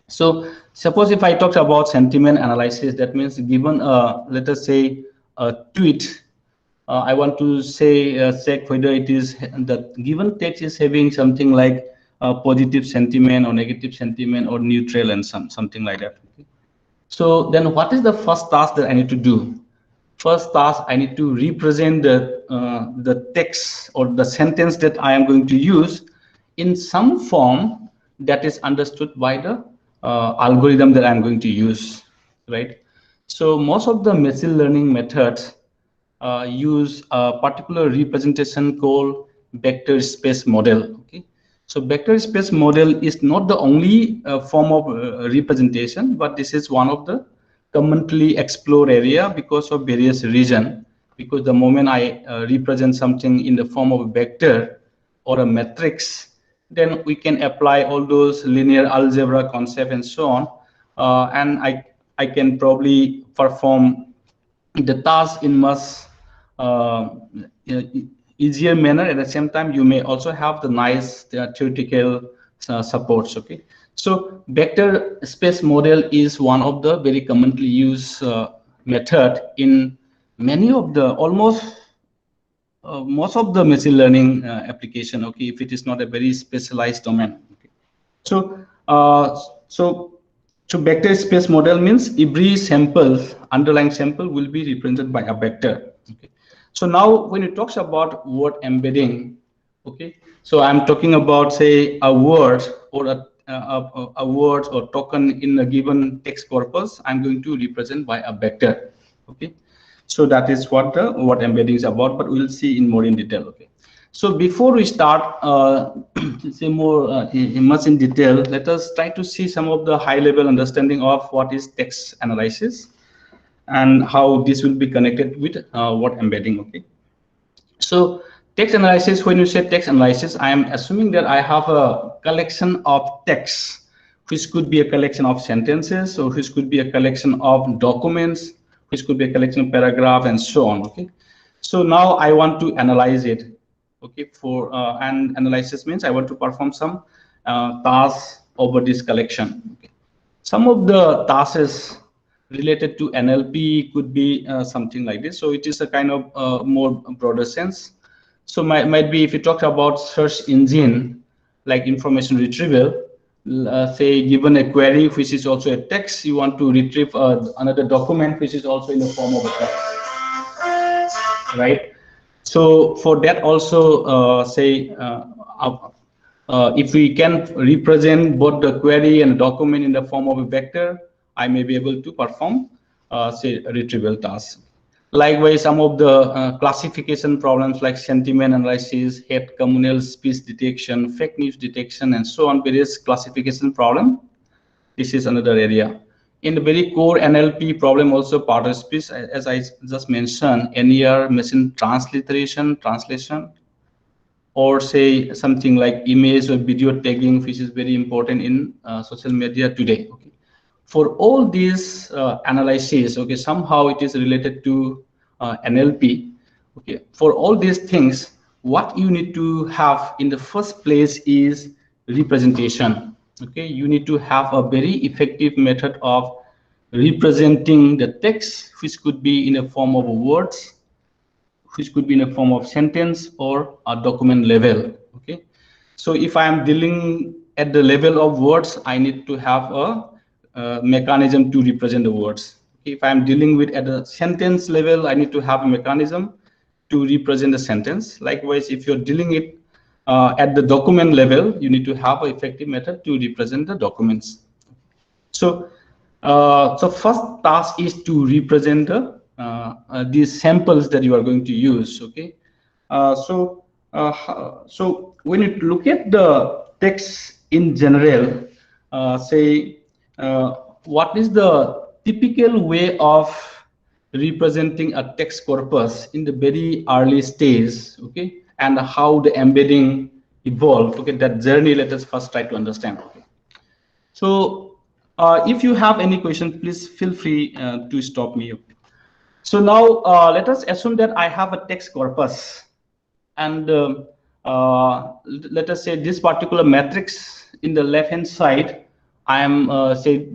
So suppose if I talk about sentiment analysis, that means given let us say a tweet, I want to say check whether it is the given text is having something like positive sentiment or negative sentiment or neutral and something like that. Okay? So then what is the first task that I need to do? First task, I need to represent the text or the sentence that I am going to use in some form that is understood by the algorithm that I'm going to use, right? So most of the machine learning methods use a particular representation called vector space model. Okay, so vector space model is not the only form of representation, but this is one of the commonly explored area because of various reasons. Because the moment I represent something in the form of a vector or a matrix, then we can apply all those linear algebra concept and so on, and I can probably perform the task in much uh, easier manner. At the same time, you may also have the nice theoretical supports. Okay, so vector space model is one of the very commonly used method in many of the most of the machine learning application. Okay, if it is not a very specialized domain. Okay. So so vector space model means every sample, underlying sample, will be represented by a vector. Okay. So now when it talks about word embedding, okay, so I'm talking about, say, a word or a word or token in a given text corpus, I'm going to represent by a vector. Okay, so that is what the word embedding is about, but we'll see in more in detail. Okay, so before we start say more much in detail, let us try to see some of the high level understanding of what is text analysis and how this will be connected with word embedding. Okay, so text analysis, when you say text analysis, I am assuming that I have a collection of text, which could be a collection of sentences, or which could be a collection of documents, which could be a collection of paragraph and so on. Okay, so now I want to analyze it. Okay, for and analysis means I want to perform some tasks over this collection. Okay. Some of the tasks related to NLP could be something like this. So it is a kind of more broader sense. So might be if you talk about search engine, like information retrieval, say given a query which is also a text, you want to retrieve another document which is also in the form of a text, right? So for that also, say if we can represent both the query and the document in the form of a vector, I may be able to perform say a retrieval task. Likewise, some of the classification problems like sentiment analysis, hate, communal speech detection, fake news detection, and so on, various classification problem. This is another area. In the very core NLP problem, also part of speech, as I just mentioned, NER, machine transliteration, translation, or say something like image or video tagging, which is very important in social media today. Okay. For all these analyses, okay, somehow it is related to NLP. Okay, for all these things, what you need to have in the first place is representation. Okay, you need to have a very effective method of representing the text, which could be in a form of words, which could be in a form of sentence or a document level. Okay, so if I am dealing at the level of words, I need to have a mechanism to represent the words. If I'm dealing with at a sentence level, I need to have a mechanism to represent the sentence. Likewise, if you're dealing it at the document level, you need to have an effective method to represent the documents. So, so first task is to represent the these samples that you are going to use. Okay, so when you look at the text in general, say what is the typical way of representing a text corpus in the very early stage, okay, and how the embedding evolved. Okay, that journey, let us first try to understand. Okay. So if you have any question, please feel free to stop me. So now let us assume that I have a text corpus, and let us say this particular matrix in the left hand side, I am say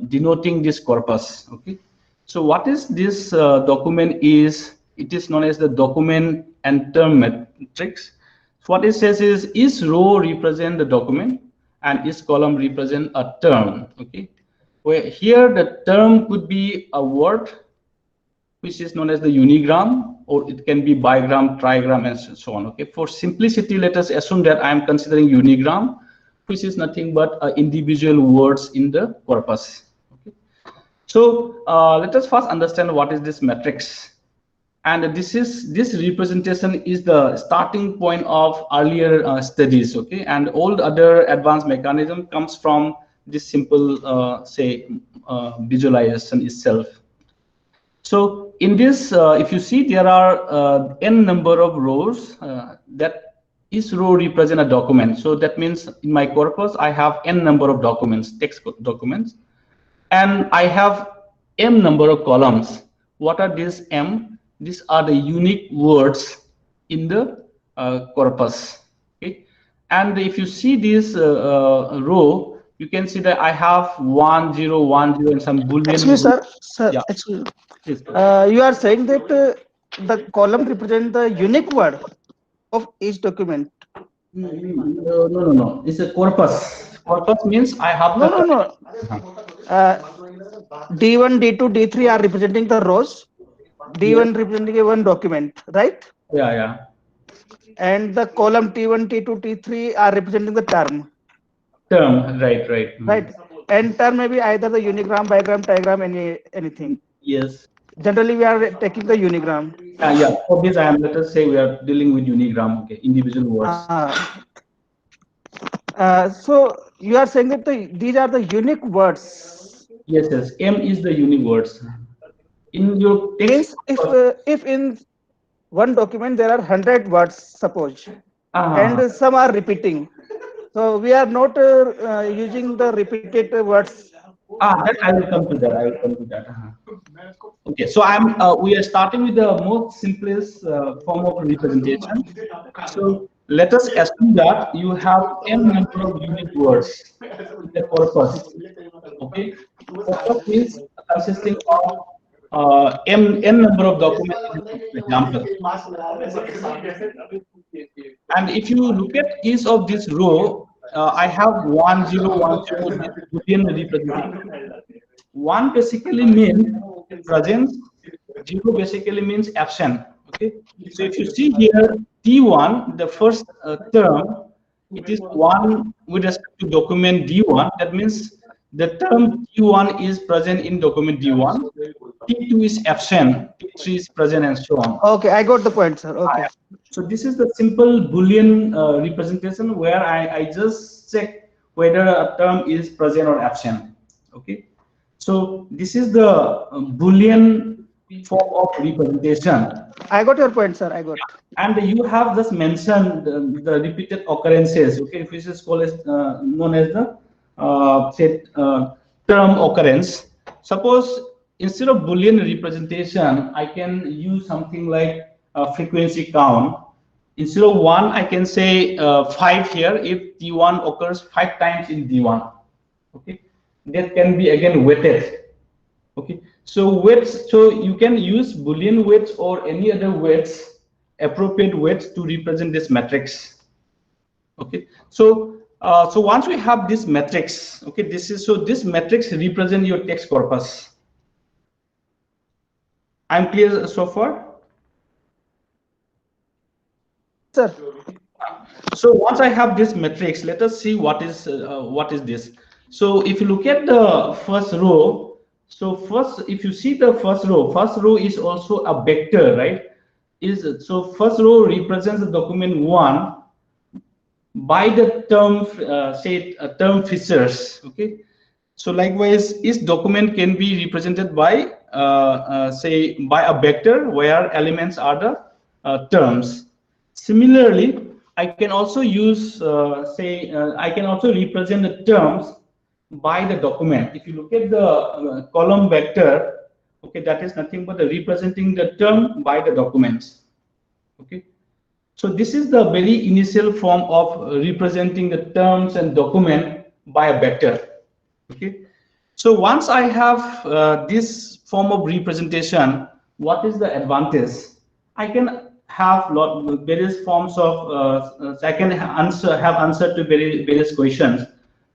denoting this corpus. Okay, so what is this document is, it is known as the document and term matrix. So what it says is each row represent the document and each column represent a term. Okay, where here the term could be a word which is known as the unigram, or it can be bigram, trigram, and so on. Okay, for simplicity, let us assume that I am considering unigram, which is nothing but individual words in the corpus. Okay, so let us first understand what is this matrix. And this representation is the starting point of earlier studies. Okay, and all the other advanced mechanism comes from this simple visualization itself. So in this, if you see, there are n number of rows that each row represent a document. So that means in my corpus, I have n number of documents, text documents, and I have m number of columns. What are these m? These are the unique words in the corpus. Okay, and if you see this row, you can see that I have 1 0 1 0 and some boolean. Actually, sir, yeah. actually, you are saying that the column represents the unique word of each document. No. It's a corpus. Corpus means I have No. D1, D2, D3 are representing the rows. D1 representing one document, right? Yeah. And the column T1, T2, T3 are representing the term. Term, right. Right. And term may be either the unigram, bigram, trigram, anything. Yes. Generally, we are taking the unigram. Yeah. For this, let us say we are dealing with unigram. Okay, individual words. So you are saying that these are the unique words. Yes. M is the unique words. In your text, if in one document there are 100 words, suppose, and some are repeating, so we are not using the repeated words. That I will come to that. Okay, so we are starting with the most simplest form of representation. So let us assume that you have n number of unique words in the corpus. Okay, corpus is consisting of n number of documents in this example. And if you look at each of this row, I have 1 0 1 0 Boolean representation. 1 basically means presence, 0 basically means absent. Okay, so if you see here T1, the first term, it is 1 with respect to document D1. That means the term T1 is present in document D1, T2 is absent, T3 is present, and so on. Okay, I got the point, sir. Okay. So this is the simple Boolean representation where I just check whether a term is present or absent. Okay, so this is the Boolean form of representation. I got your point, sir. I got. And you have just mentioned the repeated occurrences. Okay, which is called as known as the term occurrence. Suppose instead of Boolean representation, I can use something like frequency count. Instead of 1, I can say 5 here if T1 occurs 5 times in D1. Okay, that can be again weighted. Okay, so weights, so you can use Boolean weights or any other weights, appropriate weights to represent this matrix. Okay, so once we have this matrix, okay, this matrix represent your text corpus. I'm clear so far? Sir. So once I have this matrix, let us see what is this. So if you look at the first row, so first, if you see the first row is also a vector, right? So first row represents the document 1 by the term, term features. Okay. So likewise, each document can be represented by by a vector where elements are the terms. Similarly, I can also use I can also represent the terms by the document. If you look at the column vector, okay, that is nothing but the representing the term by the documents. Okay, so this is the very initial form of representing the terms and document by a vector. Okay, so once I have this form of representation, what is the advantage? I can have various forms of I can have answer to various questions.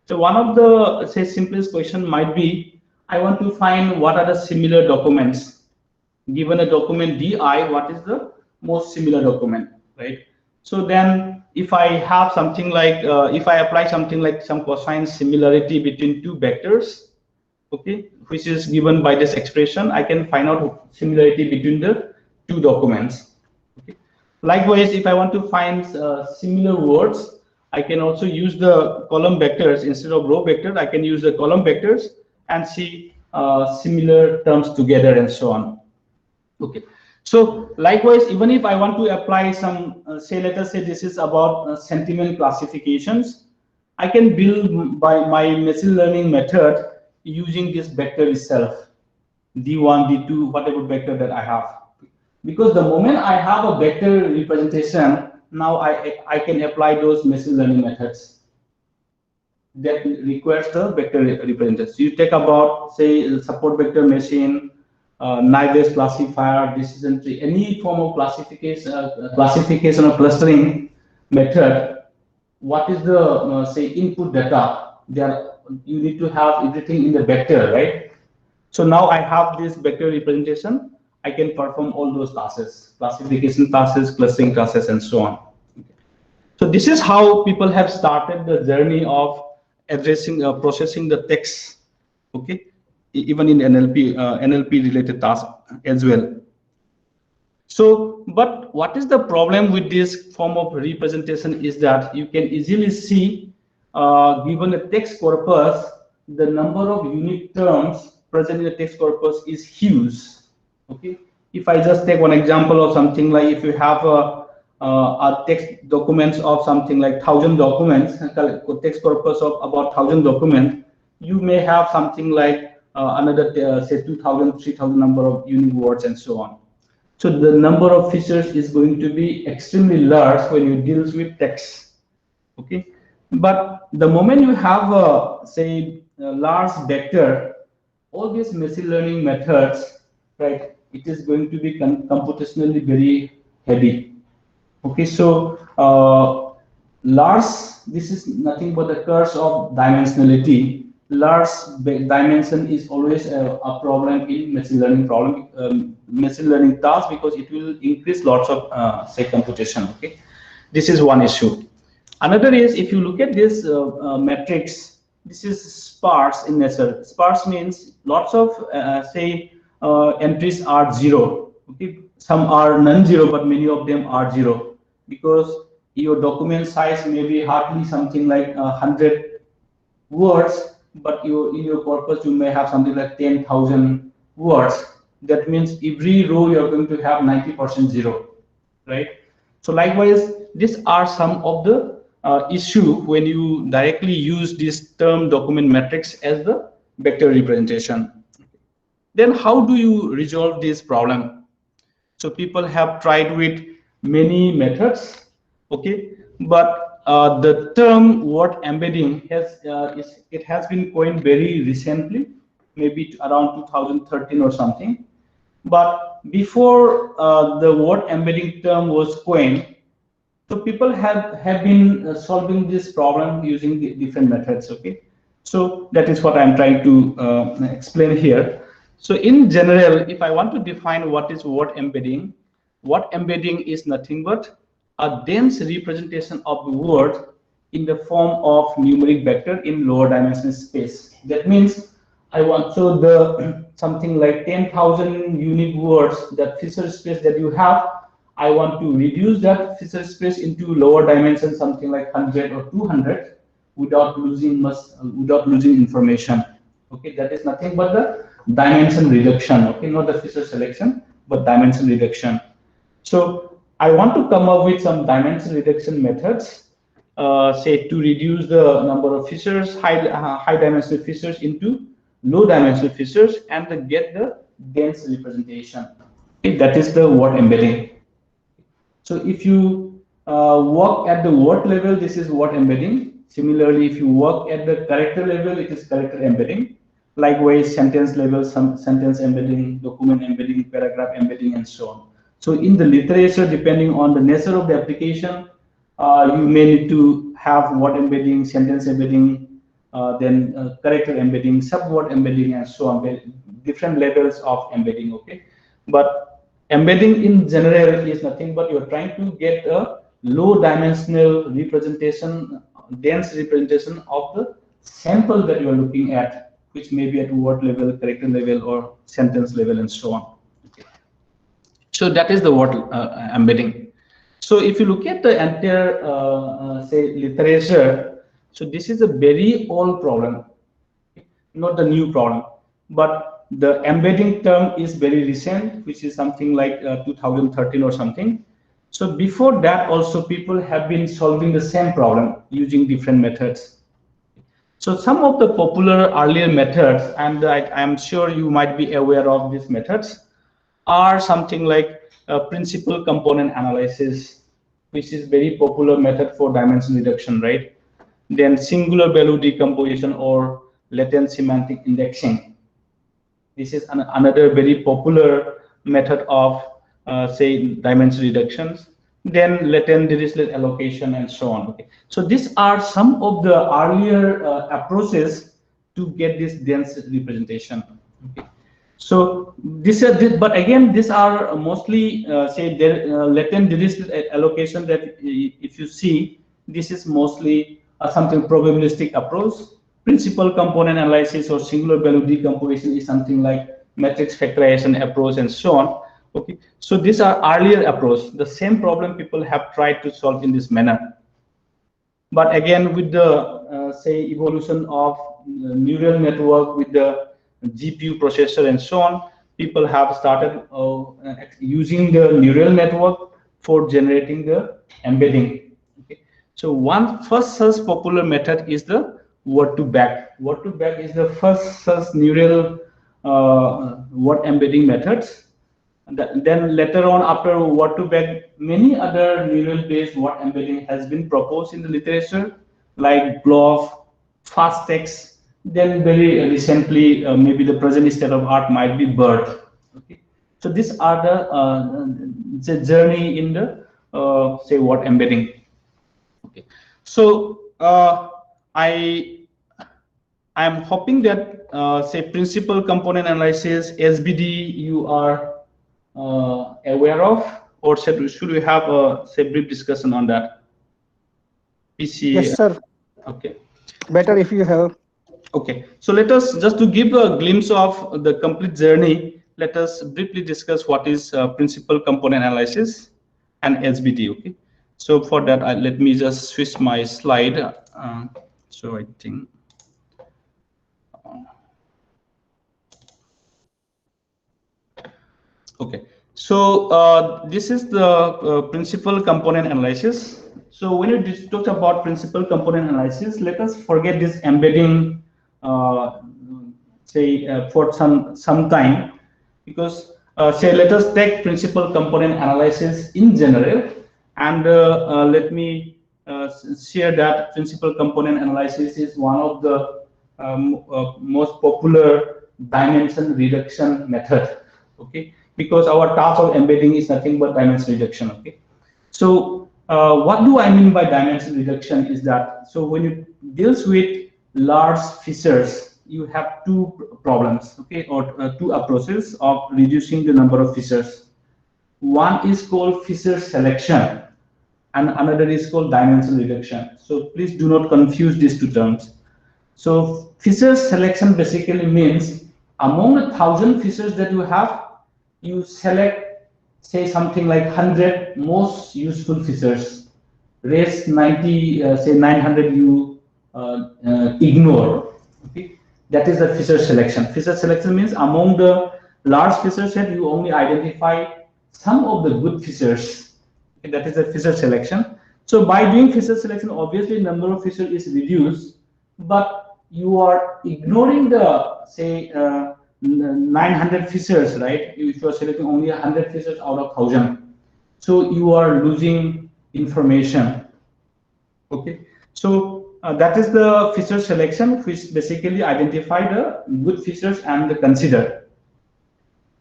So one of the say simplest question might be, I want to find what are the similar documents. Given a document DI, what is the most similar document, right? So then if I have something like, if I apply something like some cosine similarity between two vectors, okay, which is given by this expression, I can find out similarity between the two documents. Okay. Likewise, if I want to find similar words, I can also use the column vectors instead of row vectors. I can use the column vectors and see similar terms together and so on. Okay. So likewise, even if I want to apply some, say, let us say this is about sentiment classifications, I can build by my machine learning method using this vector itself, D1, D2, whatever vector that I have. Because the moment I have a vector representation, now I can apply those machine learning methods that requires the vector representation. So you take about, say, support vector machine, naive classifier, decision tree, any form of classification or clustering method. What is the say input data? There you need to have everything in the vector, right? So now I have this vector representation. I can perform all those classes, classification classes, clustering classes, and so on. So this is how people have started the journey of addressing, processing the text. Okay, even in NLP related tasks as well. So, but what is the problem with this form of representation is that you can easily see, given a text corpus, the number of unique terms present in the text corpus is huge. Okay, if I just take one example of something like, if you have a text documents of something like 1,000 documents, text corpus of about 1,000 documents, you may have something like another say 2,000, 3,000 number of unique words and so on. So the number of features is going to be extremely large when you deal with text. Okay, but the moment you have say a large vector, all these machine learning methods, right? It is going to be computationally very heavy. Okay, so large, this is nothing but the curse of dimensionality. Large dimension is always a problem in machine learning machine learning tasks, because it will increase lots of say computation. Okay, this is one issue. Another is, if you look at this matrix, this is sparse in nature. Sparse means lots of say entries are zero. Okay, some are non-zero, but many of them are zero, because your document size may be hardly something like 100 words, but in your corpus you may have something like 10,000 words. That means every row you are going to have 90% zero, right? So likewise, these are some of the issue when you directly use this term document matrix as the vector representation. Then how do you resolve this problem? So people have tried with many methods, okay, but the term word embedding has been coined very recently, maybe around 2013 or something. But before the word embedding term was coined, so people have been solving this problem using different methods. Okay, so that is what I'm trying to explain here. So in general, if I want to define what is word embedding is nothing but a dense representation of the word in the form of numeric vector in lower dimensional space. That means I want, so the something like 10,000 unique words, that feature space that you have, I want to reduce that feature space into lower dimension, something like 100 or 200, without losing information. Okay, that is nothing but the dimension reduction. Okay, not the feature selection, but dimension reduction. So I want to come up with some dimension reduction methods, say to reduce the number of features, high dimensional features into low dimensional features, and to get the dense representation. Okay, that is the word embedding. So if you work at the word level, this is word embedding. Similarly, if you work at the character level, it is character embedding. Likewise, sentence level, some sentence embedding, document embedding, paragraph embedding, and so on. So in the literature, depending on the nature of the application, you may need to have word embedding, sentence embedding, then character embedding, subword embedding, and so on. Different levels of embedding. Okay, but embedding in general is nothing but you're trying to get a low dimensional representation, dense representation of the sample that you are looking at, which may be at word level, character level, or sentence level, and so on. So that is the word embedding. So if you look at the entire, say, literature, so this is a very old problem, not the new problem, but the embedding term is very recent, which is something like 2013 or something. So before that also people have been solving the same problem using different methods. So some of the popular earlier methods, and I'm sure you might be aware of these methods, are something like principal component analysis, which is very popular method for dimension reduction, right? Then singular value decomposition or latent semantic indexing. This is another very popular method of, say, dimension reductions. Then latent Dirichlet allocation and so on. Okay. So these are some of the earlier approaches to get this dense representation. Okay. So this is, but again, these are mostly say latent Dirichlet allocation. That if you see, this is mostly something probabilistic approach. Principal component analysis or singular value decomposition is something like matrix factorization approach and so on. Okay, so these are earlier approach. The same problem people have tried to solve in this manner. But again, with the say evolution of neural network with the GPU processor and so on, people have started using the neural network for generating the embedding. Okay. So one first such popular method is the word-to-back. Word-to-back is the first such neural word embedding methods. Then later on, after word-to-back, many other neural-based word embedding has been proposed in the literature, like BLOF, fast text. Then very recently, maybe the present state of art might be BERT. Okay, so these are the journey in the say word embedding. Okay, so I'm hoping that say principal component analysis (SBD) you are aware of, or should we have a say brief discussion on that? PC. Yes, sir. Okay. Better if you have. Okay. So let us, just to give a glimpse of the complete journey, let us briefly discuss what is principal component analysis and SBD. Okay. So for that, let me just switch my slide. So I think. Okay, so this is the principal component analysis. So when you talk about principal component analysis, let us forget this embedding, say for some time, because say let us take principal component analysis in general, and let me share that principal component analysis is one of the most popular dimension reduction method. Okay, because our task of embedding is nothing but dimension reduction. Okay, so what do I mean by dimension reduction is that, so when it deals with large features, you have two problems, okay, or two approaches of reducing the number of features. One is called feature selection and another is called dimension reduction. So please do not confuse these two terms. So feature selection basically means among 1,000 features that you have, you select, say, something like 100 most useful features. Rest 90, say 900 you ignore. Okay, that is the feature selection. Feature selection means among the large feature set, you only identify some of the good features. Okay, that is the feature selection. So by doing feature selection, obviously number of features is reduced, but you are ignoring the, say, 900 features, right? If you are selecting only 100 features out of 1,000, so you are losing information. Okay, so that is the feature selection, which basically identify the good features and the consider.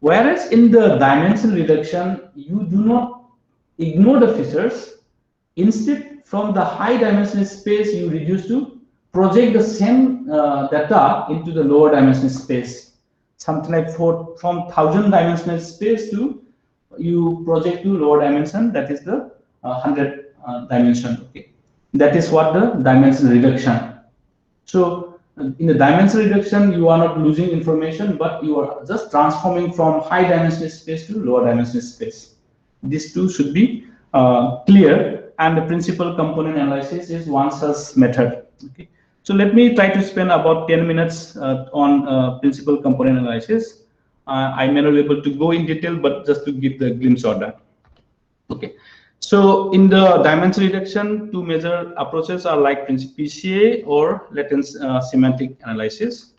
Whereas in the dimension reduction, you do not ignore the features. Instead, from the high dimensional space, you reduce to project the same data into the lower dimensional space. Something like from 1000 dimensional space to you project to lower dimension, that is the 100 dimension. Okay, that is what the dimension reduction. So in the dimension reduction, you are not losing information, but you are just transforming from high dimensional space to lower dimensional space. These two should be clear, and the principal component analysis is one such method. Okay, so let me try to spend about 10 minutes on principal component analysis. I may not be able to go in detail, but just to give the glimpse of that. Okay, so in the dimension reduction, two major approaches are like PCA or latent semantic analysis.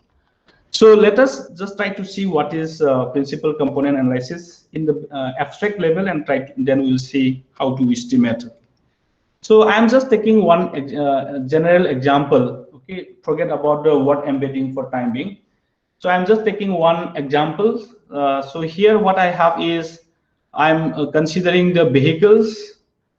So let us just try to see what is principal component analysis in the abstract level, and then we'll see how to estimate. So I'm just taking one general example. Okay, forget about the word embedding for time being. So I'm just taking one example. So here what I have is I'm considering the vehicles.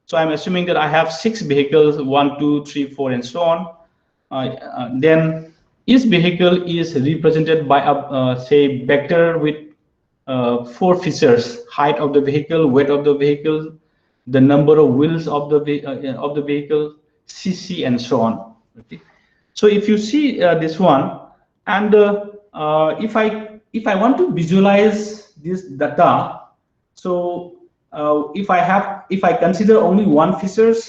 So I'm assuming that I have 6 vehicles, 1, 2, 3, 4, and so on. Then each vehicle is represented by a say vector with 4 features: height of the vehicle, weight of the vehicle, the number of wheels of the vehicle, CC, and so on. Okay. So if you see this one, and if I want to visualize this data, so if I consider only one features,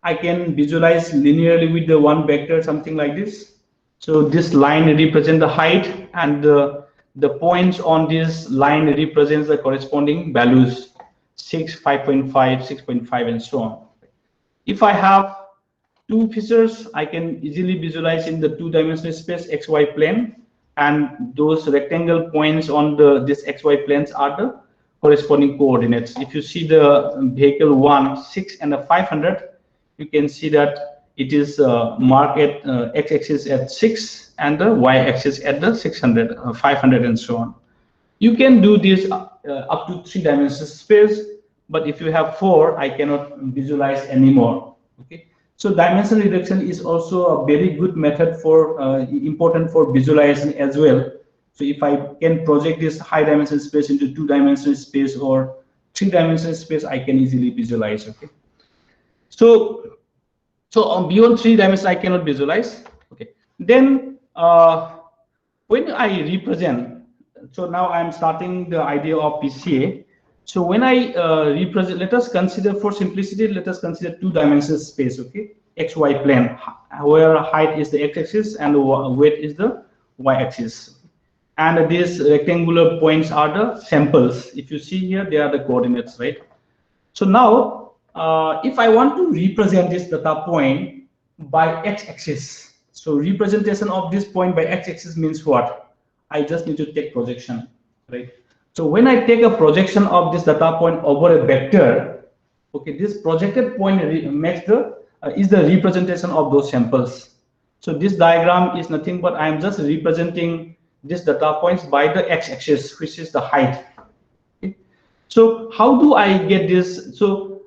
I can visualize linearly with the one vector, something like this. So this line represents the height, and the points on this line represents the corresponding values: 6, 5.5, 6.5, and so on. If I have 2 features, I can easily visualize in the 2-dimensional space XY plane, and those rectangle points on this XY planes are the corresponding coordinates. If you see the vehicle 1, 6, and a 500, you can see that it is marked at x-axis at 6 and the y-axis at the 600, 500, and so on. You can do this up to 3-dimensional space, but if you have 4, I cannot visualize anymore. Okay. So dimension reduction is also a very good method for important for visualization as well. So if I can project this high dimensional space into 2-dimensional space or 3-dimensional space, I can easily visualize. Okay. So beyond 3 dimensions, I cannot visualize. Okay. Then when I represent, so now I'm starting the idea of PCA. So when I represent, let us consider, for simplicity, let us consider 2-dimensional space. Okay, XY plane, where height is the x-axis and weight is the y-axis. And these rectangular points are the samples. If you see here, they are the coordinates, right? So now, if I want to represent this data point by x-axis, so representation of this point by x-axis means what? I just need to take projection, right? So when I take a projection of this data point over a vector, okay, this projected point makes is the representation of those samples. So this diagram is nothing but I am just representing this data points by the x-axis, which is the height. Okay. So how do I get this? So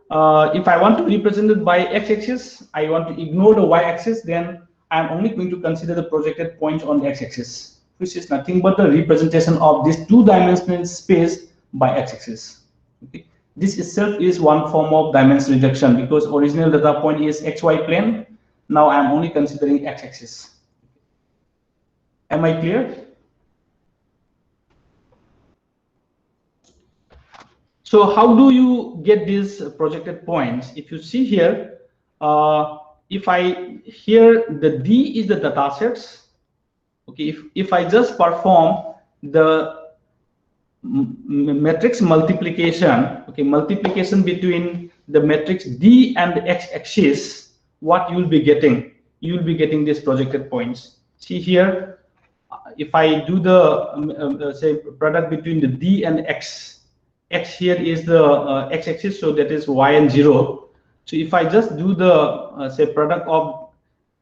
if I want to represent it by x-axis, I want to ignore the y-axis, then I'm only going to consider the projected points on the x-axis, which is nothing but the representation of this 2-dimensional space by x-axis. Okay. This itself is one form of dimension reduction, because original data point is xy plane. Now I'm only considering x-axis. Am I clear? So how do you get these projected points? If you see here, if here the D is the data sets. Okay, if I just perform the matrix multiplication, okay, multiplication between the matrix D and the x-axis, what you will be getting? You will be getting these projected points. See here, if I do the say product between the D and X here is the x-axis, so that is y and 0. So if I just do the say product of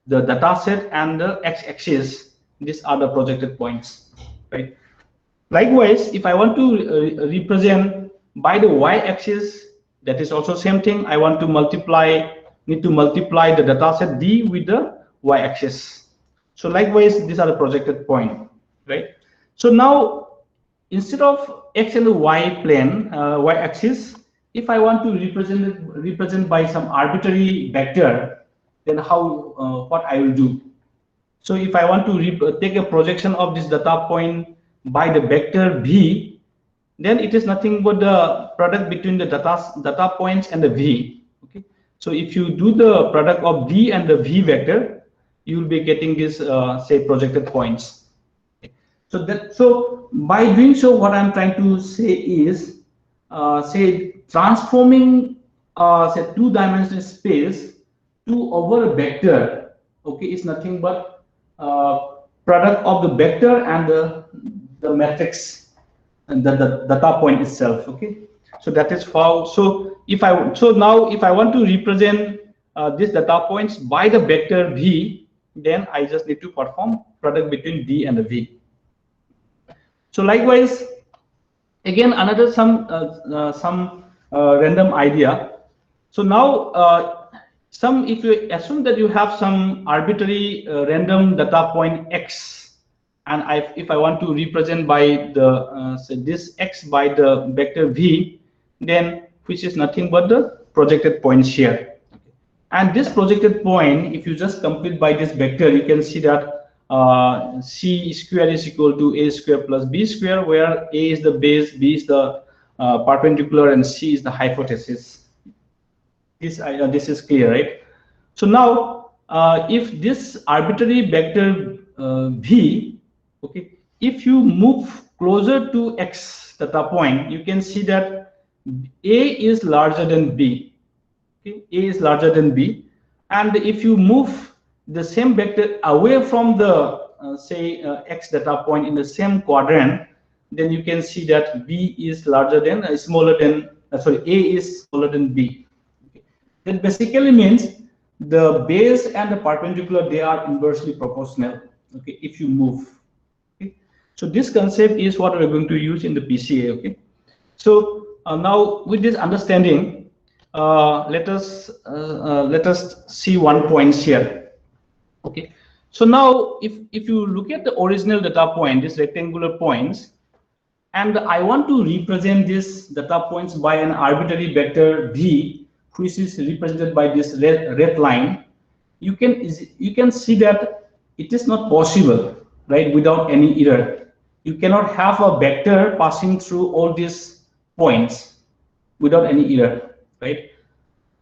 the data set and the x-axis, these are the projected points, right? Likewise, if I want to represent by the y-axis, that is also same thing. I want to need to multiply the data set D with the y-axis. So likewise, these are the projected point, right? So now, instead of x and the y plane, y-axis, if I want to represent by some arbitrary vector, then what I will do? So if I want to take a projection of this data point by the vector v, then it is nothing but the product between the data points and the v. Okay. So if you do the product of v and the v vector, you will be getting this say projected points. Okay. So by doing so, what I'm trying to say is say transforming say two-dimensional space to over a vector. Okay, is nothing but product of the vector and the matrix and the data point itself. Okay, so that is how. So now if I want to represent these data points by the vector v, then I just need to perform product between d and the v. So likewise, again another some random idea. So now if you assume that you have some arbitrary random data point x, and if I want to represent by the say this x by the vector v, then which is nothing but the projected points here. And this projected point, if you just complete by this vector, you can see that c square is equal to a square plus b square, where a is the base, b is the perpendicular, and c is the hypothesis. This is clear, right? So now, if this arbitrary vector v, okay, if you move closer to x data point, you can see that a is larger than b. Okay, a is larger than b, and if you move the same vector away from the say x data point in the same quadrant, then you can see that b is larger than smaller than a is smaller than b. Okay. That basically means the base and the perpendicular, they are inversely proportional. Okay, if you move. Okay. So this concept is what we're going to use in the PCA. Okay. So now with this understanding, let us see one point here. Okay, so now if you look at the original data point, this rectangular points, and I want to represent this data points by an arbitrary vector v, which is represented by this red line, you can see that it is not possible, right, without any error. You cannot have a vector passing through all these points without any error, right?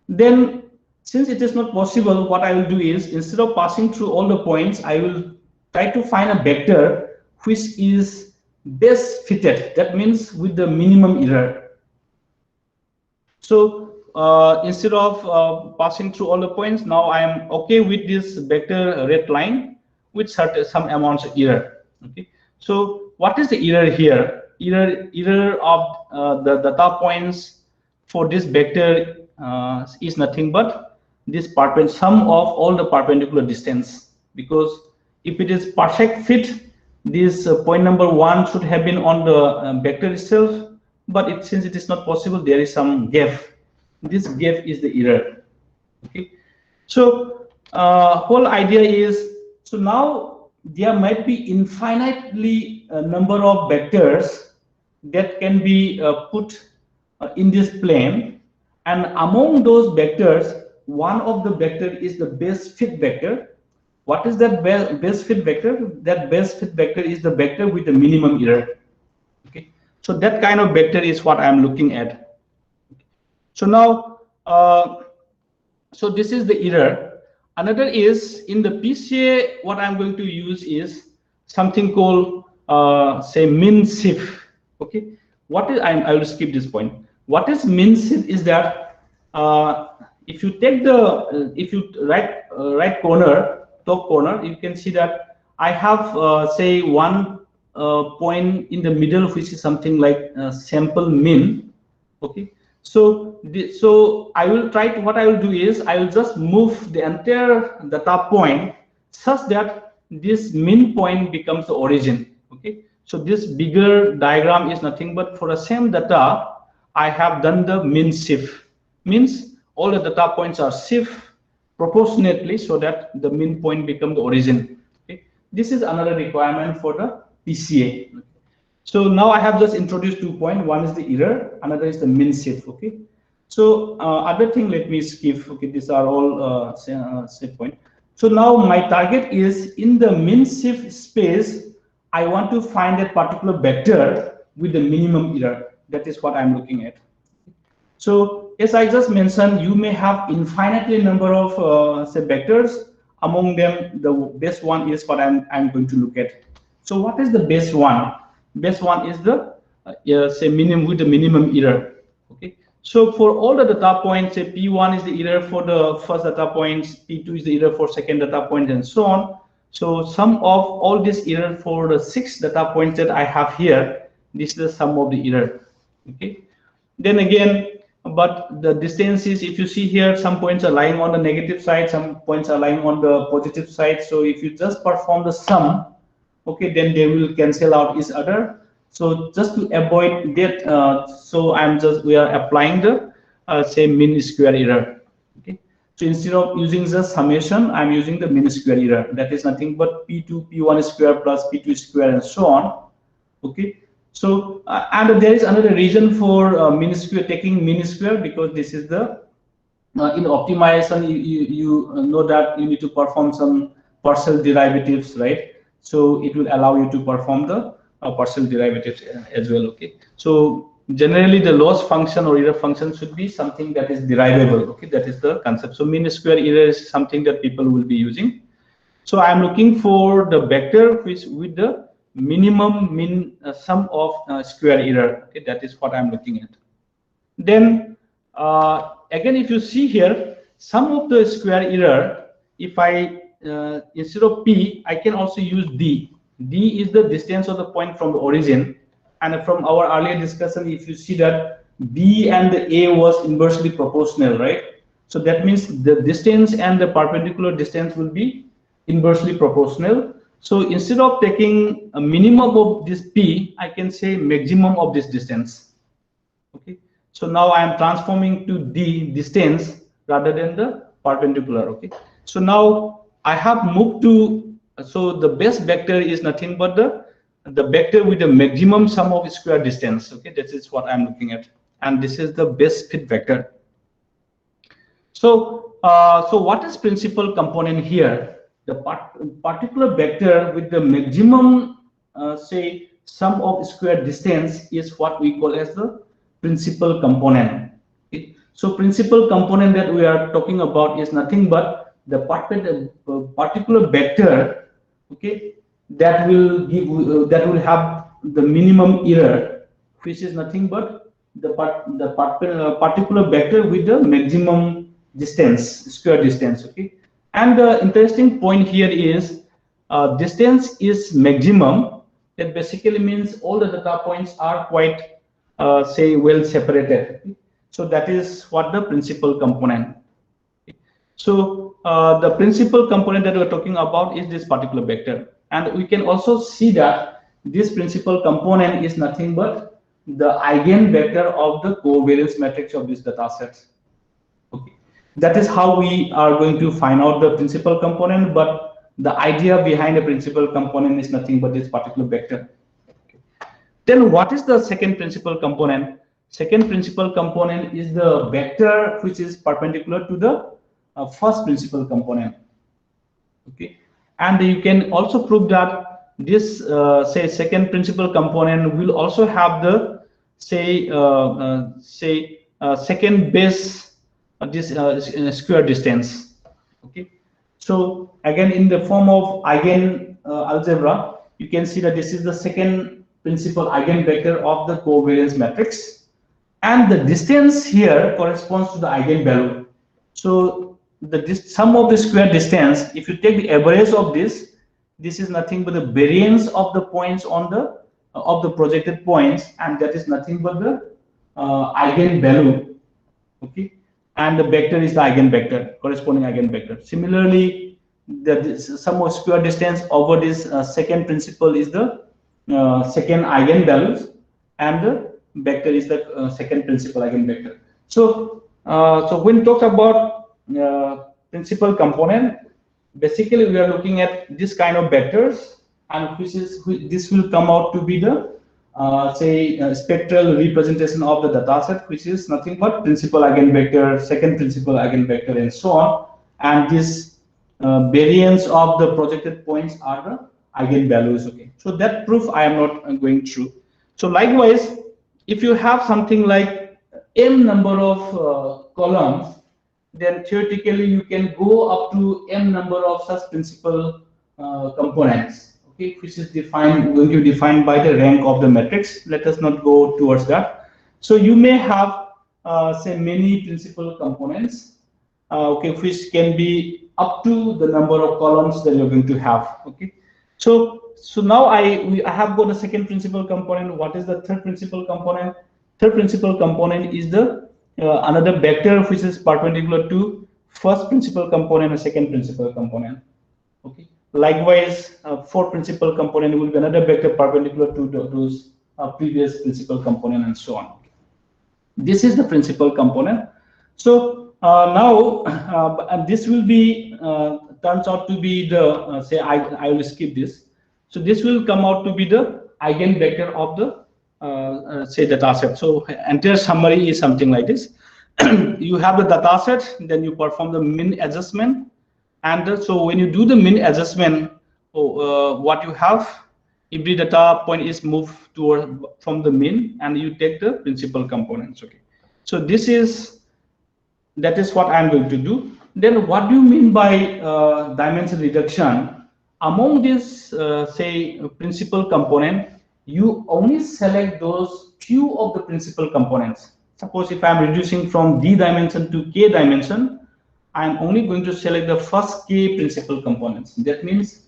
Then, since it is not possible, what I will do is, instead of passing through all the points, I will try to find a vector which is best fitted. That means with the minimum error. So instead of passing through all the points, now I am okay with this vector red line with some amounts of error. Okay. So what is the error here? Error of the data points for this vector is nothing but this sum of all the perpendicular distance, because if it is perfect fit, this point number 1 should have been on the vector itself, but since it is not possible, there is some gap. This gap is the error. Okay, so whole idea is, so now there might be infinitely number of vectors that can be put in this plane, and among those vectors, one of the vector is the best fit vector. What is that best fit vector? That best fit vector is the vector with the minimum error. Okay, so that kind of vector is what I am looking at. So now, so this is the error. Another is in the PCA, what I'm going to use is something called say min shift. Okay, what is I will skip this point. What is min shift is that if you take the if you right corner, top corner, you can see that I have say one point in the middle, which is something like sample min. Okay, so I will try to, what I will do is I will just move the entire data point such that this min point becomes the origin. Okay, So this bigger diagram is nothing but for the same data, I have done the min shift. Means all the data points are shift proportionately so that the min point become the origin. Okay. This is another requirement for the PCA. So now I have just introduced 2 points. One is the error, another is the min shift. Okay. So other thing, let me skip. Okay, these are all set point. So now my target is in the min shift space. I want to find a particular vector with the minimum error. That is what I'm looking at. So as I just mentioned, you may have infinitely number of say vectors. Among them, the best one is what I'm going to look at. So what is the best one? Best one is the say minimum with the minimum error. Okay. So for all the data points, say P1 is the error for the first data points, P2 is the error for second data point, and so on. So sum of all this error for the 6 data points that I have here, this is the sum of the error. Okay. Then again, but the distances, if you see here, some points are lying on the negative side, some points are lying on the positive side. So if you just perform the sum, okay, then they will cancel out each other. So just to avoid that, so we are applying the say min square error. Okay. So instead of using the summation, I'm using the min square error. That is nothing but P2, P1 square plus P2 square and so on. Okay. So and there is another reason for min square, taking min square, because this is the in optimization you know that you need to perform some partial derivatives, right? So it will allow you to perform the partial derivatives as well. Okay. So generally the loss function or error function should be something that is derivable. Okay, that is the concept. So min square error is something that people will be using. So I'm looking for the vector which with the minimum min sum of square error. Okay, that is what I'm looking at. Then again, if you see here, sum of the square error, if I instead of P, I can also use D. D is the distance of the point from the origin, and from our earlier discussion, if you see that B and the A was inversely proportional, right? So that means the distance and the perpendicular distance will be inversely proportional. So instead of taking a minimum of this P, I can say maximum of this distance. Okay. So now I am transforming to D distance rather than the perpendicular. Okay. So now I have moved to, so the best vector is nothing but the vector with the maximum sum of square distance. Okay, this is what I'm looking at, and this is the best fit vector. So so what is principal component here? The particular vector with the maximum say sum of square distance is what we call as the principal component. Okay. So principal component that we are talking about is nothing but the particular vector, okay, that will give that will have the minimum error, which is nothing but the particular vector with the maximum distance, square distance. Okay. And the interesting point here is distance is maximum. That basically means all the data points are quite say well separated. Okay. So that is what the principal component. Okay. So the principal component that we're talking about is this particular vector, and we can also see that this principal component is nothing but the eigenvector of the covariance matrix of this data set. Okay. That is how we are going to find out the principal component, but the idea behind the principal component is nothing but this particular vector. Okay. Then what is the second principal component? Second principal component is the vector which is perpendicular to the first principal component. Okay. And you can also prove that this say second principal component will also have the say second base this square distance. Okay. So again, in the form of eigen algebra, you can see that this is the second principal eigenvector of the covariance matrix, and the distance here corresponds to the eigenvalue. So the sum of the square distance, if you take the average of this is nothing but the variance of the points on the of the projected points, and that is nothing but the eigenvalue. Okay. And the vector is the eigenvector, corresponding eigenvector. Similarly, the sum of square distance over this second principal is the second eigenvalues, and the vector is the second principal eigenvector. So, so when talk about principal component, basically we are looking at this kind of vectors, and this will come out to be the spectral representation of the dataset, which is nothing but principal eigenvector, second principal eigenvector, and so on. And this variance of the projected points are the eigenvalues. Okay, so that proof I am not going through. So likewise, if you have something like m number of columns, then theoretically you can go up to m number of such principal components, okay, which is going to define by the rank of the matrix. Let us not go towards that. So you may have say many principal components, okay, which can be up to the number of columns that you're going to have. Okay, so now I have got the second principal component. What is the third principal component? Third principal component is the another vector which is perpendicular to first principal component and second principal component. Okay. Likewise, fourth principal component will be another vector perpendicular to those previous principal component, and so on. This is the principal component. So now, and this will be turns out to be the say I will skip this. So this will come out to be the eigenvector of the say data set. So entire summary is something like this. You have the data set, then you perform the min adjustment, and so when you do the min adjustment, what you have, every data point is moved toward from the min, and you take the principal components. Okay, so that is what I'm going to do. Then what do you mean by dimension reduction? Among this say principal component, you only select those few of the principal components. Suppose if I'm reducing from D dimension to K dimension, I'm only going to select the first K principal components. That means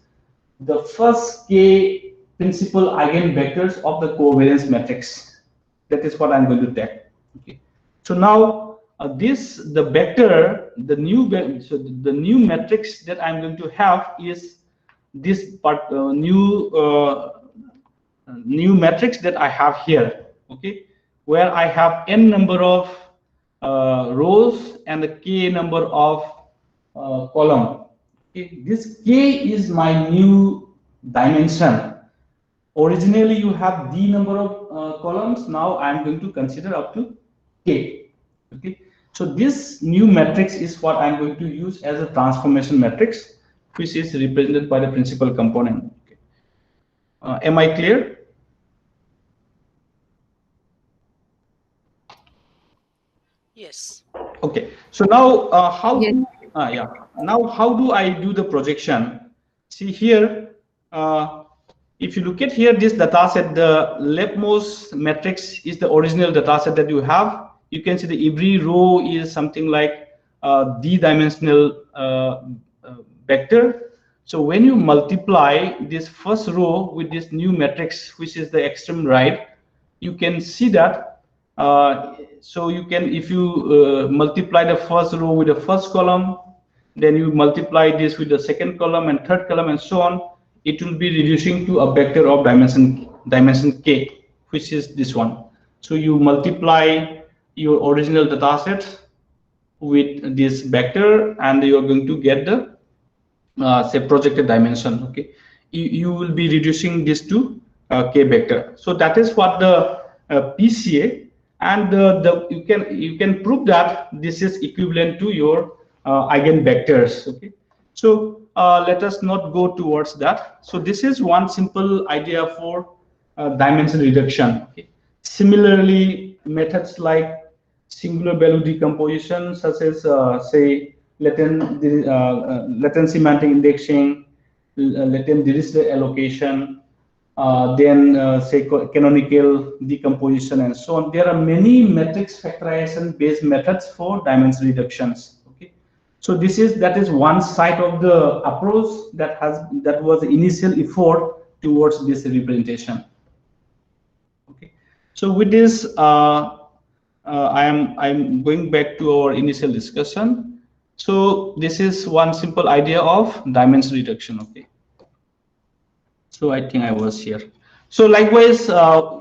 the first K principal eigenvectors of the covariance matrix. That is what I'm going to take. Okay. So now the vector, the new matrix that I'm going to have is this part new matrix that I have here. Okay, where I have n number of rows and the k number of column. Okay, this k is my new dimension. Originally you have d number of columns. Now I am going to consider up to k. Okay, so this new matrix is what I'm going to use as a transformation matrix, which is represented by the principal component. Okay. Am I clear? Yes. Okay. So now how? Yes. Yeah. Now how do I do the projection? See here. If you look at here, this data set, the leftmost matrix is the original data set that you have. You can see the every row is something like d-dimensional vector. So when you multiply this first row with this new matrix, which is the extreme right, you can see that. So you can, if you multiply the first row with the first column, then you multiply this with the second column and third column and so on, it will be reducing to a vector of dimension k, which is this one. So you multiply your original data set with this vector, and you are going to get the say projected dimension. Okay, you will be reducing this to k vector. So that is what the PCA, and you can prove that this is equivalent to your eigenvectors. Okay, so let us not go towards that. So this is one simple idea for dimension reduction. Okay. Similarly, methods like singular value decomposition, such as say latent semantic indexing, latent Dirichlet allocation, then say canonical decomposition, and so on. There are many matrix factorization based methods for dimension reductions. Okay, so that is one side of the approach that was the initial effort towards this representation. Okay, so with this I'm going back to our initial discussion. So this is one simple idea of dimension reduction. Okay, so I think I was here. So likewise,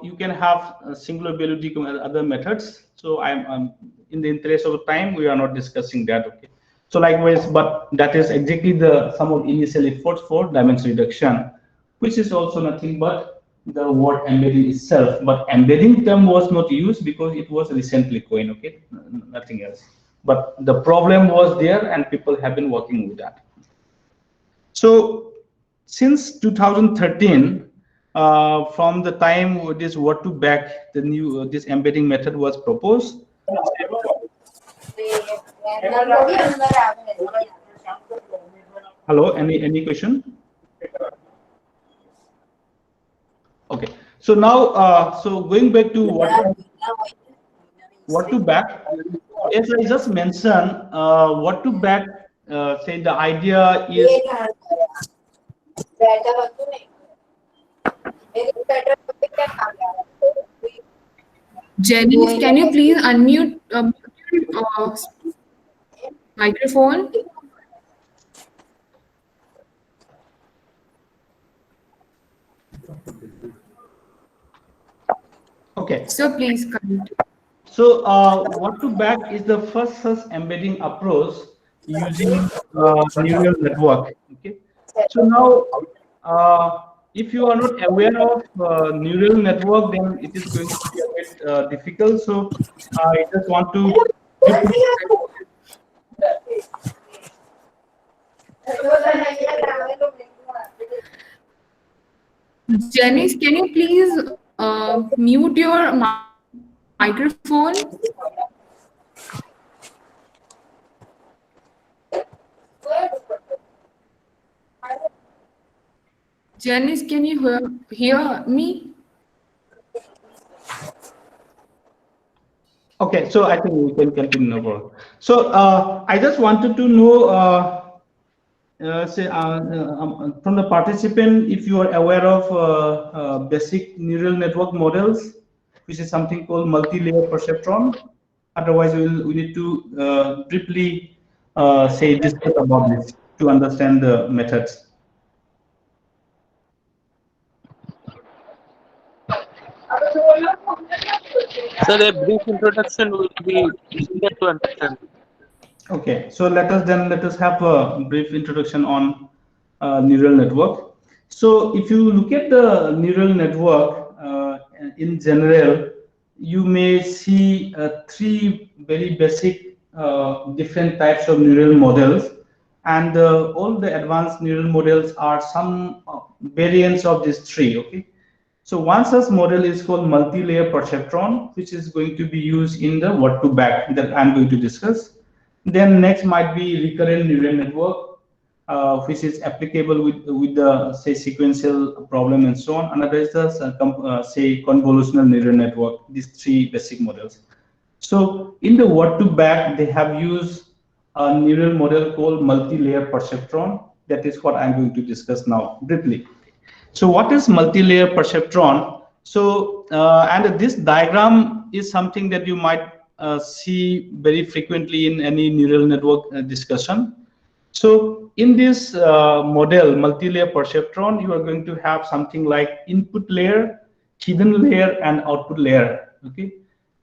you can have singular value decomposition other methods. So I'm in the interest of time, we are not discussing that. Okay. So likewise, but that is exactly the some of initial efforts for dimension reduction, which is also nothing but the word embedding itself. But embedding term was not used because it was recently coined. Okay, nothing else. But the problem was there, and people have been working with that. So since 2013, from the time this word to back, the new this embedding method was proposed. Hello, any question? Okay, so now so going back to what to back, as I just mentioned, what to back, say the idea is Jenny, can you please unmute microphone? okay. So please continue. So what to back is the first such embedding approach using neural network. Okay. So now, if you are not aware of neural network, then it is going to be a bit difficult. So I just want to. Janice, can you please mute your microphone? Janice, can you hear me? Okay, so I think we can continue now. So I just wanted to know, from the participant, if you are aware of basic neural network models, which is something called multi-layer perceptron. Otherwise, we need to briefly discuss about this to understand the methods. So a brief introduction will be easier to understand. Okay, so let us have a brief introduction on neural network. So if you look at the neural network in general, you may see three very basic different types of neural models, and all the advanced neural models are some variants of these three. Okay. So one such model is called multi-layer perceptron, which is going to be used in the word to back that I'm going to discuss. Then next might be recurrent neural network, which is applicable with the say sequential problem and so on. Another is the say convolutional neural network. These three basic models. So in the word to back, they have used a neural model called multi-layer perceptron. That is what I'm going to discuss now briefly. So what is multi-layer perceptron? So and this diagram is something that you might see very frequently in any neural network discussion. So in this model, multi-layer perceptron, you are going to have something like input layer, hidden layer, and output layer. Okay.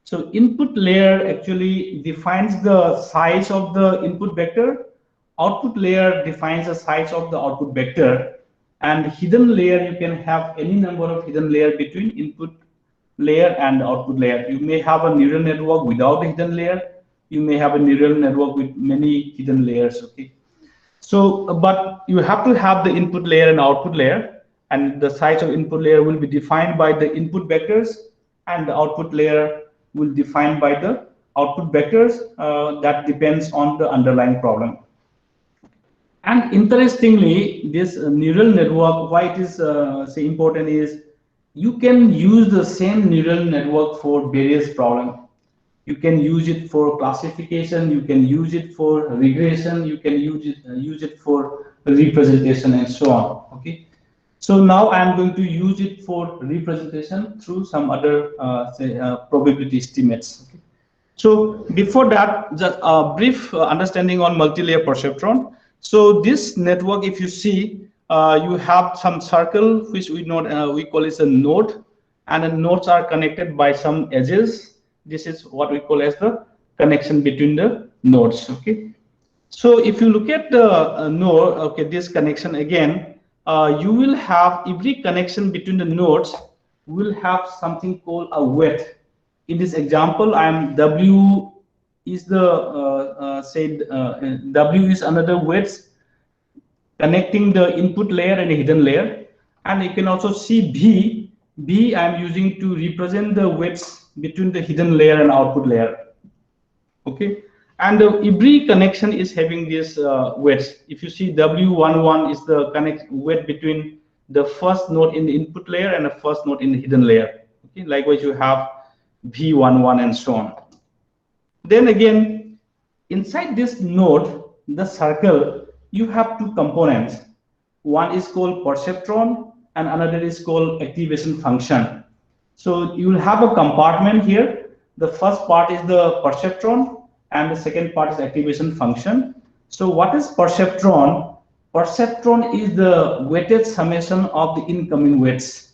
So input layer actually defines the size of the input vector. Output layer defines the size of the output vector. And hidden layer, you can have any number of hidden layer between input layer and output layer. You may have a neural network without a hidden layer. You may have a neural network with many hidden layers. Okay. So, but you have to have the input layer and output layer, and the size of input layer will be defined by the input vectors, and the output layer will be defined by the output vectors. That depends on the underlying problem. And interestingly, this neural network, why it is say important is you can use the same neural network for various problems. You can use it for classification, you can use it for regression, you can use it for representation and so on. Okay. So now I am going to use it for representation through some other probability estimates. Okay. So before that, just a brief understanding on multi-layer perceptron. So this network, if you see, you have some circle which we call as a node, and the nodes are connected by some edges. This is what we call as the connection between the nodes. Okay. So if you look at the node, okay, this connection again, you will have every connection between the nodes will have something called a weight. In this example, W is the W is another weight connecting the input layer and a hidden layer, and you can also see B I am using to represent the weights between the hidden layer and output layer. Okay, and every connection is having this weights. If you see W11 is the weight between the first node in the input layer and the first node in the hidden layer. Okay, likewise you have V11 and so on. Then again, inside this node, the circle, you have two components. One is called perceptron and another is called activation function. So you will have a compartment here. The first part is the perceptron and the second part is activation function. So what is perceptron? Perceptron is the weighted summation of the incoming weights.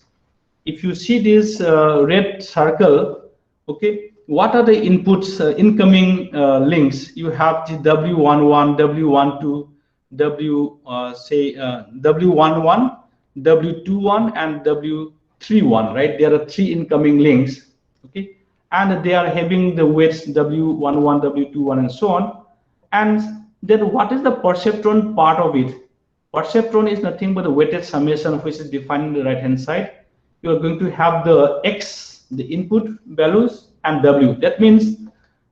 If you see this red circle, okay, what are the inputs, incoming links? You have the W11, W12, W11, W21, and W31, right? There are three incoming links, okay, and they are having the weights W11, W21, and so on. And then what is the perceptron part of it? Perceptron is nothing but the weighted summation, which is defined on the right hand side. You are going to have the X, the input values, and W. That means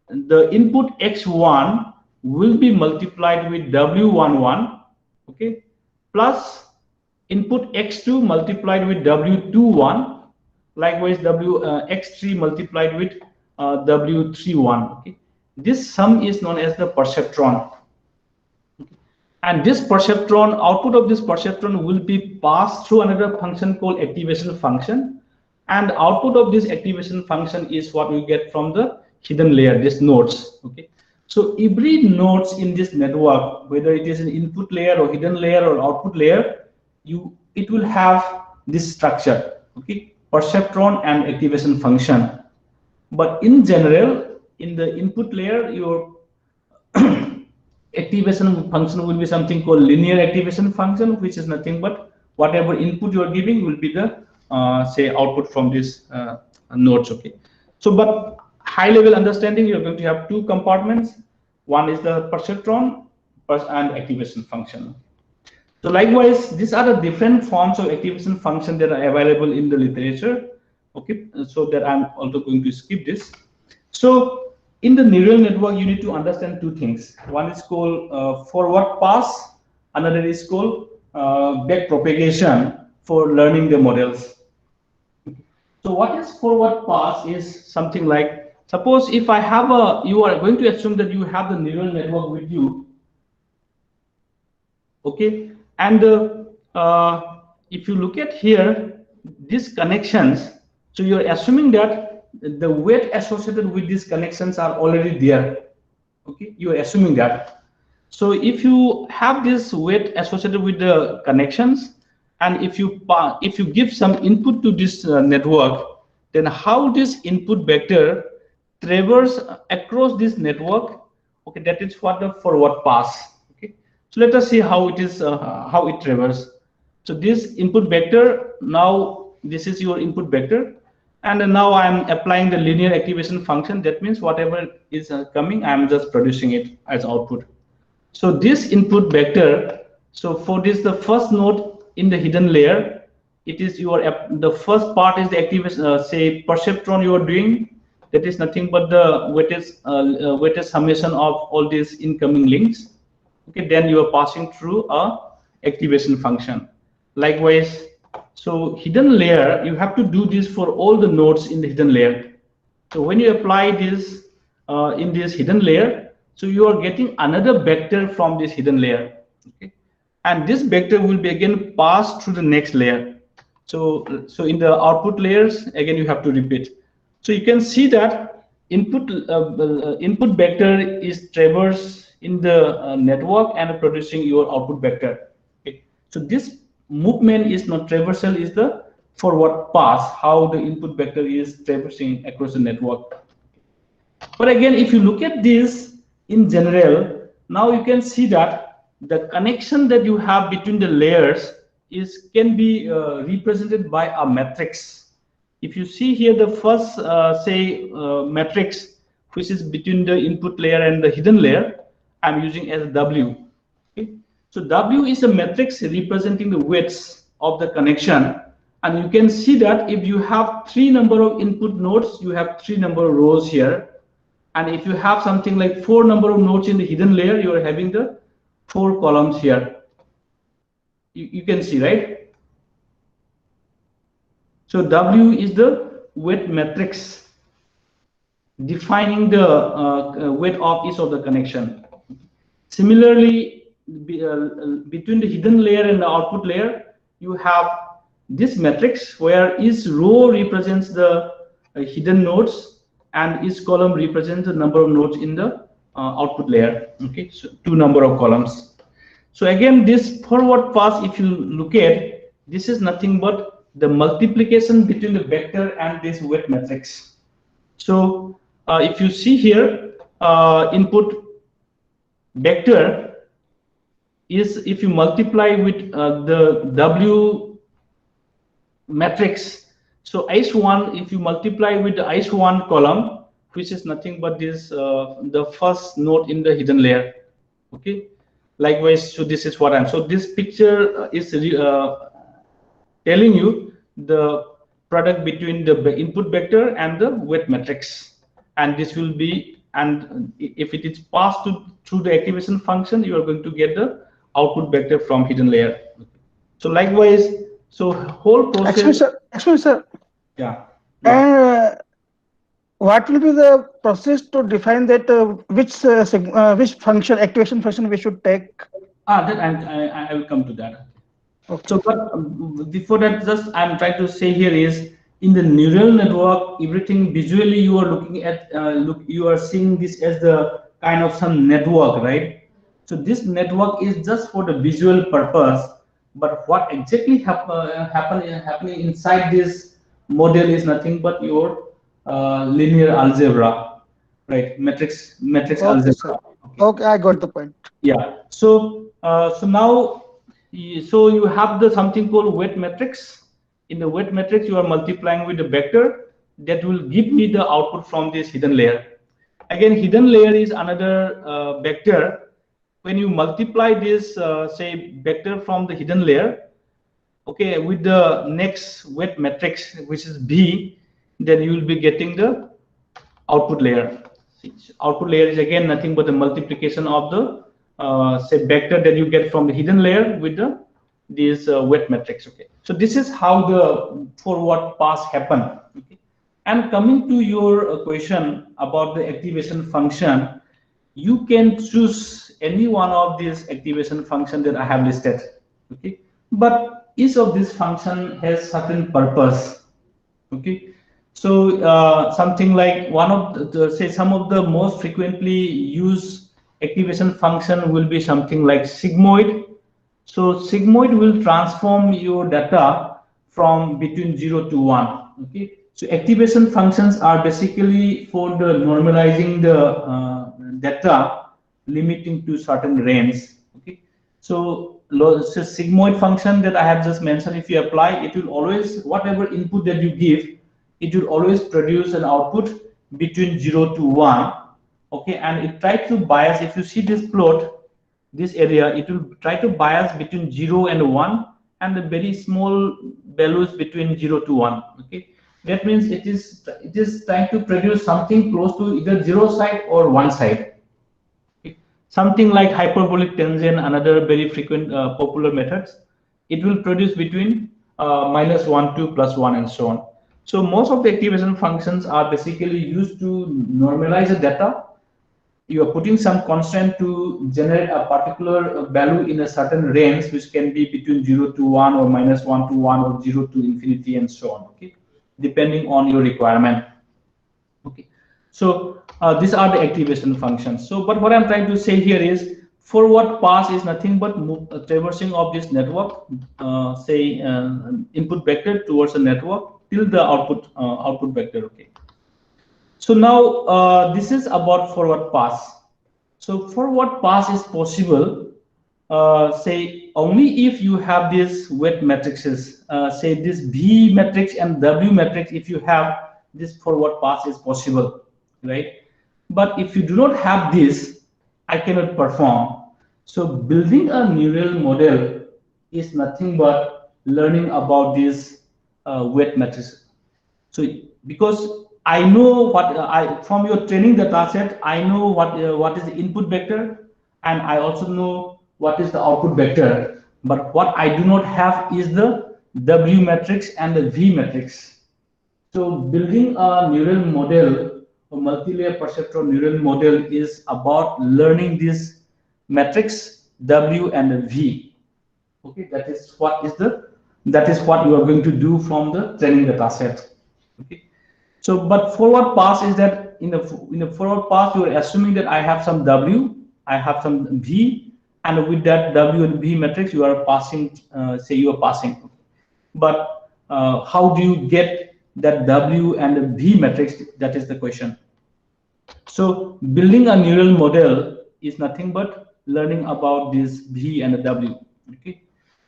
the input X1 will be multiplied with W11, okay, plus input X2 multiplied with W21, likewise X3 multiplied with W31. Okay, this sum is known as the perceptron. And this perceptron, output of this perceptron will be passed through another function called activation function, and output of this activation function is what we get from the hidden layer, these nodes. Okay, so every nodes in this network, whether it is an input layer or hidden layer or output layer, it will have this structure. Okay, perceptron and activation function. But in general, in the input layer, your activation function will be something called linear activation function, which is nothing but whatever input you are giving will be the say output from this nodes. Okay, so but high level understanding, you're going to have two compartments. One is the perceptron and activation function. So likewise, these are the different forms of activation function that are available in the literature. Okay, so that I'm also going to skip this. So in the neural network, you need to understand two things. One is called forward pass, another is called back propagation for learning the models. So what is forward pass is something like, suppose if I have you are going to assume that you have the neural network with you. Okay, and if you look at here, these connections, so you're assuming that the weight associated with these connections are already there. Okay, you're assuming that. So if you have this weight associated with the connections, and if you give some input to this network, then how this input vector traverse across this network, okay, that is what the forward pass. Okay, so let us see how it is how it traverses. So this input vector, now this is your input vector, and now I am applying the linear activation function. That means whatever is coming, I am just producing it as output. So this input vector, so for this, the first node in the hidden layer, it is your the first part is the activation, say perceptron you are doing. That is nothing but the weighted summation of all these incoming links. Okay, then you are passing through a activation function. Likewise, so hidden layer, you have to do this for all the nodes in the hidden layer. So when you apply this in this hidden layer, so you are getting another vector from this hidden layer. Okay, and this vector will be again passed through the next layer. So in the output layers, again you have to repeat. So you can see that input vector is traverse in the network and producing your output vector. Okay, so this movement is not traversal, is the forward pass, how the input vector is traversing across the network. But again, if you look at this in general, now you can see that the connection that you have between the layers can be represented by a matrix. If you see here the first matrix which is between the input layer and the hidden layer, I'm using as W. Okay? So W is a matrix representing the weights of the connection, and you can see that if you have 3 number of input nodes, you have 3 number of rows here. And if you have something like 4 number of nodes in the hidden layer, you are having the 4 columns here. You can see, right? So W is the weight matrix defining the weight of each of the connection. Similarly, between the hidden layer and the output layer, you have this matrix where each row represents the hidden nodes and each column represents the number of nodes in the output layer. Okay, so 2 number of columns. So again, this forward pass, if you look at, this is nothing but the multiplication between the vector and this weight matrix. So if you see here, input vector is, if you multiply with the W matrix, so H1, if you multiply with the H1 column, which is nothing but this the first node in the hidden layer. Okay, likewise, so this is what I'm, so this picture is telling you the product between the input vector and the weight matrix, and this will be, and if it is passed through the activation function, you are going to get the output vector from hidden layer. So likewise, so whole process. Actually, sir. Yeah. And what will be the process to define that which function, activation function, we should take? I will come to that. Okay. So, but before that, just I'm trying to say here is, in the neural network, everything visually you are looking at, you are seeing this as the kind of some network, right? So this network is just for the visual purpose, but what exactly happening inside this model is nothing but your linear algebra, right? Matrix algebra. Okay, I got the point. Yeah. So so now, so you have the something called weight matrix. In the weight matrix, you are multiplying with the vector that will give me the output from this hidden layer. Again, hidden layer is another vector. When you multiply this, say, vector from the hidden layer, okay, with the next weight matrix, which is B, then you will be getting the output layer. Output layer is again nothing but the multiplication of the say vector that you get from the hidden layer with the this weight matrix. Okay, so this is how the forward pass happen. Okay, and coming to your question about the activation function, you can choose any one of these activation function that I have listed. Okay, but each of this function has certain purpose. Okay, so something like one of the say some of the most frequently used activation function will be something like sigmoid. So sigmoid will transform your data from between 0 to 1. Okay, so activation functions are basically for the normalizing the data, limiting to certain range. Okay, so sigmoid function that I have just mentioned, if you apply, it will always, whatever input that you give, it will always produce an output between 0 to 1. Okay, and it tries to bias. If you see this plot, this area, it will try to bias between 0 and 1, and the very small values between 0 to 1. Okay, that means it is trying to produce something close to either 0 side or 1 side. Okay. Something like hyperbolic tangent, another very frequent popular methods, it will produce between -1 to +1 and so on. So most of the activation functions are basically used to normalize the data. You are putting some constant to generate a particular value in a certain range, which can be between 0 to 1 or -1 to 1 or 0 to infinity and so on. Okay, depending on your requirement. Okay, so these are the activation functions. So, but what I'm trying to say here is Forward pass is nothing but traversing of this network, say input vector towards the network till the output vector. Okay. So now this is about forward pass. So forward pass is possible, say only if you have these weight matrices, say this V matrix and W matrix. If you have this, forward pass is possible, right? But if you do not have this, I cannot perform. So building a neural model is nothing but learning about this weight matrices. So because I know what from your training data set, I know what is the input vector, and I also know what is the output vector. But what I do not have is the W matrix and the V matrix. So building a neural model, a multi-layer perceptual neural model, is about learning this matrix W and V. Okay, that is what you are going to do from the training data set. Okay. So, but forward pass is that in the forward pass, you are assuming that I have some W, I have some V, and with that W and V matrix, you are passing. Say you are passing. But how do you get that W and the V matrix? That is the question. So, building a neural model is nothing but learning about this V and the W. Okay.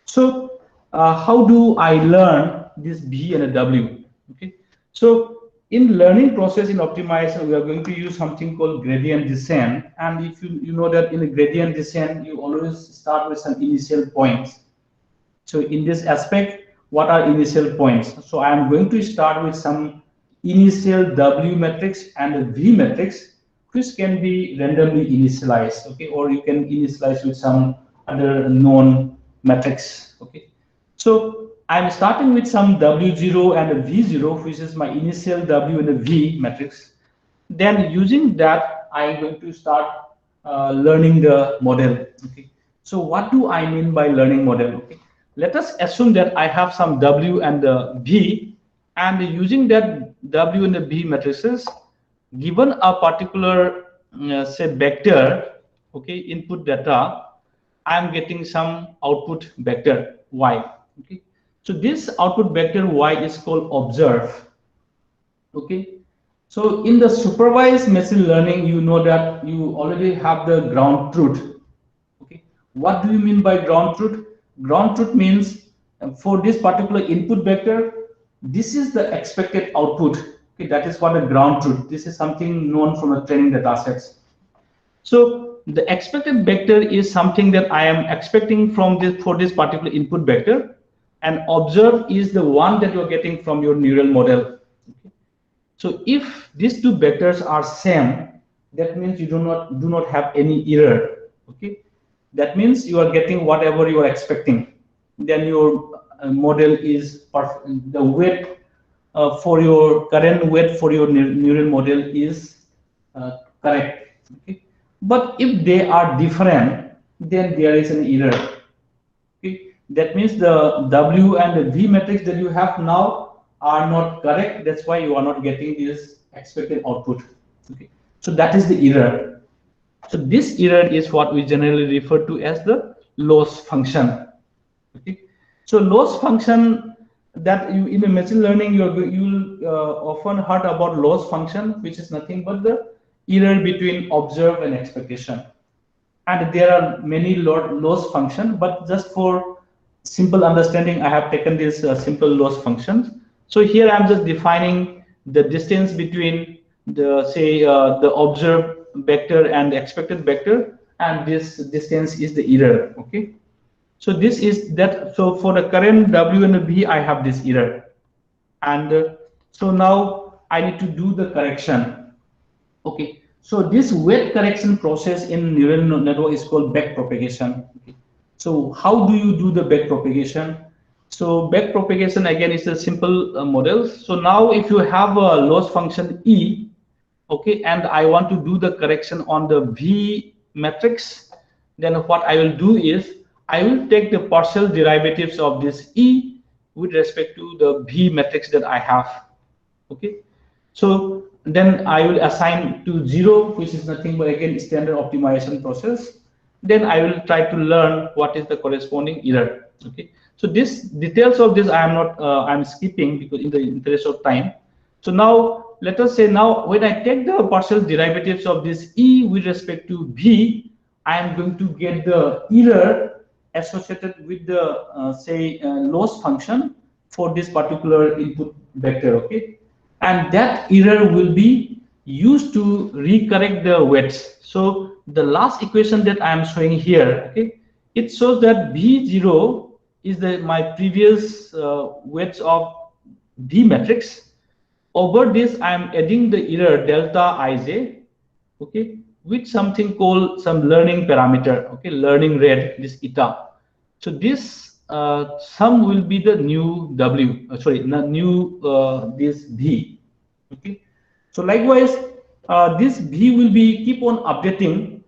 So, how do I learn this V and the W? Okay. So, in learning process in optimization, we are going to use something called gradient descent. And if you know that in a gradient descent, you always start with some initial points. So in this aspect, what are initial points? So I am going to start with some initial W matrix and a V matrix, which can be randomly initialized, okay, or you can initialize with some other known matrix, okay. So I'm starting with some W0 and a V0, which is my initial W and a V matrix. Then using that, I'm going to start learning the model, okay. So what do I mean by learning model? Okay. Let us assume that I have some W and the V, and using that W and the V matrices, given a particular say vector, okay, input data, I am getting some output vector Y. Okay, so this output vector Y is called observe. Okay, so in the supervised machine learning, you know that you already have the ground truth. Okay, what do you mean by ground truth? Ground truth means for this particular input vector, this is the expected output. Okay, that is what a ground truth. This is something known from the training data sets. So the expected vector is something that I am expecting from this for this particular input vector, and observe is the one that you are getting from your neural model. Okay. So if these two vectors are same, that means you do not have any error. Okay, that means you are getting whatever you are expecting. Then your model is perfect. The weight for your current weight for your neural model is correct. Okay. But if they are different, then there is an error. Okay. That means the W and the V matrix that you have now are not correct. That's why you are not getting this expected output. Okay. So that is the error. So this error is what we generally refer to as the loss function. Okay. So loss function, that you in the machine learning you'll often heard about loss function, which is nothing but the error between observe and expectation. And there are many loss function, but just for simple understanding, I have taken this simple loss functions. So here I'm just defining the distance between the the observed vector and the expected vector, and this distance is the error. Okay. So this is that. So for the current W and the V, I have this error, and so now I need to do the correction. Okay. So this weight correction process in neural network is called backpropagation. Okay. So how do you do the backpropagation? So backpropagation again is a simple model. So now if you have a loss function E, okay, and I want to do the correction on the V matrix, then what I will do is I will take the partial derivatives of this E with respect to the V matrix that I have. Okay, so then I will assign to 0, which is nothing but again standard optimization process, then I will try to learn what is the corresponding error. Okay, so this details of this I am not I'm skipping because in the interest of time. So now let us say, now when I take the partial derivatives of this E with respect to V, I am going to get the error associated with the loss function for this particular input vector. Okay, and that error will be used to recorrect the weights. So the last equation that I am showing here, okay, it shows that V0 is my previous weights of V matrix. Over this, I am adding the error delta Ij, okay, with something called some learning parameter, okay, learning rate, this eta. So this sum will be the new W, this V. Okay, so likewise, this V will be keep on updating.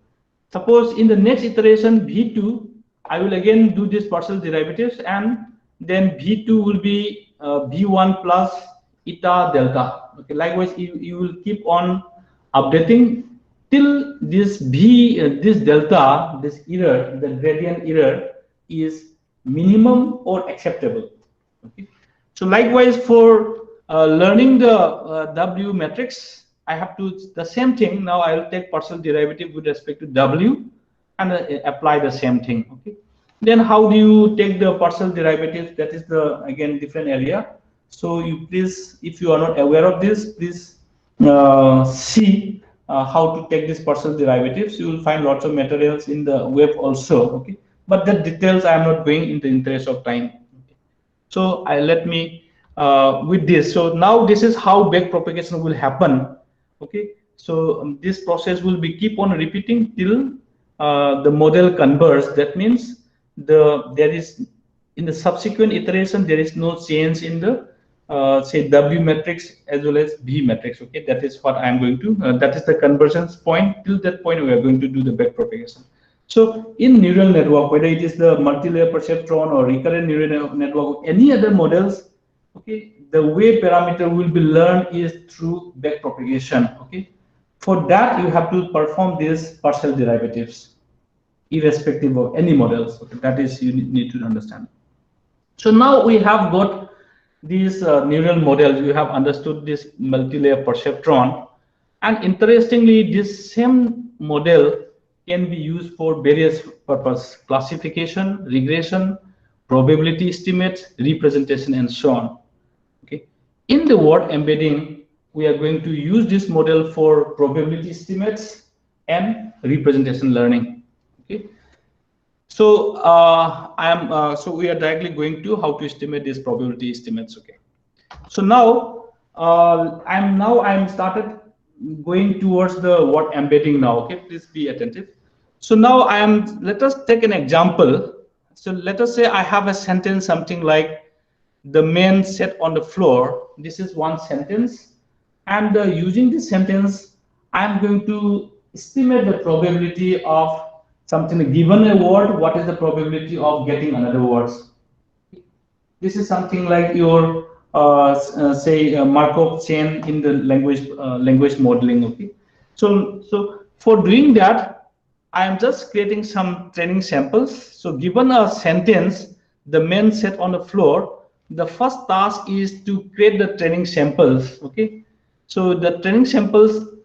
Suppose in the next iteration V2, I will again do this partial derivatives, and then V2 will be V1 plus eta delta. Okay, likewise, you will keep on updating till this this delta, this error, the gradient error is minimum or acceptable. Okay, so likewise for learning the W matrix, I have to the same thing. Now I will take partial derivative with respect to W and apply the same thing. Okay, then how do you take the partial derivatives? That is the again different area. So you please, if you are not aware of this, please see how to take these partial derivatives. You will find lots of materials in the web also. Okay, but the details I am not going in the interest of time. Okay. So let me with this. So now this is how back propagation will happen. Okay, so this process will be keep on repeating till the model converges. That means there is in the subsequent iteration there is no change in the say W matrix as well as V matrix. Okay, that is what I am going to. That is the convergence point. Till that point, we are going to do the back propagation. So in neural network, whether it is the multi-layer perceptron or recurrent neural network, any other models, okay, the way parameter will be learned is through back propagation. Okay, for that you have to perform these partial derivatives, irrespective of any models. Okay, that is you need to understand. So now we have got these neural models. You have understood this multi-layer perceptron, and interestingly, this same model can be used for various purposes: classification, regression, probability estimates, representation, and so on. Okay, in the word embedding, we are going to use this model for probability estimates and representation learning. Okay, so so we are directly going to how to estimate these probability estimates. Okay, so now I'm started going towards the word embedding now. Okay, please be attentive. So now let us take an example. So let us say I have a sentence something like the man sat on the floor. This is one sentence, and using this sentence I'm going to estimate the probability of something. Given a word, what is the probability of getting another words? This is something like your Markov chain in the language modeling. Okay, so for doing that, I am just creating some training samples. So given a sentence, the man sat on the floor, the first task is to create the training samples. Okay, so the training samples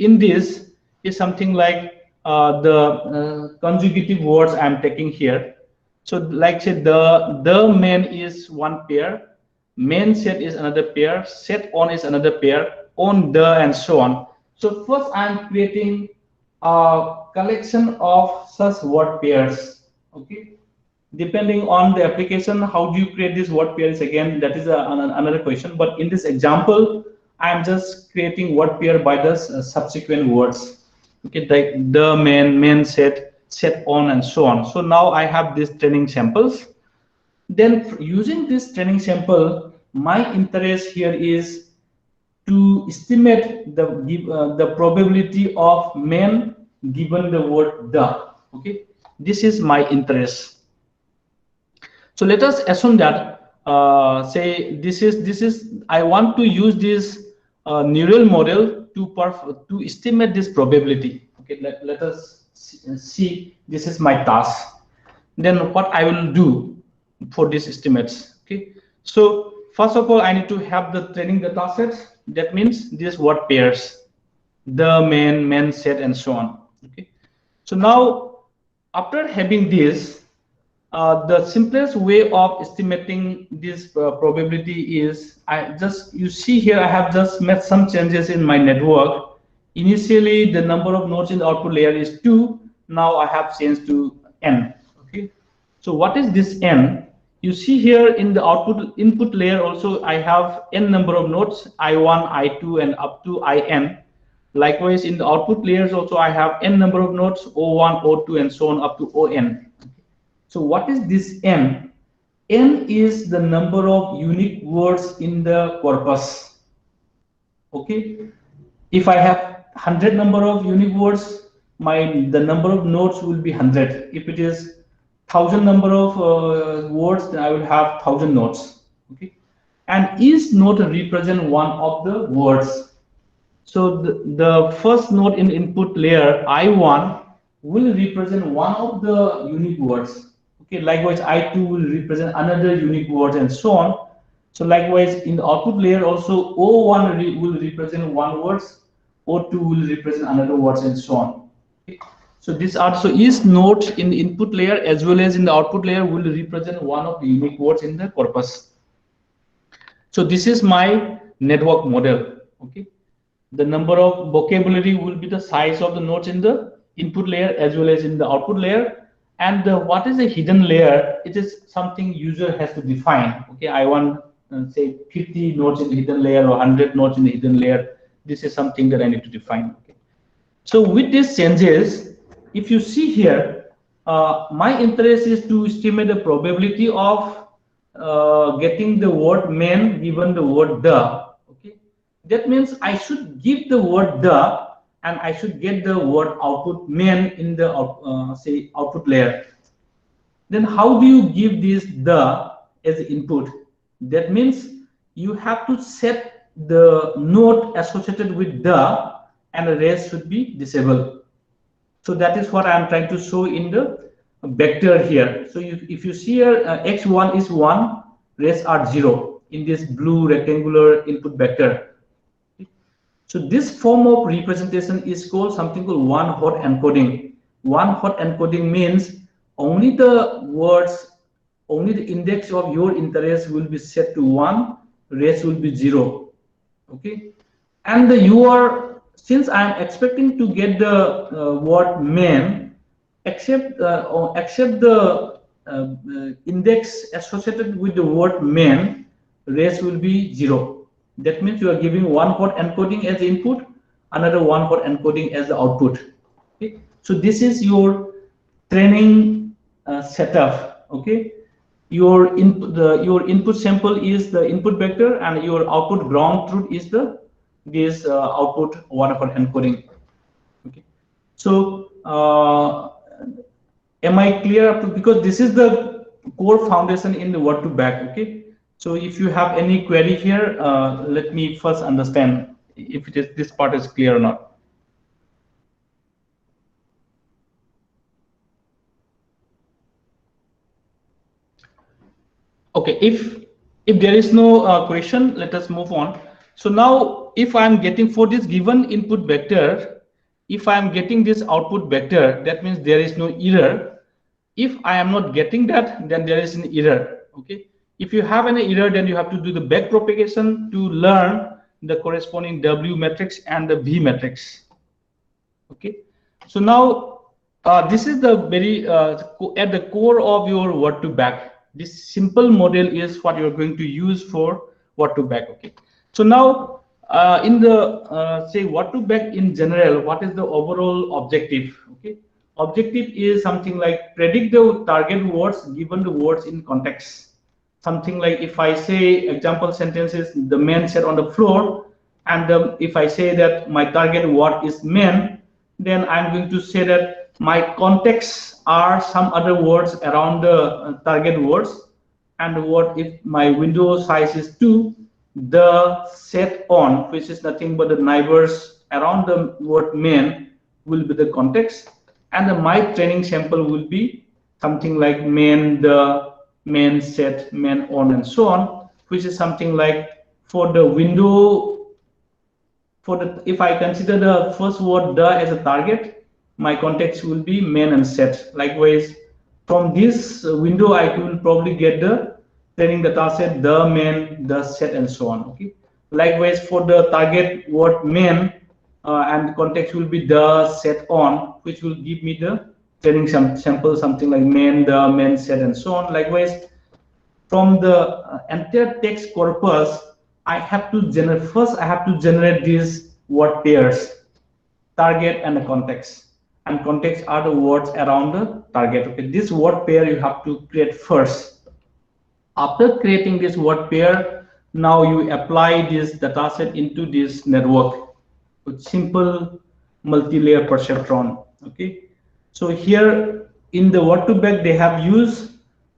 in this is something like the conjugative words I am taking here. So like say the man is one pair, man set is another pair, set on is another pair, on the, and so on. So first I am creating a collection of such word pairs. Okay, depending on the application, how do you create these word pairs? Again, that is another question. But in this example, I am just creating word pair by the subsequent words. Okay, like the man set on, and so on. So now I have these training samples. Then using this training sample, my interest here is to estimate the probability of men given the word the. Okay, this is my interest. So let us assume that say this is I want to use this neural model to estimate this probability. Okay, let us see this is my task. Then what I will do for these estimates. Okay, so first of all, I need to have the training data sets. That means these word pairs, the main set, and so on. Okay, so now after having this, the simplest way of estimating this probability is you see here I have just made some changes in my network. Initially the number of nodes in the output layer is 2. Now I have changed to n. Okay, so what is this n? You see here in the input layer also I have n number of nodes, I1, I2, and up to In. Likewise in the output layers also I have n number of nodes, O1, O2, and so on up to On. So what is this n? N is the number of unique words in the corpus. Okay, if I have 100 number of unique words, the number of nodes will be 100. If it is 1000 number of words, then I will have 1000 nodes. Okay, and each node represent one of the words. So the first node in input layer I1 will represent one of the unique words. Okay, likewise I2 will represent another unique word, and so on. So likewise in the output layer also O1 will represent one word, O2 will represent another word, and so on. Okay. So this also each node in the input layer as well as in the output layer will represent one of the unique words in the corpus. So this is my network model. Okay, the number of vocabulary will be the size of the nodes in the input layer as well as in the output layer. And what is a hidden layer? It is something user has to define. Okay, I want say 50 nodes in the hidden layer or 100 nodes in the hidden layer. This is something that I need to define. Okay. So with these changes, if you see here, my interest is to estimate the probability of getting the word man given the word the. Okay, that means I should give the word the, and I should get the word output man in the say output layer. Then how do you give this the as input? That means you have to set the node associated with the, and the rest should be disabled. So that is what I am trying to show in the vector here. So if you see here x1 is 1, rest are 0 in this blue rectangular input vector. So this form of representation is called something called one-hot encoding. One-hot encoding means only the words, only the index of your interest will be set to 1, rest will be 0. Okay, and since I am expecting to get the word man, except the index associated with the word man, rest will be 0. That means you are giving one-hot encoding as the input, another one-hot encoding as the output. Okay, so this is your training setup. Okay, your input sample is the input vector, and your output ground truth is this output one-hot encoding. Okay, so am I clear? Because this is the core foundation in the word to back. Okay. So if you have any query here, let me first understand if this part is clear or not. Okay, if there is no question, let us move on. So now if I am getting for this given input vector, if I am getting this output vector, that means there is no error. If I am not getting that, then there is an error. Okay. If you have an error, then you have to do the back propagation to learn the corresponding W matrix and the V matrix. Okay, so now this is the very at the core of your word to back. This simple model is what you're going to use for word to back. Okay, so now in the say word to back in general, what is the overall objective? Okay, objective is something like predict the target words given the words in context. Something like if I say example sentences, the man sat on the floor, and if I say that my target word is man, then I'm going to say that my contexts are some other words around the target words, and what if my window size is 2, the set on, which is nothing but the neighbors around the word man, will be the context, and my training sample will be something like main, the, main, set, main, on, and so on, which is something like for the window, for the, if I consider the first word the as a target, my context will be main and set. Likewise, from this window, I will probably get the training data set, the main, the set, and so on. Okay. Likewise, for the target word main, and the context will be the, set, on, which will give me the training sample, something like main, the, main, set, and so on. Likewise, from the entire text corpus, I have to generate, first I have to generate these word pairs, target and the context. And context are the words around the target. Okay, this word pair you have to create first. After creating this word pair, now you apply this dataset into this network with simple multi-layer perceptron. Okay, so here in the word2vec they have used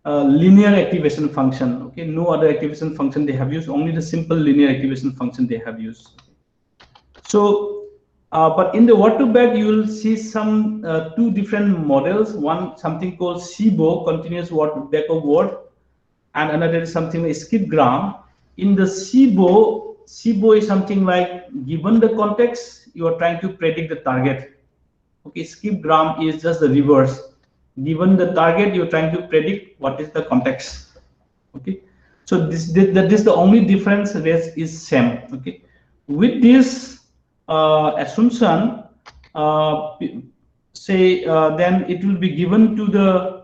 linear activation function. Okay, no other activation function they have used, only the simple linear activation function they have used. So but in the word2vec you will see some two different models. One something called SIBO, continuous word back of word, and another is something like skipgram. In the SIBO is something like given the context you are trying to predict the target. Okay, skipgram is just the reverse. Given the target you're trying to predict what is the context. Okay, so this the only difference. The rest is same. Okay, with this assumption, say then it will be given to the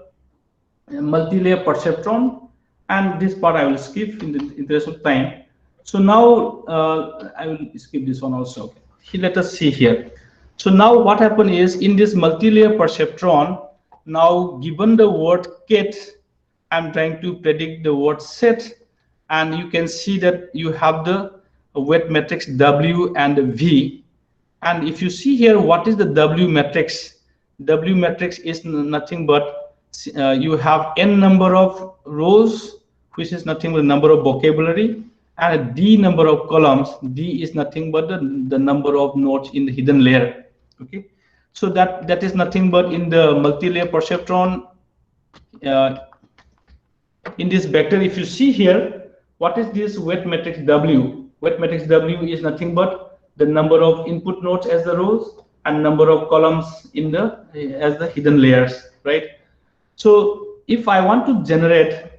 multi-layer perceptron, and this part I will skip in the interest of time. So now I will skip this one also. Okay. Let us see here. So now what happened is in this multi-layer perceptron, now given the word cat, I'm trying to predict the word set, and you can see that you have the weight matrix W and the V. And if you see here, what is the W matrix? W matrix is nothing but you have n number of rows, which is nothing but the number of vocabulary, and a D number of columns. D is nothing but the number of nodes in the hidden layer. Okay, so that is nothing but in the multi-layer perceptron. In this vector, if you see here, what is this weight matrix W? Weight matrix W is nothing but the number of input nodes as the rows and number of columns in the as the hidden layers, right? So if I want to generate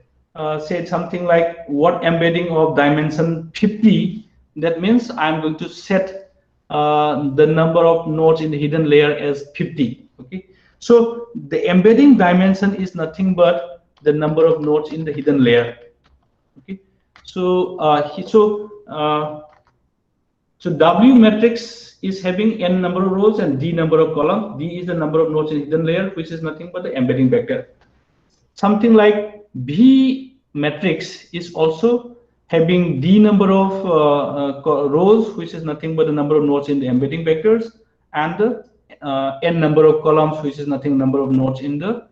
say something like word embedding of dimension 50, that means I'm going to set the number of nodes in the hidden layer as 50. Okay, so the embedding dimension is nothing but the number of nodes in the hidden layer. Okay, so so W matrix is having n number of rows and D number of columns. D is the number of nodes in the hidden layer, which is nothing but the embedding vector. Something like V matrix is also having D number of rows, which is nothing but the number of nodes in the embedding vectors, and the n number of columns, which is nothing number of nodes in the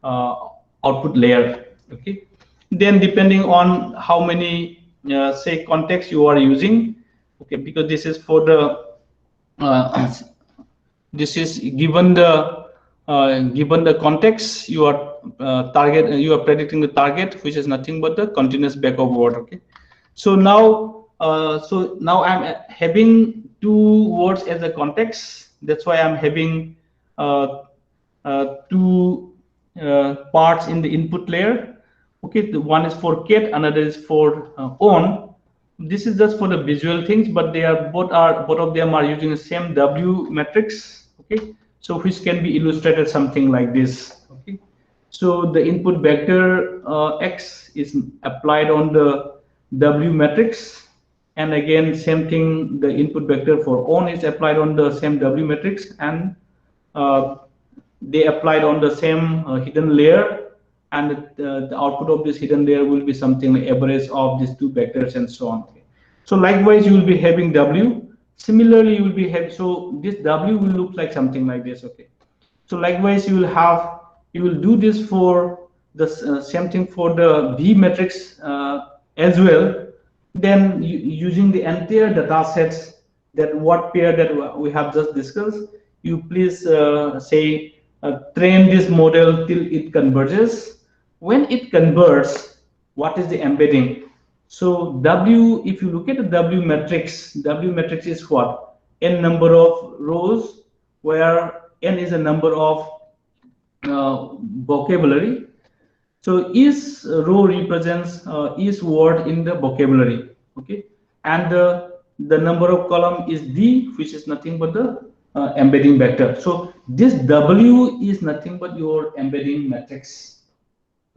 output layer. Okay, then depending on how many say context you are using. Okay, because this is for the this is given the context you are you are predicting the target, which is nothing but the continuous back of word. Okay, so now I'm having two words as a context. That's why I'm having two parts in the input layer. Okay, the one is for cat, another is for on. This is just for the visual things, but they are both of them are using the same W matrix. Okay, so which can be illustrated something like this. Okay, so the input vector X is applied on the W matrix, and again same thing, the input vector for on is applied on the same W matrix, and they applied on the same hidden layer, and the output of this hidden layer will be something like average of these two vectors and so on. Okay. So likewise you will be having W. Similarly you will be having, so this W will look like something like this. Okay, so likewise you will do this for the same thing for the V matrix as well. Then using the entire data sets, that word pair that we have just discussed, you please say train this model till it converges. When it converts, what is the embedding? So W, if you look at the W matrix is what? N number of rows, where N is a number of vocabulary. So each row represents each word in the vocabulary, okay? And the number of column is D, which is nothing but the embedding vector. So this W is nothing but your embedding matrix,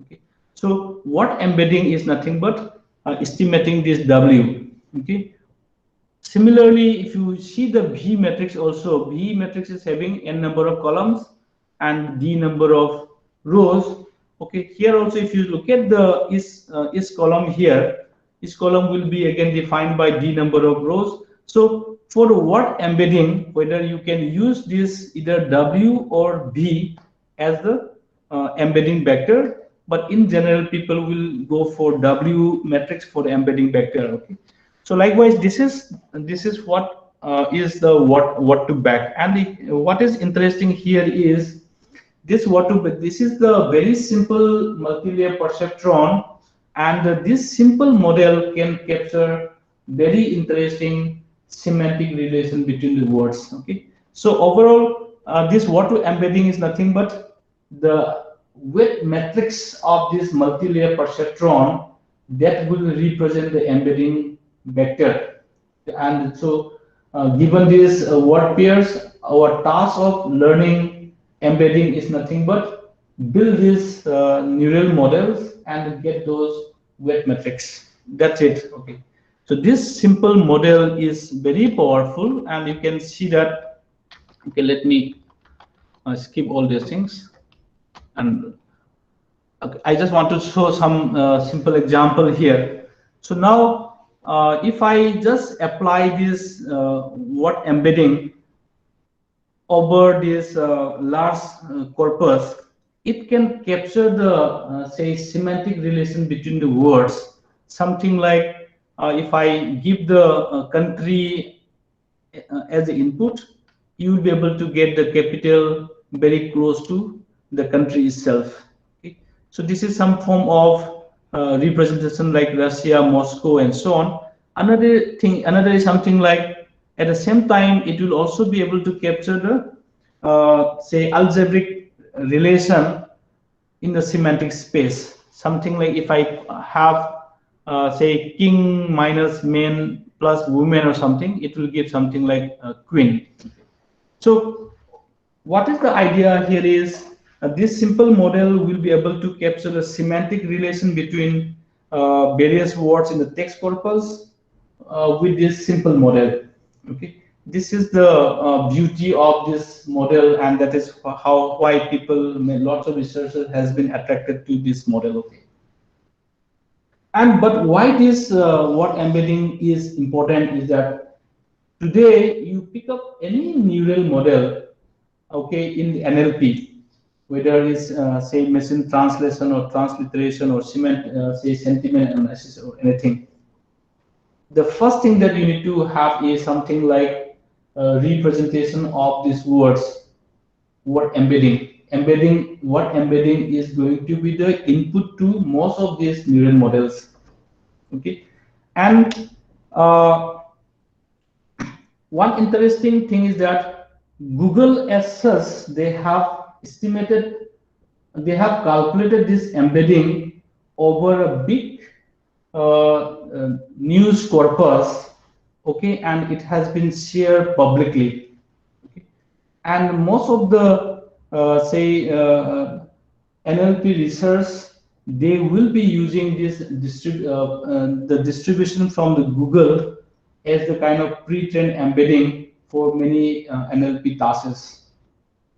okay? So what embedding is nothing but estimating this W, okay? Similarly, if you see the V matrix also, V matrix is having N number of columns and D number of rows. Okay, here also if you look at the is column here, each column will be again defined by D number of rows. So for word embedding, whether you can use this either W or V as the embedding vector, but in general people will go for W matrix for the embedding vector. Okay. So likewise, this is what is the what to back, and what is interesting here is this what to back. This is the very simple multi-layer perceptron, and this simple model can capture very interesting semantic relation between the words. Okay, so overall, this what to embedding is nothing but the width matrix of this multi-layer perceptron that will represent the embedding vector. And so given these word pairs, our task of learning embedding is nothing but build these neural models and get those weight metrics. That's it. Okay, so this simple model is very powerful, and you can see that. Okay, let me skip all these things, and okay, I just want to show some simple example here. So now if I just apply this word embedding over this large corpus, it can capture the say semantic relation between the words. Something like if I give the country as the input, you will be able to get the capital very close to the country itself. Okay? So this is some form of representation like Russia, Moscow, and so on. Another is something like at the same time it will also be able to capture the say algebraic relation in the semantic space. Something like if I have say king minus men plus women or something, it will give something like queen. So what is the idea here is this simple model will be able to capture the semantic relation between various words in the text corpus with this simple model. Okay, this is the beauty of this model, and that is why people, lots of researchers has been attracted to this model. Okay, and but why this what embedding is important is that today you pick up any neural model, okay, in the NLP, whether it's say machine translation or transliteration or say sentiment analysis or anything. The first thing that you need to have is something like representation of these words, word embedding. What embedding is going to be the input to most of these neural models. Okay, and one interesting thing is that Google as such, they have calculated this embedding over a big news corpus, okay, and it has been shared publicly. Okay? And most of the say NLP research, they will be using this the distribution from the Google as the kind of pre-trained embedding for many NLP tasks.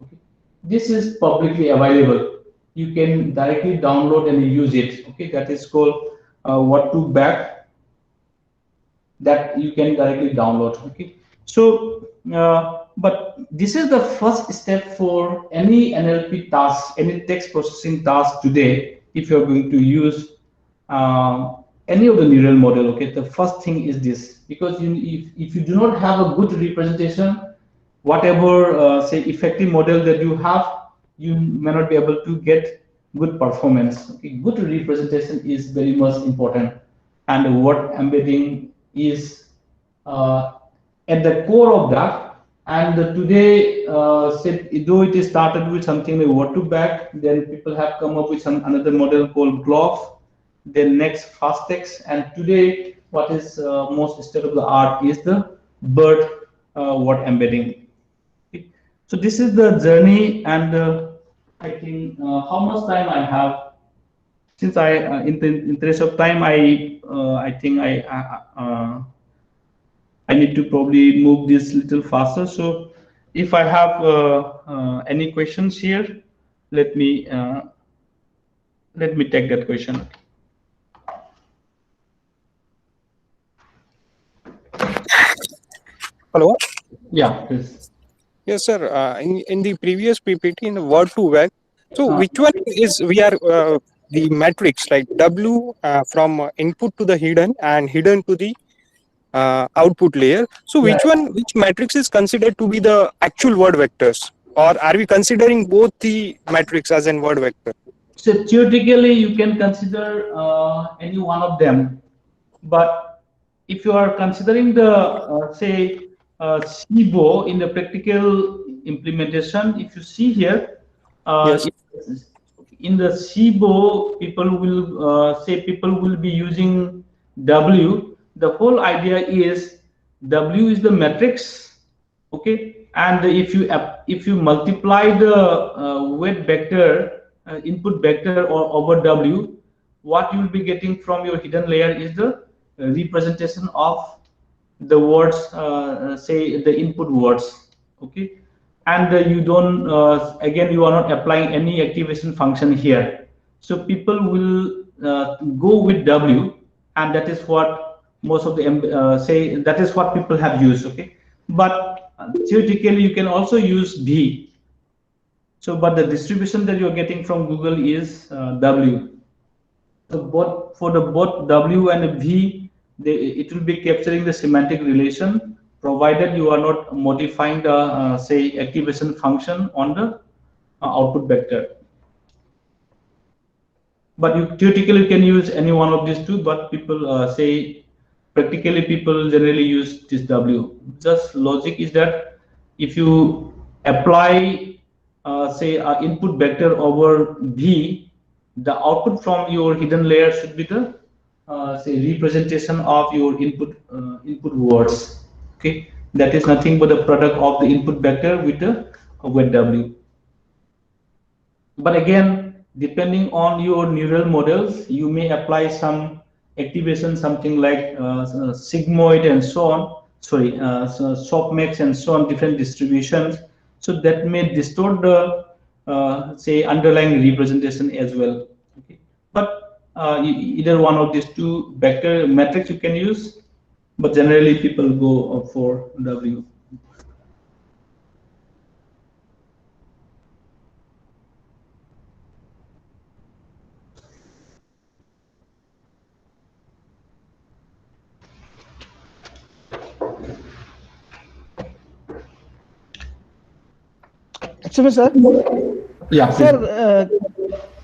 Okay? This is publicly available. You can directly download and use it. Okay, that is called what to back, that you can directly download. Okay, so but this is the first step for any NLP task, any text processing task today. If you're going to use any of the neural model, okay, the first thing is this, because if you do not have a good representation, whatever say effective model that you have, you may not be able to get good performance. Okay, good representation is very much important, and word embedding is at the core of that. And today, though it is started with something like word to back, then people have come up with another model called GLOF, then next FastText, and today what is most state of the art is the BERT word embedding. Okay. So this is the journey, and I think how much time I have. Since in the interest of time, I think I need to probably move this little faster. So if I have any questions here, let me take that question. Hello. Yeah, please. Yes, sir. In the previous PPT, in the word to vec, so which one is we are the matrix like W from input to the hidden and hidden to the output layer. So which matrix is considered to be the actual word vectors, or are we considering both the matrix as in word vector? So theoretically, you can consider any one of them, but if you are considering the say SIBO in the practical implementation, if you see here, Yes. in the SIBO, people will be using W. The whole idea is W is the matrix, okay, and if you multiply the weight vector, input vector or over W, what you will be getting from your hidden layer is the representation of the words, say the input words, okay, and you don't again you are not applying any activation function here, so people will go with W, and that is what most of the say that is what people have used, okay, but theoretically you can also use V. So but the distribution that you're getting from Google is W. So both for the both W and V, it will be capturing the semantic relation, provided you are not modifying the say activation function on the output vector. But you theoretically can use any one of these two, but people say practically people generally use this W. Just logic is that if you apply say input vector over V, the output from your hidden layer should be the say representation of your input words. Okay, that is nothing but the product of the input vector with the weight W. But again, depending on your neural models, you may apply some activation, something like sigmoid and so on. Sorry, softmax and so on, different distributions. So that may distort the say underlying representation as well. Okay, but either one of these two vector metrics you can use, but generally people go for W. Excuse me, sir. Yeah, sir.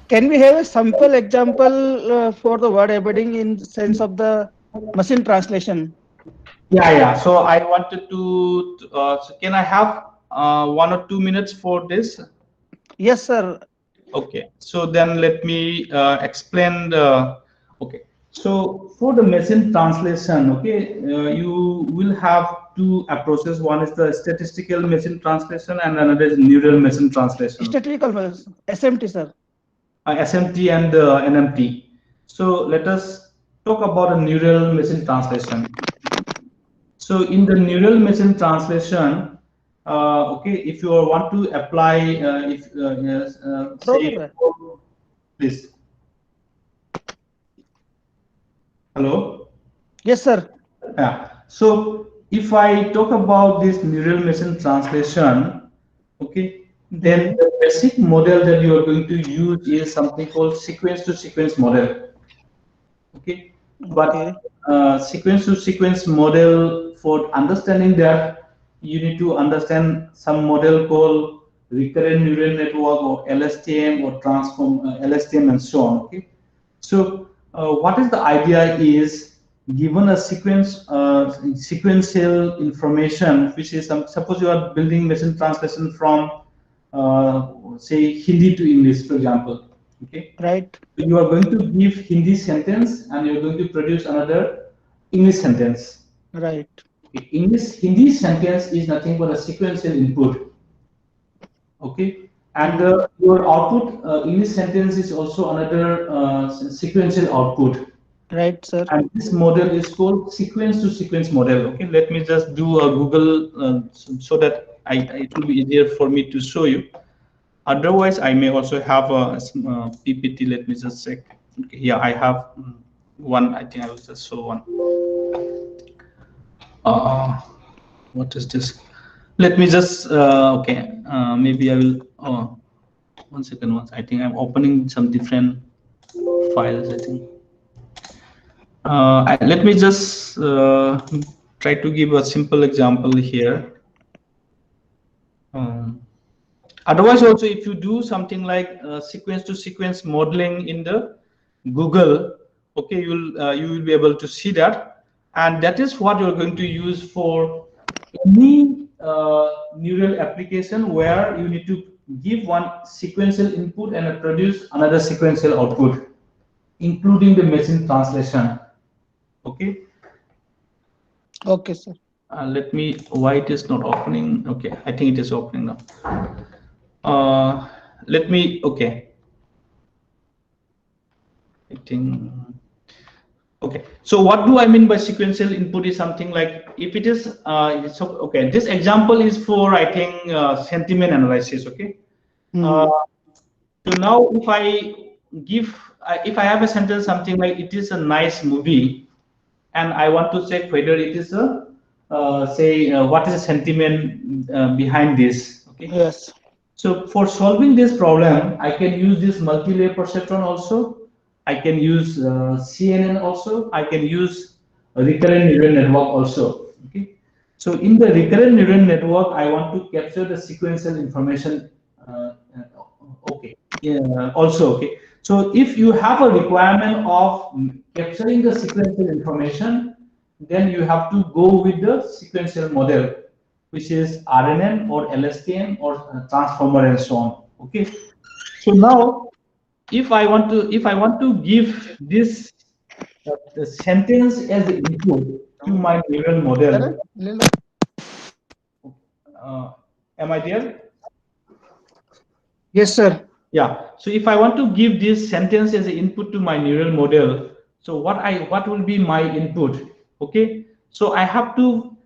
Can we have a sample example for the word embedding in sense of the machine translation? Yeah. So I wanted to. So can I have 1 or 2 minutes for this? Yes, sir. Okay. So then let me explain the. Okay. So for the machine translation, okay, you will have two approaches. One is the statistical machine translation, and another is neural machine translation. Statistical, SMT, sir. SMT and NMT. So let us talk about a neural machine translation. So in the neural machine translation, okay, if you want to apply, say, please. Hello. Yes, sir. Yeah. So if I talk about this neural machine translation, okay, then the basic model that you are going to use is something called sequence to sequence model. Okay, but sequence to sequence model, for understanding that, you need to understand some model called recurrent neural network or LSTM or transform LSTM and so on. Okay, so what is the idea is, given a sequential information, which is suppose you are building machine translation from say Hindi to English, for example. Okay, Right. You are going to give Hindi sentence and you are going to produce another English sentence. Right. Hindi sentence is nothing but a sequential input. Okay, and your output English sentence is also another sequential output. Right, sir. And this model is called sequence to sequence model. Okay, let me just do a Google so that it will be easier for me to show you. Otherwise, I may also have a PPT. Let me just check. Okay, yeah, I have one. I think I will just show one. What is this? Let me just okay. Maybe I will. One second. I think I'm opening some different files. I think. Let me just try to give a simple example here. Otherwise, also, if you do something like sequence to sequence modeling in the Google, okay, you will be able to see that, and that is what you're going to use for any neural application where you need to give one sequential input and produce another sequential output, including the machine translation. Okay. Okay, sir. Let me. Why it is not opening? Okay, I think it is opening now. Let me. Okay. I think. Okay. So what do I mean by sequential input is something like, if it is so okay. This example is for, I think, sentiment analysis. Okay. So now if I have a sentence something like, it is a nice movie, and I want to check whether it is a what is the sentiment behind this. Okay. Yes. So for solving this problem, I can use this multi-layer perceptron also. I can use CNN also. I can use a recurrent neural network also. Okay. So in the recurrent neural network, I want to capture the sequential information. Okay. Also, okay. So if you have a requirement of capturing the sequential information, then you have to go with the sequential model, which is RNN or LSTM or transformer and so on. Okay. So now, if I want to give this sentence as the input to my neural model, am I there? Yes, sir. Yeah. So if I want to give this sentence as an input to my neural model, so what will be my input? Okay. So I have to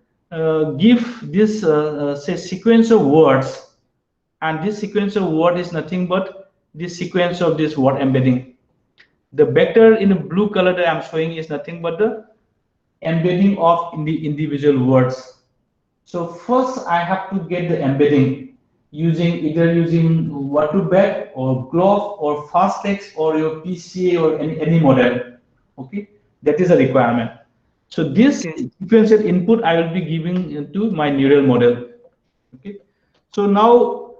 give this say sequence of words, and this sequence of word is nothing but this sequence of this word embedding. The vector in the blue color that I'm showing is nothing but the embedding of the individual words. So first I have to get the embedding either using Word2Vec or GLOF or FastText or your PCA or any model. Okay, that is a requirement. So this sequential input I will be giving to my neural model. Okay, so now,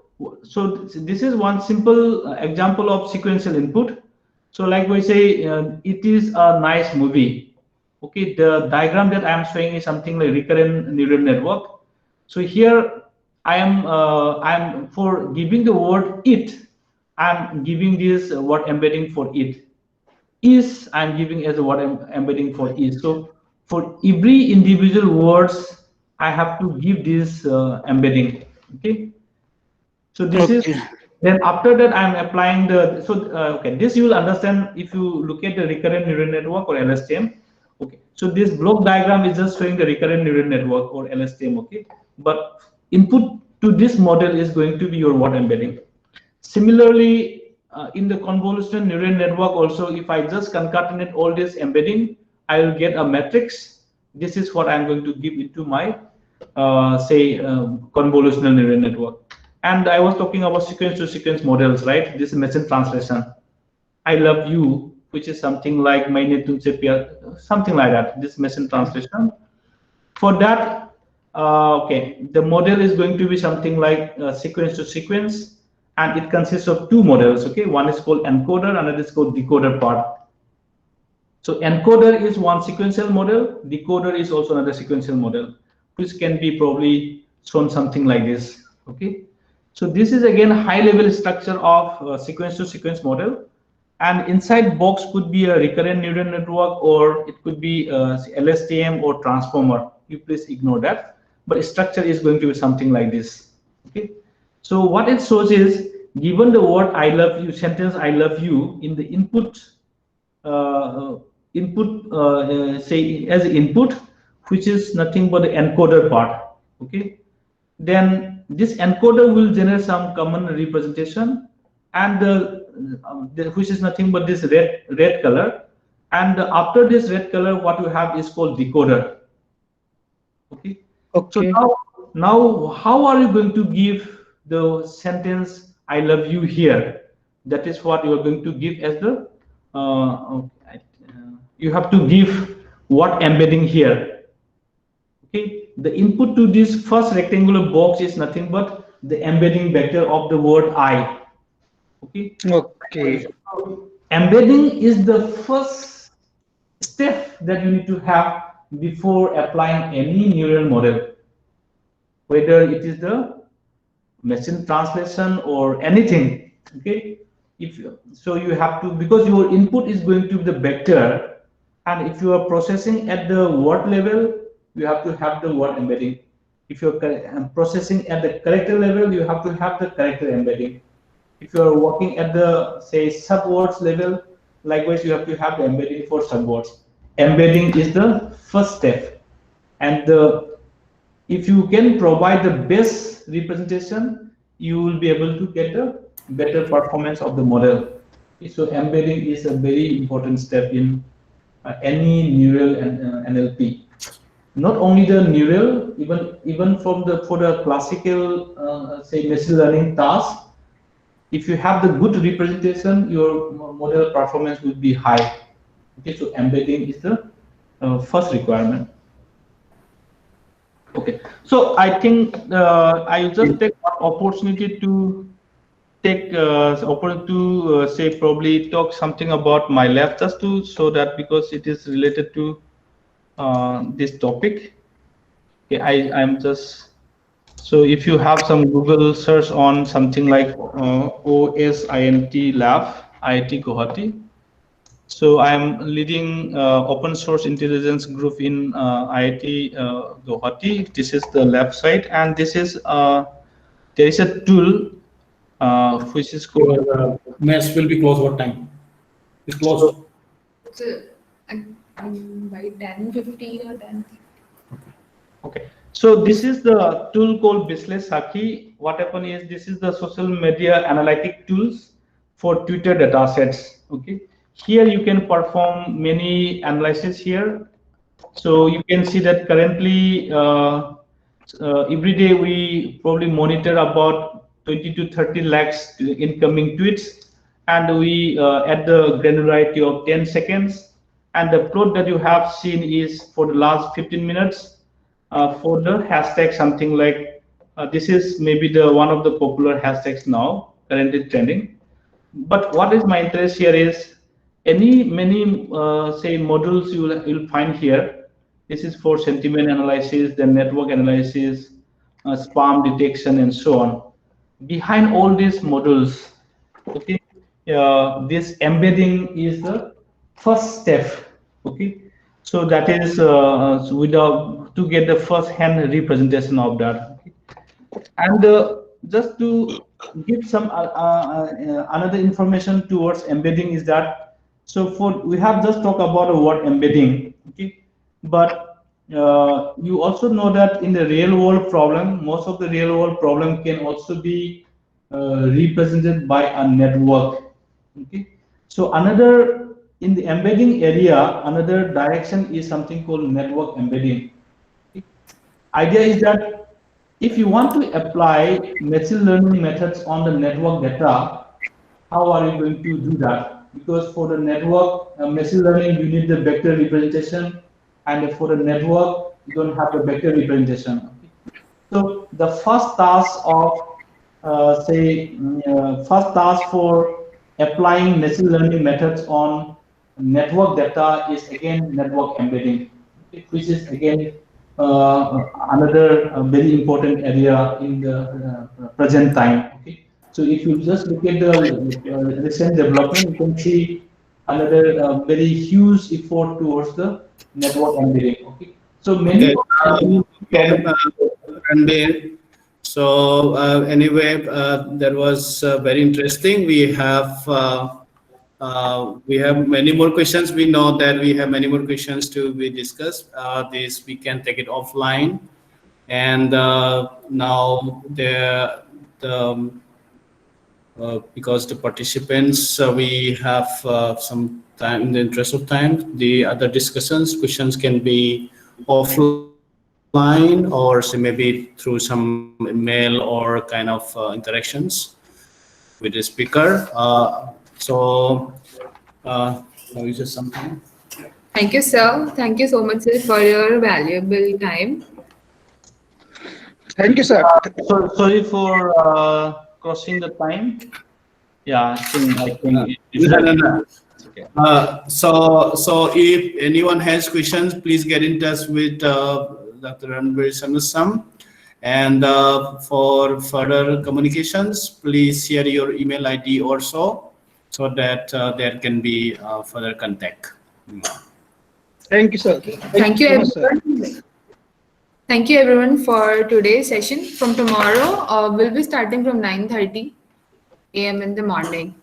so this is one simple example of sequential input. So like we say, it is a nice movie. Okay, the diagram that I am showing is something like recurrent neural network. So here I am for giving the word it, I'm giving this word embedding for it. Is I'm giving as a word embedding for is. So for every individual words, I have to give this embedding. Okay. So this is, then after that I'm applying the, so okay, this you will understand if you look at the recurrent neural network or LSTM. Okay, so this block diagram is just showing the recurrent neural network or LSTM. Okay, but input to this model is going to be your word embedding. Similarly, in the convolutional neural network also, if I just concatenate all this embedding, I will get a matrix. This is what I'm going to give into my say convolutional neural network. And I was talking about sequence to sequence models, right? This is machine translation. I love you, which is something like something like that. This machine translation. For that, okay, the model is going to be something like sequence to sequence, and it consists of two models. Okay, one is called encoder, another is called decoder part. So encoder is one sequential model, decoder is also another sequential model, which can be probably shown something like this. Okay, so this is again high level structure of sequence to sequence model, and inside box could be a recurrent neural network, or it could be LSTM or transformer. You please ignore that, but structure is going to be something like this. Okay, so what it shows is, given the word I love you, sentence I love you, in the input say as input, which is nothing but the encoder part. Okay, then this encoder will generate some common representation, and which is nothing but this red color, and after this red color what you have is called decoder. Okay, so now how are you going to give the sentence I love you here? That is what you are going to give as the you have to give what embedding here. Okay, the input to this first rectangular box is nothing but the embedding vector of the word I. Okay. Okay. So embedding is the first step that you need to have before applying any neural model, whether it is the machine translation or anything. Okay, if so you have to, because your input is going to be the vector, and if you are processing at the word level, you have to have the word embedding. If you're processing at the character level, you have to have the character embedding. If you are working at the, say, subwords level, likewise you have to have the embedding for subwords. Embedding is the first step, and if you can provide the best representation, you will be able to get a better performance of the model. So embedding is a very important step in any neural NLP. Not only the neural, even from the for the classical say machine learning task, if you have the good representation, your model performance will be high. Okay, so embedding is the first requirement. Okay, so I think I just take one opportunity to say probably talk something about my lab, just to show that, because it is related to this topic. Okay, I'm just, so if you have some Google search on something like OSINT lab, IIT Guwahati. So I'm leading open source intelligence group in IIT Guwahati. This is the lab site, and this is there is a tool which is called. Mess will be closed. What time? It's closed. So, by 10:50 or 10. Okay. So this is the tool called Bisle-Sakhi. What happened is, this is the social media analytic tools for Twitter datasets. Okay. Here you can perform many analysis here. So you can see that currently every day we probably monitor about 20 to 30 lakhs incoming tweets, and we at the granularity of 10 seconds. And the plot that you have seen is for the last 15 minutes for the hashtag something like this is maybe the one of the popular hashtags now currently trending. But what is my interest here is many say modules you'll find here. This is for sentiment analysis, then network analysis, spam detection, and so on. Behind all these modules, okay, this embedding is the first step. Okay, so that is to get the first hand representation of that. Okay? And just to give some another information towards embedding is that, so we have just talked about the word embedding. Okay, but you also know that in the real world problem, most of the real world problem can also be represented by a network. Okay, so another, in the embedding area, another direction is something called network embedding. Okay? Idea is that if you want to apply machine learning methods on the network data, how are you going to do that? Because for the network machine learning, you need the vector representation, and for the network, you don't have the vector representation. Okay? So the first task of first task for applying machine learning methods on network data is again network embedding, which is again another very important area in the present time. Okay, so if you just look at the recent development, you can see another very huge effort towards the network embedding. Okay, so many Ranbir. So anyway, that was very interesting. We have many more questions. We know that we have many more questions to be discussed. This we can take it offline. And now because the participants, we have some time. In the interest of time, the other questions can be offline, or say maybe through some email or kind of interactions with the speaker. Now is just something. Thank you, sir. Thank you so much, sir, for your valuable time. Thank you, sir. So sorry for crossing the time. Yeah, I think it's okay. So if anyone has questions, please get in touch with Dr. Ranbir Sanasam. And for further communications, please share your email ID also, so that there can be further contact. Thank you, sir. Thank you, so much, sir. everyone. Thank you, everyone, for today's session. From tomorrow, we'll be starting from 9:30 a.m. in the morning.